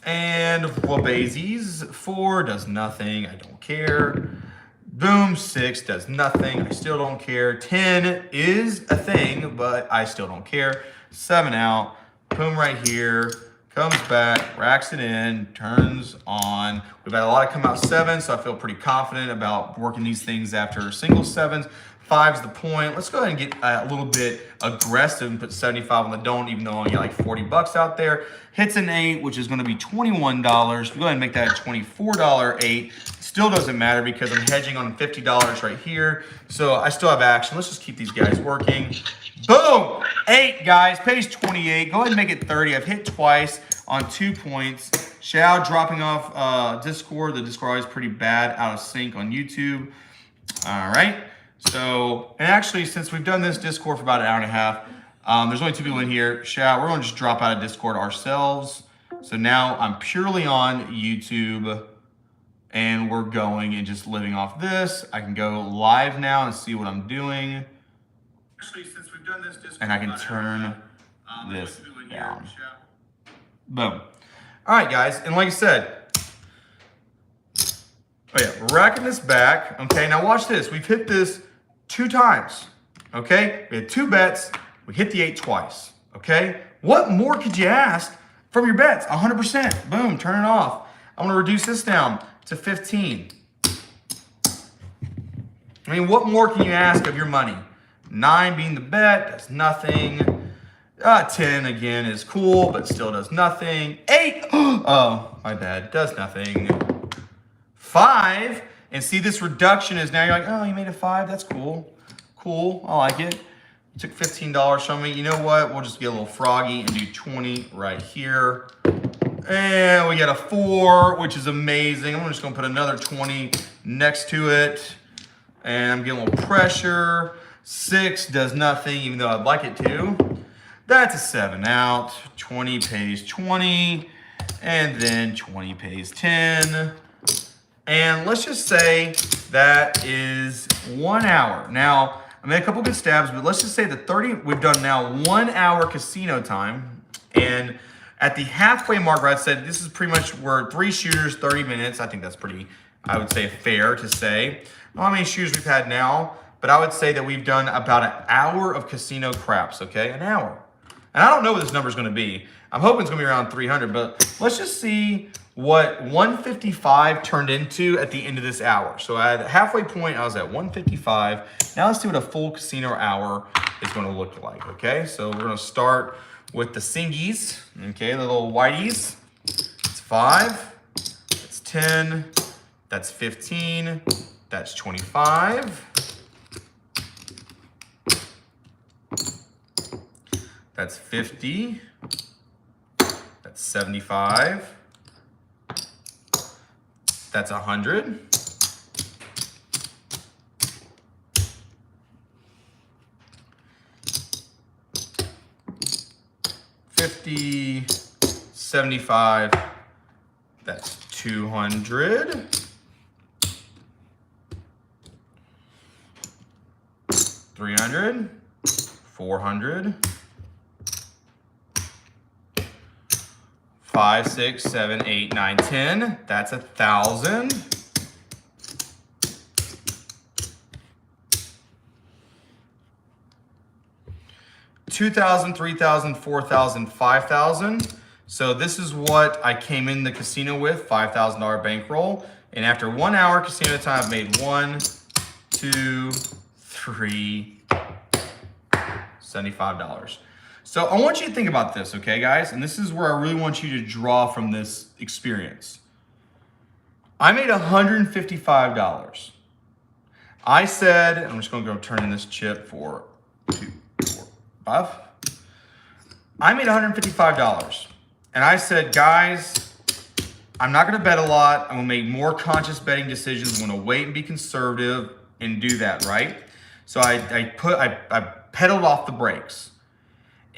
And whoopasies. 4 does nothing. I don't care. Boom, 6 does nothing. I still don't care. 10 is a thing, but I still don't care. 7 out. Boom right here. Comes back, racks it in, turns on. We've had a lot of come out 7s, so I feel pretty confident about working these things after single 7s. 5's the point. Let's go ahead and get a little bit aggressive and put 75 on the don't, even though I only got like 40 bucks out there. Hits an 8, which is going to be $21. We'll go ahead and make that a $24 8. Still doesn't matter because I'm hedging on $50 right here. So I still have action. Let's just keep these guys working. Boom! 8, guys. Pays 28. Go ahead and make it 30. I've hit twice on 2 points. Shao dropping off Discord. The Discord is pretty bad, out of sync on YouTube. All right. So, and actually, since we've done this Discord for about an hour and a half, there's only 2 people in here. Shao, we're going to just drop out of Discord ourselves. So now I'm purely on YouTube, and we're going and just living off this. I can go live now and see what I'm doing. Actually, since we've done this Discord, and I can turn this down. Boom. All right, guys, and like I said, oh yeah, we're racking this back. Okay, now watch this. We've hit this 2 times. Okay, we had 2 bets. We hit the 8 twice. Okay, what more could you ask from your bets? 100%. Boom, turn it off. I'm gonna reduce this down to 15. I mean, what more can you ask of your money? 9 being the bet, does nothing. 10 again is cool, but still does nothing. 8, oh, my bad, does nothing. 5, and see this reduction is now you're like, oh, you made a 5, that's cool. Cool, I like it. Took $15 from me. You know what? We'll just get a little froggy and do 20 right here. And we got a 4, which is amazing. I'm just gonna put another 20 next to it. And I'm getting a little pressure. 6 does nothing, even though I'd like it to. That's a 7 out. 20 pays 20. And then 20 pays 10. And let's just say that is 1 hour. Now, I made a couple good stabs, but let's just say the 30, we've done now 1 hour casino time. And at the halfway mark, where I said this is pretty much, we're 3 shooters, 30 minutes. I think that's pretty, I would say, fair to say. I don't know how many shooters we've had now, but I would say that we've done about an hour of casino craps, okay? An hour. And I don't know what this number is going to be. I'm hoping it's going to be around 300, but let's just see what 155 turned into at the end of this hour. So at the halfway point, I was at 155. Now let's see what a full casino hour is going to look like, okay? So we're going to start with the singies, okay, the little whiteys. It's 5, that's 10, that's 15, that's 25. That's 50, that's 75, that's 100, $50, 75, that's 200, 300, 400, 5, 6, 7, 8, 9, 10. That's 1,000. $2,000, $3,000, $4,000, $5,000. So this is what I came in the casino with, $5,000 bankroll. And after 1 hour casino time, I've made 1, 2, 3, $75. So I want you to think about this, okay, guys? And this is where I really want you to draw from this experience. I made $155. I said, I'm just gonna go turn in this chip for 2, 4, 5. I made $155. And I said, guys, I'm not gonna bet a lot. I'm gonna make more conscious betting decisions. I'm gonna wait and be conservative and do that, right? So I pedaled off the brakes.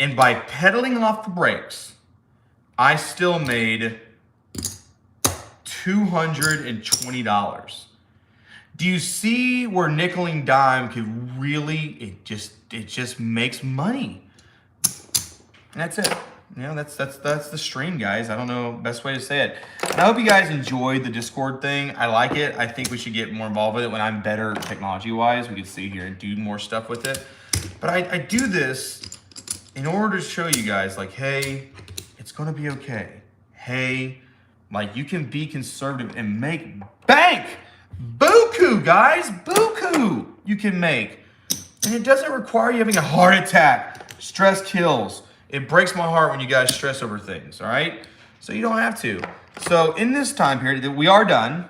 And by pedaling off the brakes, I still made $220. Do you see where nickel and dime could really, it just makes money. And that's it. you know, that's the stream, guys. I don't know best way to say it. And I hope you guys enjoyed the Discord thing. I like it. I think we should get more involved with it when I'm better technology-wise. We can sit here and do more stuff with it. But I do this in order to show you guys, like, hey, it's gonna be okay. Hey, like, you can be conservative and make bank. Buku, guys, buku you can make. And it doesn't require you having a heart attack. Stress kills. It breaks my heart when you guys stress over things, all right? So you don't have to. So in this time period, we are done.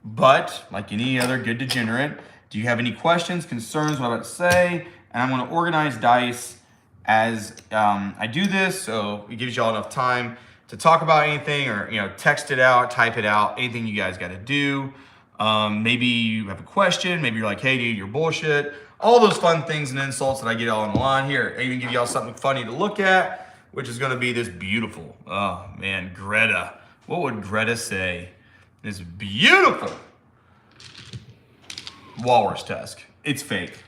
But like any other good degenerate, do you have any questions, concerns, what I'm about to say? And I'm gonna organize dice as I do this, so it gives y'all enough time to talk about anything, or text it out, type it out, anything you guys gotta do. Maybe you have a question, maybe you're like, hey dude, you're bullshit. All those fun things and insults that I get all on the line here. I even give y'all something funny to look at, which is gonna be this beautiful, oh man, Greta. What would Greta say? This beautiful walrus tusk. It's fake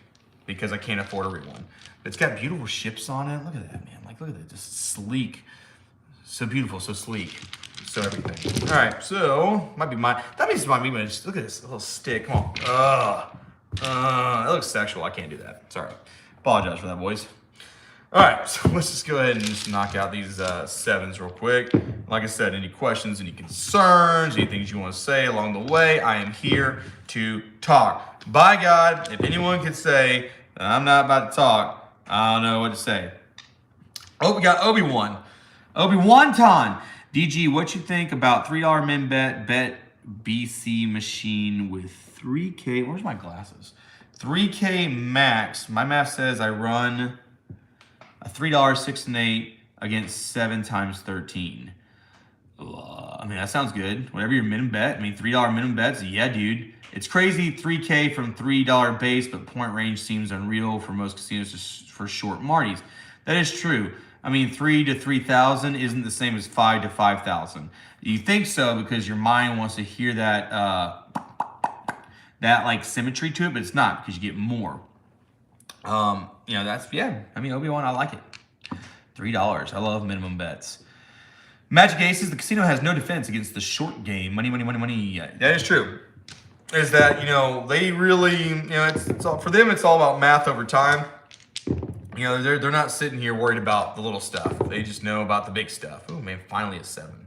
because I can't afford a real one. But it's got beautiful ships on it. Look at that, man. Like, look at that, just sleek. So beautiful, so sleek, so everything. All right, so might be mine. That means my image. Look at this little stick. Come on. That looks sexual. I can't do that. Sorry. Apologize for that, boys. All right, so let's just go ahead and just knock out these sevens real quick. Like I said, any questions, any concerns, any things you want to say along the way, I am here to talk. By God, if anyone could say that I'm not about to talk, I don't know what to say. Oh, we got Obi-Wan. Obi-Wan-Ton. DG, what you think about $3 min bet BC machine with 3K? Where's my glasses? 3K max. My math says I run a $3 6 and 8 against 7 times 13. I mean, that sounds good. Whatever your minimum bet. I mean, $3 minimum bets. Yeah, dude. It's crazy. 3K from $3 base, but point range seems unreal for most casinos just for short Marties. That is true. I mean, 3 to 3,000 isn't the same as 5 to 5,000. You think so because your mind wants to hear that that like symmetry to it, but it's not, because you get more. That's, yeah. I mean, Obi-Wan, I like it. $3. I love minimum bets. Magic Aces, the casino has no defense against the short game. Money, money, money, money. That is true. Is that, they really, it's all, for them, it's all about math over time. They're not sitting here worried about the little stuff. They just know about the big stuff. Oh man, finally a 7.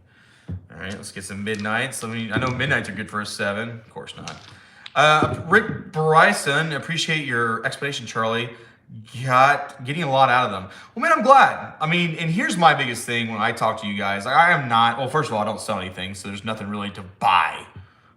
All right, let's get some midnights. I know midnights are good for a 7. Of course not. Rick Bryson, appreciate your explanation, Charlie. Getting a lot out of them. Well, man, I'm glad. I mean, and here's my biggest thing when I talk to you guys. I am not, well, first of all, I don't sell anything, so there's nothing really to buy,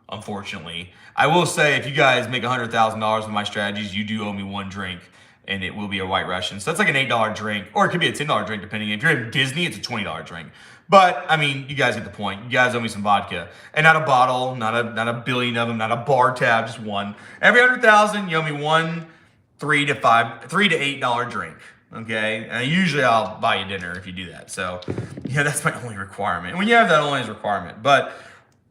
unfortunately. I will say, if you guys make $100,000 with my strategies, you do owe me 1 drink, and it will be a White Russian. So that's like an $8 drink, or it could be a $10 drink, depending. If you're in Disney, it's a $20 drink. But, I mean, you guys get the point. You guys owe me some vodka. And not a bottle, not a billion of them, not a bar tab, just one. Every 100,000, you owe me 1 $3 to $8 drink, okay? And usually I'll buy you dinner if you do that. So, yeah, that's my only requirement. And when you have that only as a requirement. But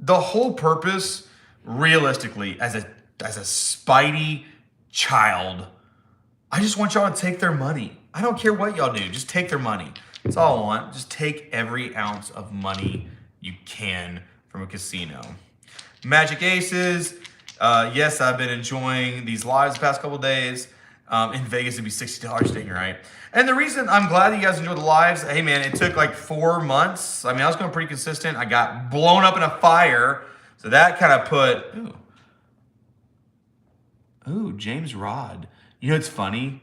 the whole purpose, realistically, as a spidey child, I just want y'all to take their money. I don't care what y'all do. Just take their money. That's all I want. Just take every ounce of money you can from a casino. Magic Aces. Yes, I've been enjoying these lives the past couple days. In Vegas, it'd be $60 staying, right? And the reason I'm glad that you guys enjoy the lives, hey man, it took like 4 months. I mean, I was going pretty consistent. I got blown up in a fire. So that kind of put, ooh, James Rod. It's funny.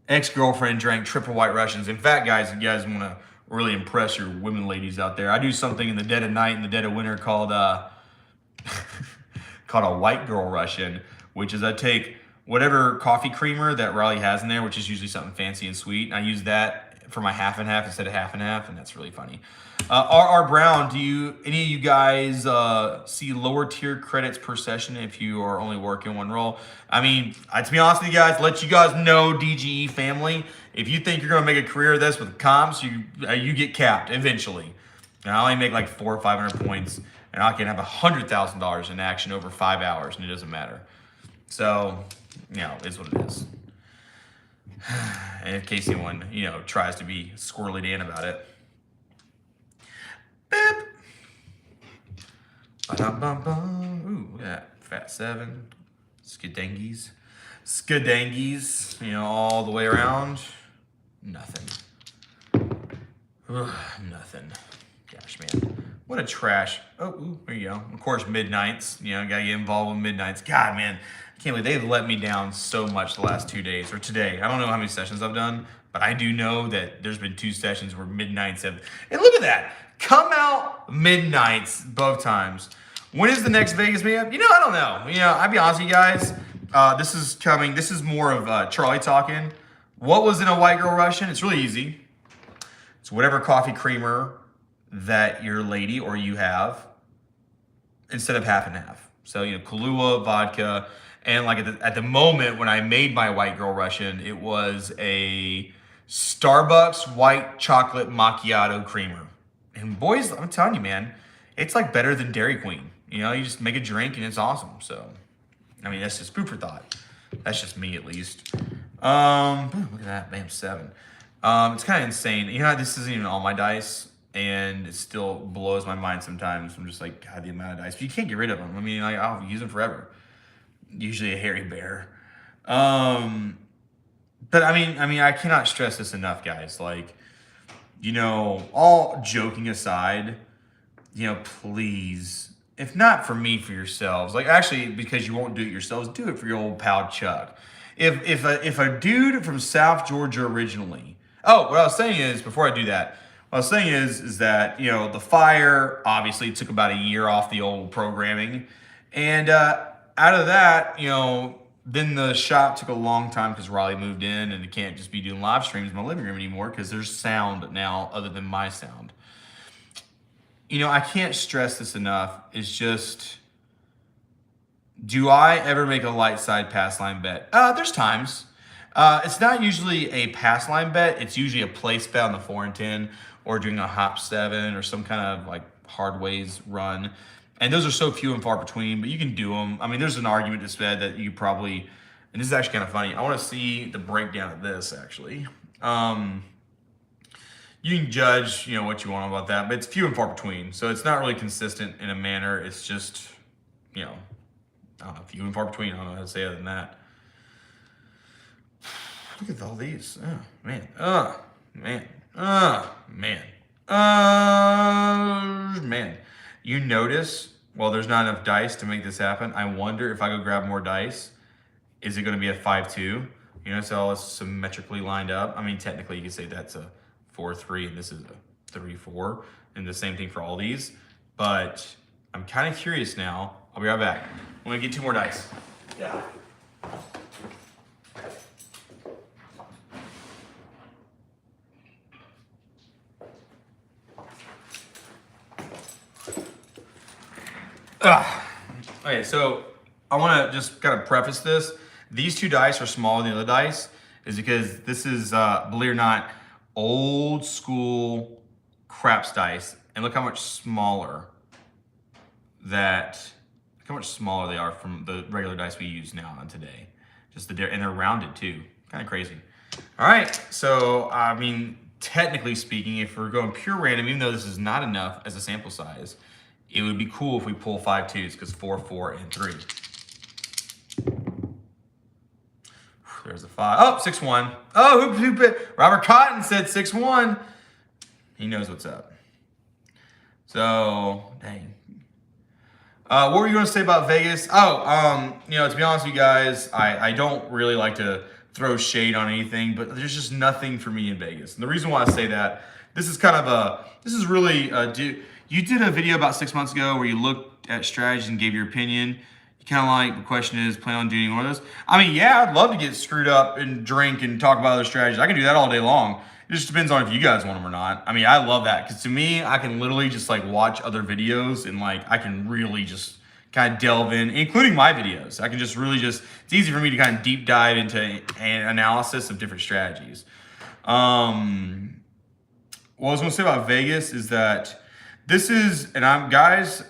Ex-girlfriend drank triple White Russians. In fact, guys, if you guys want to really impress your women ladies out there, I do something in the dead of night, in the dead of winter called called a white girl Russian, which is I take whatever coffee creamer that Riley has in there, which is usually something fancy and sweet, and I use that for my half and half instead of half and half, and that's really funny. R.R. Brown, any of you guys see lower tier credits per session if you are only working 1 roll? I mean, to be honest with you guys, let you guys know, DGE family, if you think you're going to make a career of this with comps, you get capped eventually. And I only make like 400 or 500 points, and I can have $100,000 in action over 5 hours, and it doesn't matter. So, it's what it is. in case anyone, you know, tries to be squirrely Dan about it. Beep. Ba-dum-bum-bum. Ooh, look at that. Fat 7. Skadangies. You know, all the way around. Nothing. Ugh, nothing. Gosh, man. What a trash. Oh, ooh, there you go. Of course, midnights. You know, gotta get involved with midnights. God, man. I can't believe they've let me down so much the last 2 days. Or today. I don't know how many sessions I've done, but I do know that there's been 2 sessions where midnights have... And look at that. Come out midnights both times. When is the next Vegas meetup? You know, I don't know. You know, I'll be honest with you guys. This is coming. This is more of Charlie talking. What was in a white girl Russian? It's really easy. It's whatever coffee creamer that your lady or you have instead of half and half. So, you know, Kahlua, vodka, and like at the moment when I made my white girl Russian, it was a Starbucks white chocolate macchiato creamer. And boys, I'm telling you, man, it's like better than Dairy Queen. You know, you just make a drink and it's awesome. So, I mean, that's just food for thought. That's just me at least. Look at that, bam, 7. It's kind of insane. You know, this isn't even all my dice, and it still blows my mind sometimes. I'm just like, God, the amount of dice. But you can't get rid of them. I mean, like, I'll use them forever. Usually a hairy bear. But I mean, I cannot stress this enough, guys. Like, you know, all joking aside, you know, please, if not for me, for yourselves. Like, actually, because you won't do it yourselves, do it for your old pal Chuck. If a dude from South Georgia originally. Oh, what I was saying is, before I do that, what I was saying is that, you know, the fire obviously took about a year off the old programming. And out of that, you know, then the shop took a long time because Raleigh moved in and it can't just be doing live streams in my living room anymore because there's sound now other than my sound. You know, I can't stress this enough. It's just, do I ever make a light side pass line bet? There's times. It's not usually a pass line bet. It's usually a place bet on the 4 and 10 or doing a hop 7 or some kind of like hard ways run. And those are so few and far between, but you can do them. I mean, there's an argument to be said that you probably, and this is actually kind of funny. I want to see the breakdown of this actually. You can judge, you know, what you want about that, but it's few and far between. So it's not really consistent in a manner. It's just, you know, I don't know, few and far between. I don't know how to say other than that. Look at all these. Oh, man. Man. You notice, well, there's not enough dice to make this happen. I wonder if I go grab more dice, is it going to be a 5-2? You know, so all it's symmetrically lined up. I mean, technically, you could say that's a 4-3, and this is a 3-4, and the same thing for all these. But I'm kind of curious now. I'll be right back. I'm going to get 2 more dice. Yeah. Okay, so I want to just kind of preface this. These 2 dice are smaller than the other dice, is because this is, believe it or not, old school craps dice, and look how much smaller they are from the regular dice we use now on today. And they're rounded too, kind of crazy. All right, so I mean, technically speaking, if we're going pure random, even though this is not enough as a sample size, it would be cool if we pull 5 2s because 4, 4, and 3. There's a 5. Oh, 6-1. Oh, Robert Cotton said 6-1. He knows what's up. So, dang. What were you going to say about Vegas? Oh, you know, to be honest with you guys, I don't really like to throw shade on anything, but there's just nothing for me in Vegas. And the reason why I say that, this is really, you did a video about 6 months ago where you looked at strategies and gave your opinion. You kind of like, the question is, plan on doing one of those? I mean, yeah, I'd love to get screwed up and drink and talk about other strategies. I can do that all day long. It just depends on if you guys want them or not. I mean, I love that because to me, I can literally just like watch other videos and like I can really just kind of delve in, including my videos. I can just really it's easy for me to kind of deep dive into an analysis of different strategies. What I was going to say about Vegas is that this is, and guys,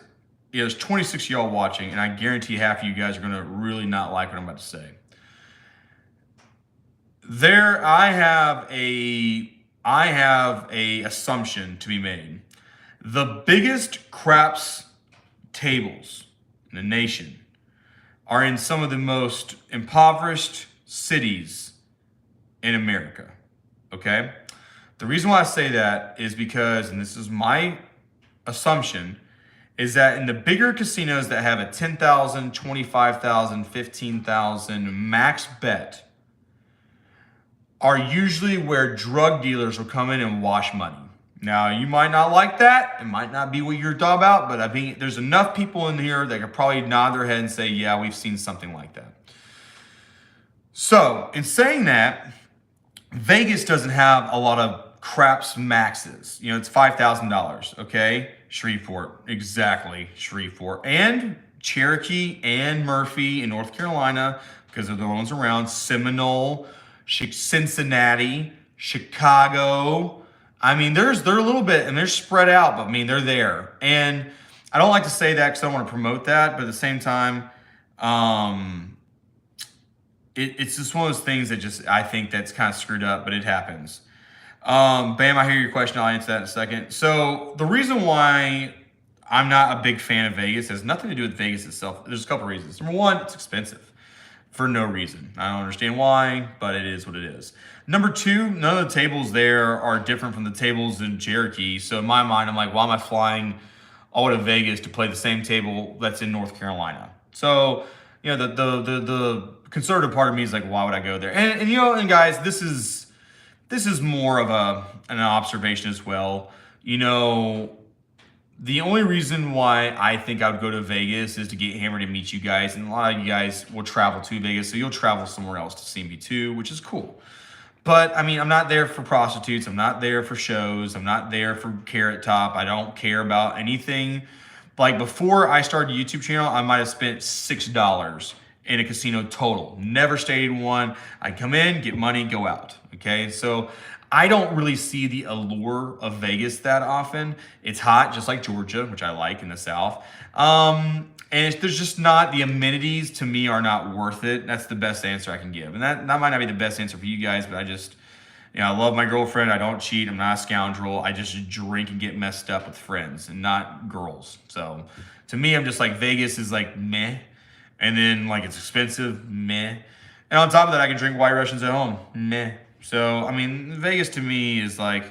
you know, there's 26 of y'all watching, and I guarantee half of you guys are going to really not like what I'm about to say. I have a assumption to be made. The biggest craps tables in the nation are in some of the most impoverished cities in America. Okay? The reason why I say that is because, and this is my assumption, is that in the bigger casinos that have a $10,000, $25,000, $15,000 max bet are usually where drug dealers will come in and wash money. Now, you might not like that. It might not be what you're talking about, but I mean, there's enough people in here that could probably nod their head and say, yeah, we've seen something like that. So, in saying that, Vegas doesn't have a lot of craps maxes. You know, it's $5,000, okay? Shreveport, exactly, Shreveport. And Cherokee and Murphy in North Carolina, because they're the ones around, Seminole, Cincinnati, Chicago. I mean, they're a little bit, and they're spread out, but I mean, they're there. And I don't like to say that because I don't want to promote that, but at the same time, it's just one of those things that just, I think that's kind of screwed up, but it happens. Bam, I hear your question. I'll answer that in a second. So the reason why I'm not a big fan of Vegas has nothing to do with Vegas itself. There's a couple reasons. Number one, it's expensive for no reason. I don't understand why, but it is what it is. Number two, none of the tables there are different from the tables in Cherokee. So in my mind, I'm like, why am I flying all the way to Vegas to play the same table that's in North Carolina? So, you know, the conservative part of me is like, why would I go there? And you know, and guys, this is more of an observation as well. You know, the only reason why I think I would go to Vegas is to get hammered and meet you guys. And a lot of you guys will travel to Vegas, so you'll travel somewhere else to see me too, which is cool. But I mean, I'm not there for prostitutes. I'm not there for shows. I'm not there for Carrot Top. I don't care about anything. Like before I started a YouTube channel, I might have spent $6 in a casino total. Never stayed in one. I come in, get money, go out. Okay, so I don't really see the allure of Vegas that often. It's hot, just like Georgia, which I like in the South. And there's just not, the amenities to me are not worth it. That's the best answer I can give. And that might not be the best answer for you guys, but I just, you know, I love my girlfriend. I don't cheat. I'm not a scoundrel. I just drink and get messed up with friends and not girls. So to me, I'm just like, Vegas is like meh. And then like it's expensive, meh. And on top of that, I can drink White Russians at home, meh. So, I mean, Vegas to me is like,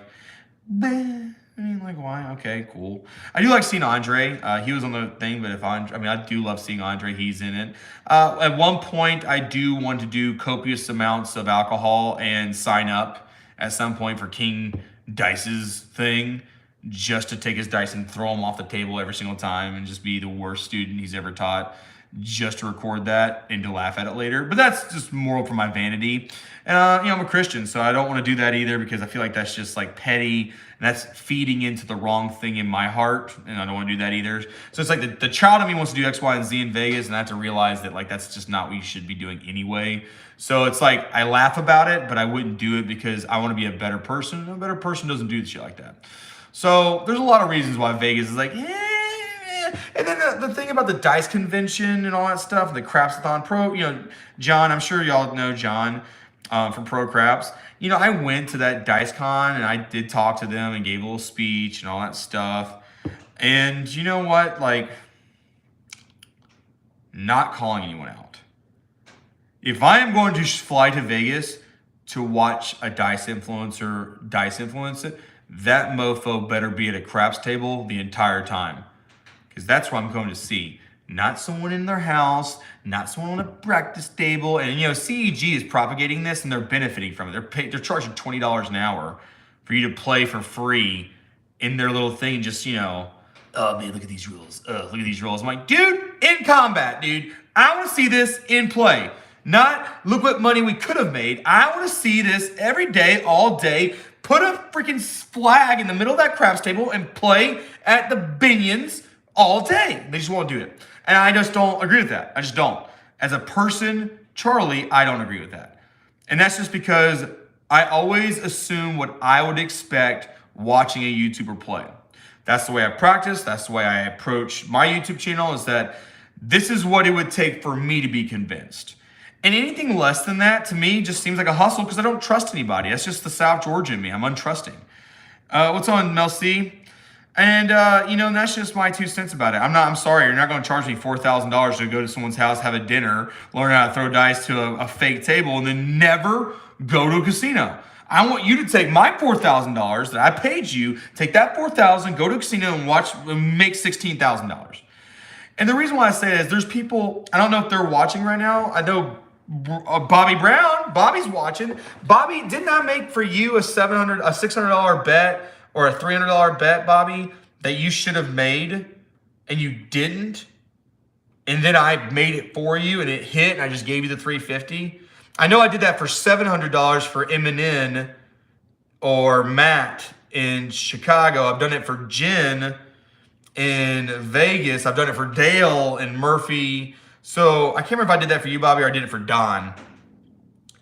meh. I mean, like, why? Okay, cool. I do like seeing Andre. He was on the thing, but I do love seeing Andre. He's in it. At one point, I do want to do copious amounts of alcohol and sign up at some point for King Dice's thing, just to take his dice and throw them off the table every single time and just be the worst student he's ever taught, just to record that and to laugh at it later. But that's just more for my vanity. And, you know, I'm a Christian, so I don't want to do that either because I feel like that's just like petty and that's feeding into the wrong thing in my heart. And I don't want to do that either. So it's like the child of me wants to do X, Y, and Z in Vegas, and I have to realize that like that's just not what you should be doing anyway. So it's like I laugh about it, but I wouldn't do it because I want to be a better person. A better person doesn't do shit like that. So there's a lot of reasons why Vegas is like, And then the thing about the dice convention and all that stuff, the Crapsathon Pro, you know, John, I'm sure y'all know John from Pro Craps. You know, I went to that dice con and I did talk to them and gave a little speech and all that stuff. And you know what? Like, not calling anyone out. If I am going to fly to Vegas to watch a dice influence it, that mofo better be at a craps table the entire time. Because that's what I'm going to see. Not someone in their house, not someone on a practice table. And, you know, CEG is propagating this and they're benefiting from it. They're charging $20 an hour for you to play for free in their little thing. Just, you know, oh, man, look at these rules. Look at these rules. I'm like, dude, in combat, dude. I want to see this in play. Not, look what money we could have made. I want to see this every day, all day. Put a freaking flag in the middle of that craps table and play at the Binions all day. They just won't do it. And I just don't agree with that. I just don't. As a person, Charlie, I don't agree with that. And that's just because I always assume what I would expect watching a YouTuber play. That's the way I practice. That's the way I approach my YouTube channel, is that this is what it would take for me to be convinced. And anything less than that, to me, just seems like a hustle because I don't trust anybody. That's just the South Georgia in me. I'm untrusting. What's on, Mel C? And, that's just my 2 cents about it. I'm sorry, you're not going to charge me $4,000 to go to someone's house, have a dinner, learn how to throw dice to a fake table, and then never go to a casino. I want you to take my $4,000 that I paid you, take that $4,000, go to a casino and make $16,000. And the reason why I say it is there's people, I don't know if they're watching right now. I know Bobby Brown, Bobby's watching. Bobby, didn't I make for you a $600 bet or a $300 bet, Bobby, that you should have made and you didn't? And then I made it for you and it hit and I just gave you the $350. I know I did that for $700 for M&N or Matt in Chicago. I've done it for Jen in Vegas. I've done it for Dale and Murphy. So I can't remember if I did that for you, Bobby, or I did it for Don.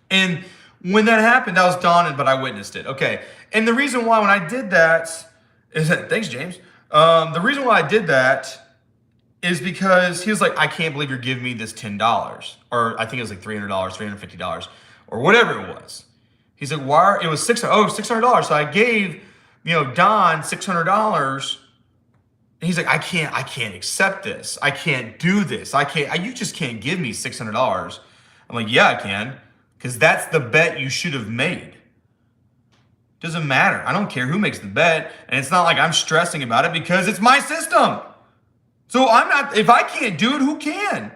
And when that happened, that was Don, but I witnessed it. Okay. And the reason why when I did that is that, thanks, James. The reason why I did that is because he was like, I can't believe you're giving me this $10. Or I think it was like $300, $350, or whatever it was. He's like, why? It was $600. So I gave, Don $600. And he's like, I can't accept this. I can't do this. You just can't give me $600. I'm like, yeah, I can. Because that's the bet you should have made. Doesn't matter. I don't care who makes the bet. And it's not like I'm stressing about it because it's my system. So if I can't do it, who can?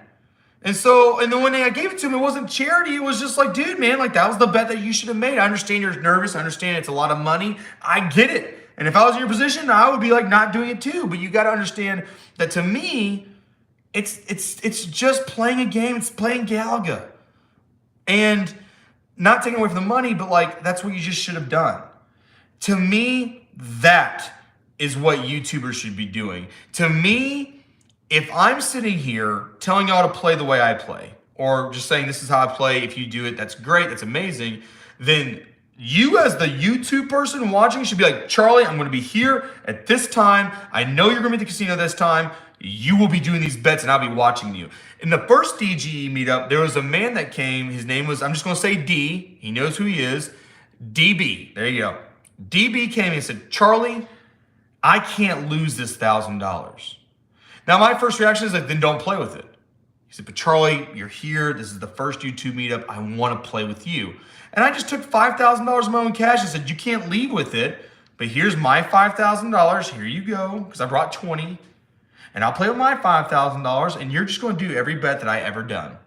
And then when I gave it to him, it wasn't charity. It was just like, dude, man, like that was the bet that you should have made. I understand you're nervous. I understand it's a lot of money. I get it. And if I was in your position, I would be like not doing it too. But you got to understand that to me, it's just playing a game. It's playing Galaga. And not taking away from the money, but like that's what you just should have done. To me, that is what YouTubers should be doing. To me, if I'm sitting here telling y'all to play the way I play, or just saying this is how I play, if you do it, that's great, that's amazing, then you as the YouTube person watching should be like, Charlie, I'm going to be here at this time. I know you're going to be at the casino this time. You will be doing these bets and I'll be watching you. In the first DGE meetup, there was a man that came. His name was, I'm just going to say D. He knows who he is. DB. There you go. DB came and said, Charlie, I can't lose this $1,000. Now, my first reaction is like, then don't play with it. He said, but Charlie, you're here. This is the first YouTube meetup. I want to play with you. And I just took $5,000 of my own cash and said, you can't leave with it, but here's my $5,000. Here you go, because I brought 20. And I'll play with my $5,000, and you're just going to do every bet that I ever done.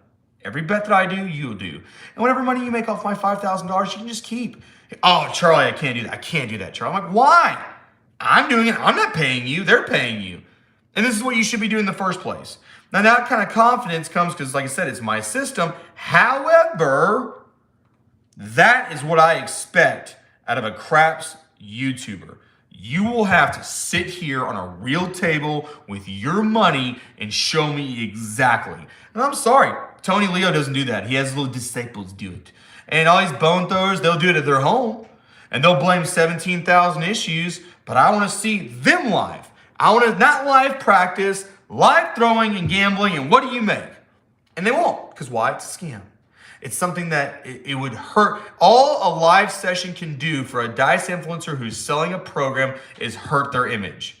Every bet that I do, you'll do. And whatever money you make off my $5,000, you can just keep. Oh, Charlie, I can't do that. I can't do that, Charlie. I'm like, why? I'm doing it. I'm not paying you. They're paying you. And this is what you should be doing in the first place. Now, that kind of confidence comes because, like I said, it's my system. However, that is what I expect out of a craps YouTuber. You will have to sit here on a real table with your money and show me exactly. And I'm sorry, Tony Leo doesn't do that. He has little disciples do it. And all these bone throwers, they'll do it at their home. And they'll blame 17,000 issues, but I want to see them live. I want to not live practice, live throwing and gambling, and what do you make? And they won't, because why? It's a scam. It's something that it would hurt. All a live session can do for a dice influencer who's selling a program is hurt their image.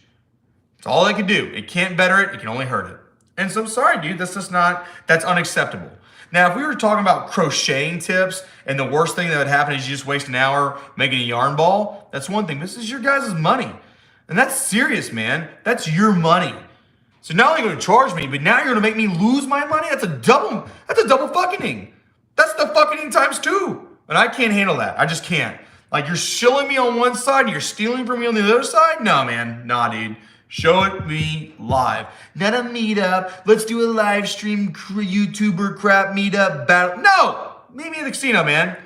That's all they can do. It can't better it. It can only hurt it. And so I'm sorry, dude. That's unacceptable. Now, if we were talking about crocheting tips and the worst thing that would happen is you just waste an hour making a yarn ball, that's one thing. This is your guys' money. And that's serious, man. That's your money. So not only are you going to charge me, but now you're going to make me lose my money? That's a double fucking-ing. That's the fucking times 2. And I can't handle that. I just can't. Like, you're shilling me on one side and you're stealing from me on the other side? No, man. Nah, dude. Show it me live. Not a meetup. Let's do a live stream YouTuber crap meetup battle. No! Meet me at the casino, man.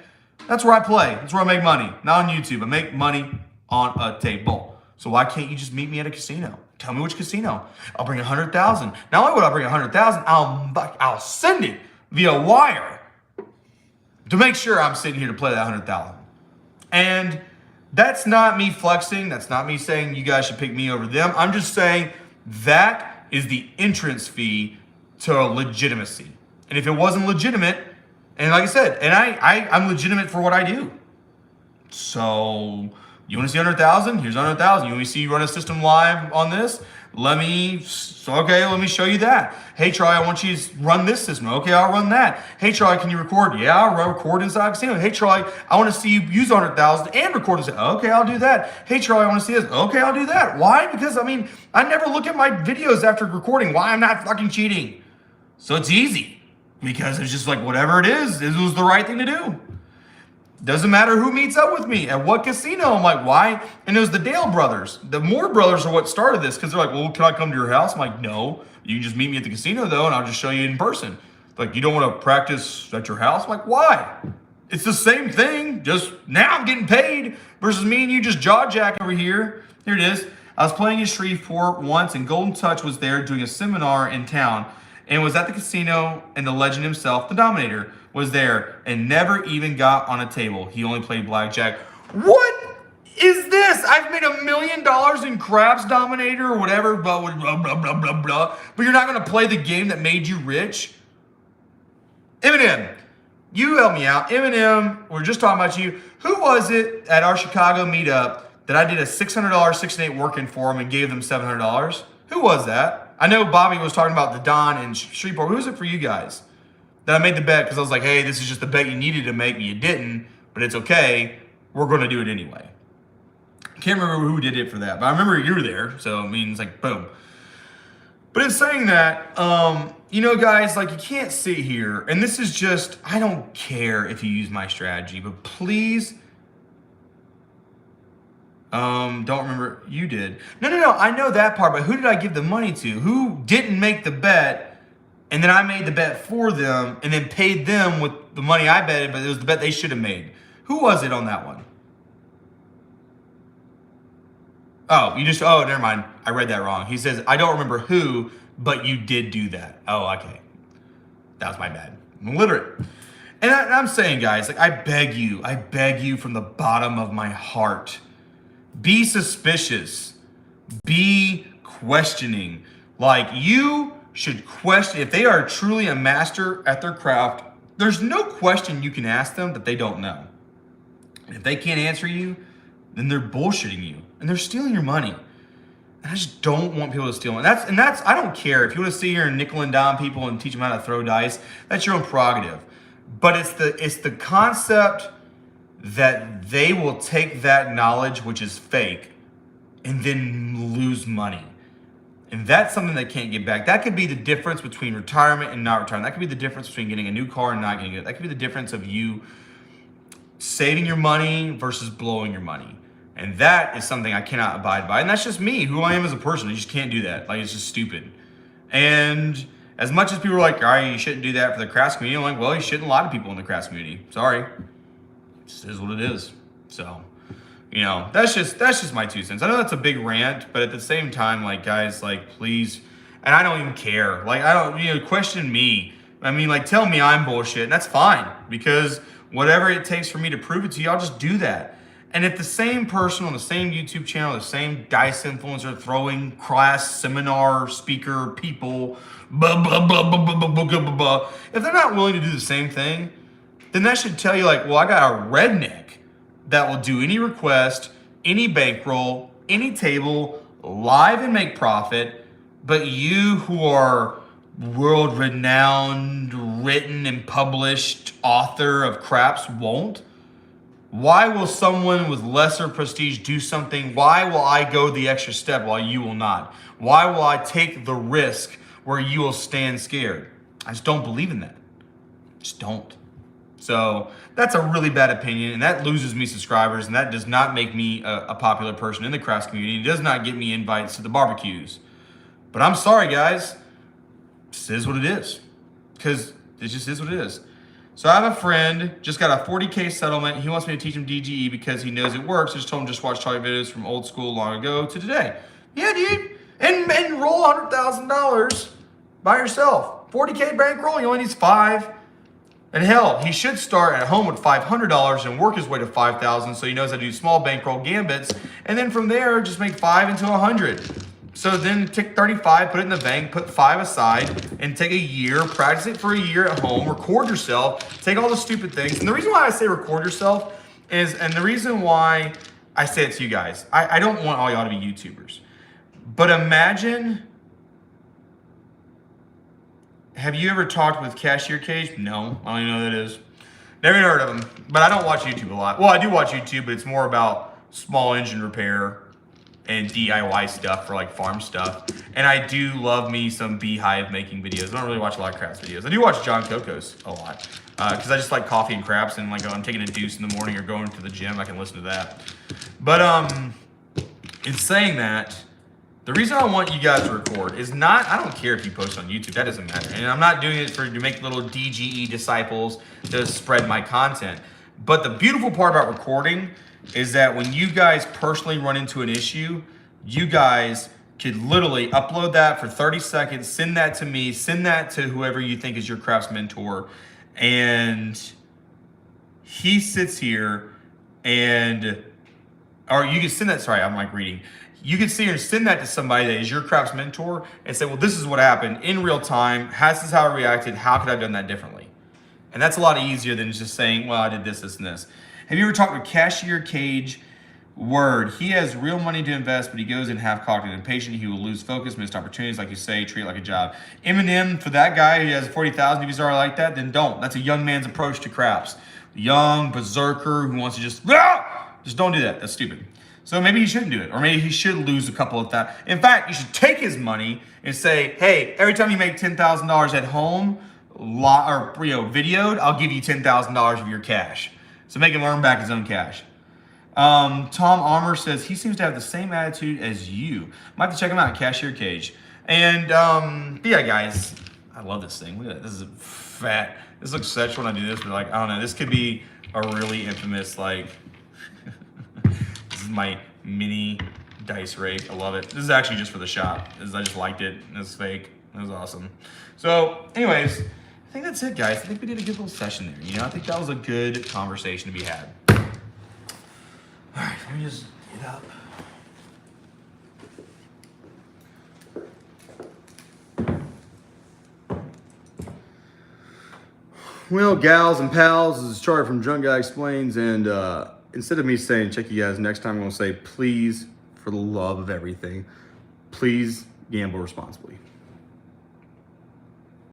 That's where I play. That's where I make money. Not on YouTube. I make money on a table. So why can't you just meet me at a casino? Tell me which casino. I'll bring 100,000. Not only would I bring 100,000, I'll send it via wire to make sure I'm sitting here to play that 100,000. And that's not me flexing. That's not me saying you guys should pick me over them. I'm just saying that is the entrance fee to legitimacy. And if it wasn't legitimate, And like I said, and I'm legitimate for what I do. So you want to see 100,000? Here's 100,000. You want me to see you run a system live on this? Let me show you that. Hey, Troy, I want you to run this system. Okay, I'll run that. Hey, Troy, can you record? Yeah, I'll record inside casino. Hey, Troy, I want to see you use 100,000 and record this. Okay, I'll do that. Hey, Troy, I want to see this. Okay, I'll do that. Why? Because, I mean, I never look at my videos after recording. Why? I'm not fucking cheating. So it's easy. Because it's just like, whatever it is, it was the right thing to do. Doesn't matter who meets up with me at what casino. I'm like, why? And it was the Dale brothers. The Moore brothers are what started this, because they're like, well, can I come to your house? I'm like, no. You can just meet me at the casino, though, and I'll just show you in person. Like, you don't want to practice at your house? I'm like, why? It's the same thing, just now I'm getting paid versus me and you just jaw jack over here. Here it is. I was playing in Shreveport once, and Golden Touch was there doing a seminar in town, and was at the casino, and the legend himself, the Dominator, was there and never even got on a table. He only played blackjack. What is this? I've made $1 million in craps, Dominator, or whatever, blah, blah, blah, blah, blah, blah. But you're not going to play the game that made you rich? Eminem, you help me out. Eminem, we're just talking about you. Who was it at our Chicago meetup that I did a $600 Section 8 working for him and gave them $700? Who was that? I know Bobby was talking about the Don and Shreveport. Who was it for you guys? That I made the bet because I was like, hey, this is just the bet you needed to make, but you didn't, but it's okay. We're going to do it anyway. Can't remember who did it for that, but I remember you were there. So, I mean, it's like, boom. But in saying that, you know, guys, like, you can't sit here, and this is just, I don't care if you use my strategy, but please, don't remember, you did. No, I know that part, but who did I give the money to? Who didn't make the bet? And then I made the bet for them and then paid them with the money I betted, but it was the bet they should have made. Who was it on that one? Oh, never mind. I read that wrong. He says, I don't remember who, but you did do that. Oh, okay. That was my bad. I'm illiterate. And I'm saying, guys, like, I beg you from the bottom of my heart, be suspicious, be questioning. Like, you should question, if they are truly a master at their craft, there's no question you can ask them that they don't know. And if they can't answer you, then they're bullshitting you and they're stealing your money. And I just don't want people to steal it. And that's I don't care if you want to sit here and nickel and dime people and teach them how to throw dice. That's your own prerogative. But it's the concept that they will take that knowledge, which is fake, and then lose money. And that's something they can't get back. That could be the difference between retirement and not retirement. That could be the difference between getting a new car and not getting it. That could be the difference of you saving your money versus blowing your money. And that is something I cannot abide by. And that's just me, who I am as a person. I just can't do that. Like, it's just stupid. And as much as people are like, all right, you shouldn't do that for the crafts community, I'm like, well, you shouldn't a lot of people in the crafts community. Sorry. This is what it is. So, you know, that's just my 2 cents. I know that's a big rant, but at the same time, like, guys, like, please, and I don't even care. Like, I don't, you know, question me. I mean, like, tell me I'm bullshit, and that's fine, because whatever it takes for me to prove it to you, I'll just do that. And if the same person on the same YouTube channel, the same dice influencer, throwing class, seminar, speaker, people, blah, blah, blah, blah, blah, blah, blah, blah, blah, if they're not willing to do the same thing, then that should tell you, like, well, I got a redneck that will do any request, any bankroll, any table, live and make profit, but you who are world-renowned, written and published author of craps won't? Why will someone with lesser prestige do something? Why will I go the extra step while you will not? Why will I take the risk where you will stand scared? I just don't believe in that. Just don't. So that's a really bad opinion, and that loses me subscribers, and that does not make me a popular person in the crafts community. It does not get me invites to the barbecues. But I'm sorry, guys. This is what it is. Because it just is what it is. So I have a friend, just got a $40K settlement. He wants me to teach him DGE because he knows it works. I just told him just watch Charlie videos from old school long ago to today. Yeah, dude. And roll $100,000 by yourself. 40K bankroll, he only needs 5. And hell, he should start at home with $500 and work his way to $5,000 so he knows how to do small bankroll gambits. And then from there, just make 5 into 100. So then take 35, put it in the bank, put 5 aside, and take a year, practice it for a year at home, record yourself, take all the stupid things. And the reason why I say record yourself is, and the reason why I say it to you guys, I don't want all y'all to be YouTubers. But imagine, have you ever talked with Cashier Cage? No, I don't even know who that is. Never even heard of him, but I don't watch YouTube a lot. Well, I do watch YouTube, but it's more about small engine repair and DIY stuff for like farm stuff. And I do love me some beehive making videos. I don't really watch a lot of crafts videos. I do watch John Coco's a lot because I just like coffee and craps, and like I'm taking a deuce in the morning or going to the gym, I can listen to that. But in saying that, the reason I want you guys to record is not, I don't care if you post on YouTube, that doesn't matter. And I'm not doing it to make little DGE disciples to spread my content. But the beautiful part about recording is that when you guys personally run into an issue, you guys could literally upload that for 30 seconds, send that to me, send that to whoever you think is your crafts mentor, and he sits here and, or you can send that, sorry, I'm like reading. You can sit here and send that to somebody that is your crafts mentor and say, well, this is what happened in real time. This is how I reacted. How could I have done that differently? And that's a lot easier than just saying, well, I did this, this, and this. Have you ever talked with Cashier Cage? Word, he has real money to invest, but he goes in half-cocked and impatient. He will lose focus, missed opportunities, like you say, treat it like a job. Eminem, for that guy who has 40,000, if he's already like that, then don't. That's a young man's approach to craps. Young berserker who wants to just don't do that. That's stupid. So maybe he shouldn't do it, or maybe he should lose a couple of that. In fact, you should take his money and say, hey, every time you make $10,000 at home, or videoed, I'll give you $10,000 of your cash. So make him earn back his own cash. Tom Armour says he seems to have the same attitude as you. Might have to check him out, Cashier Cage. And yeah, guys, I love this thing. Look at that. This is fat. This looks sexual when I do this, but like, I don't know. This could be a really infamous, like, this is my mini dice rake. I love it. This is actually just for the shop. I just liked it. It's fake. It was awesome. So, anyways, I think that's it, guys. I think we did a good little session there. You know, I think that was a good conversation to be had. All right, let me just get up. Well, gals and pals, this is Charlie from Drunk Guy Explains, and instead of me saying check you guys next time, I'm going to say please, for the love of everything, please gamble responsibly.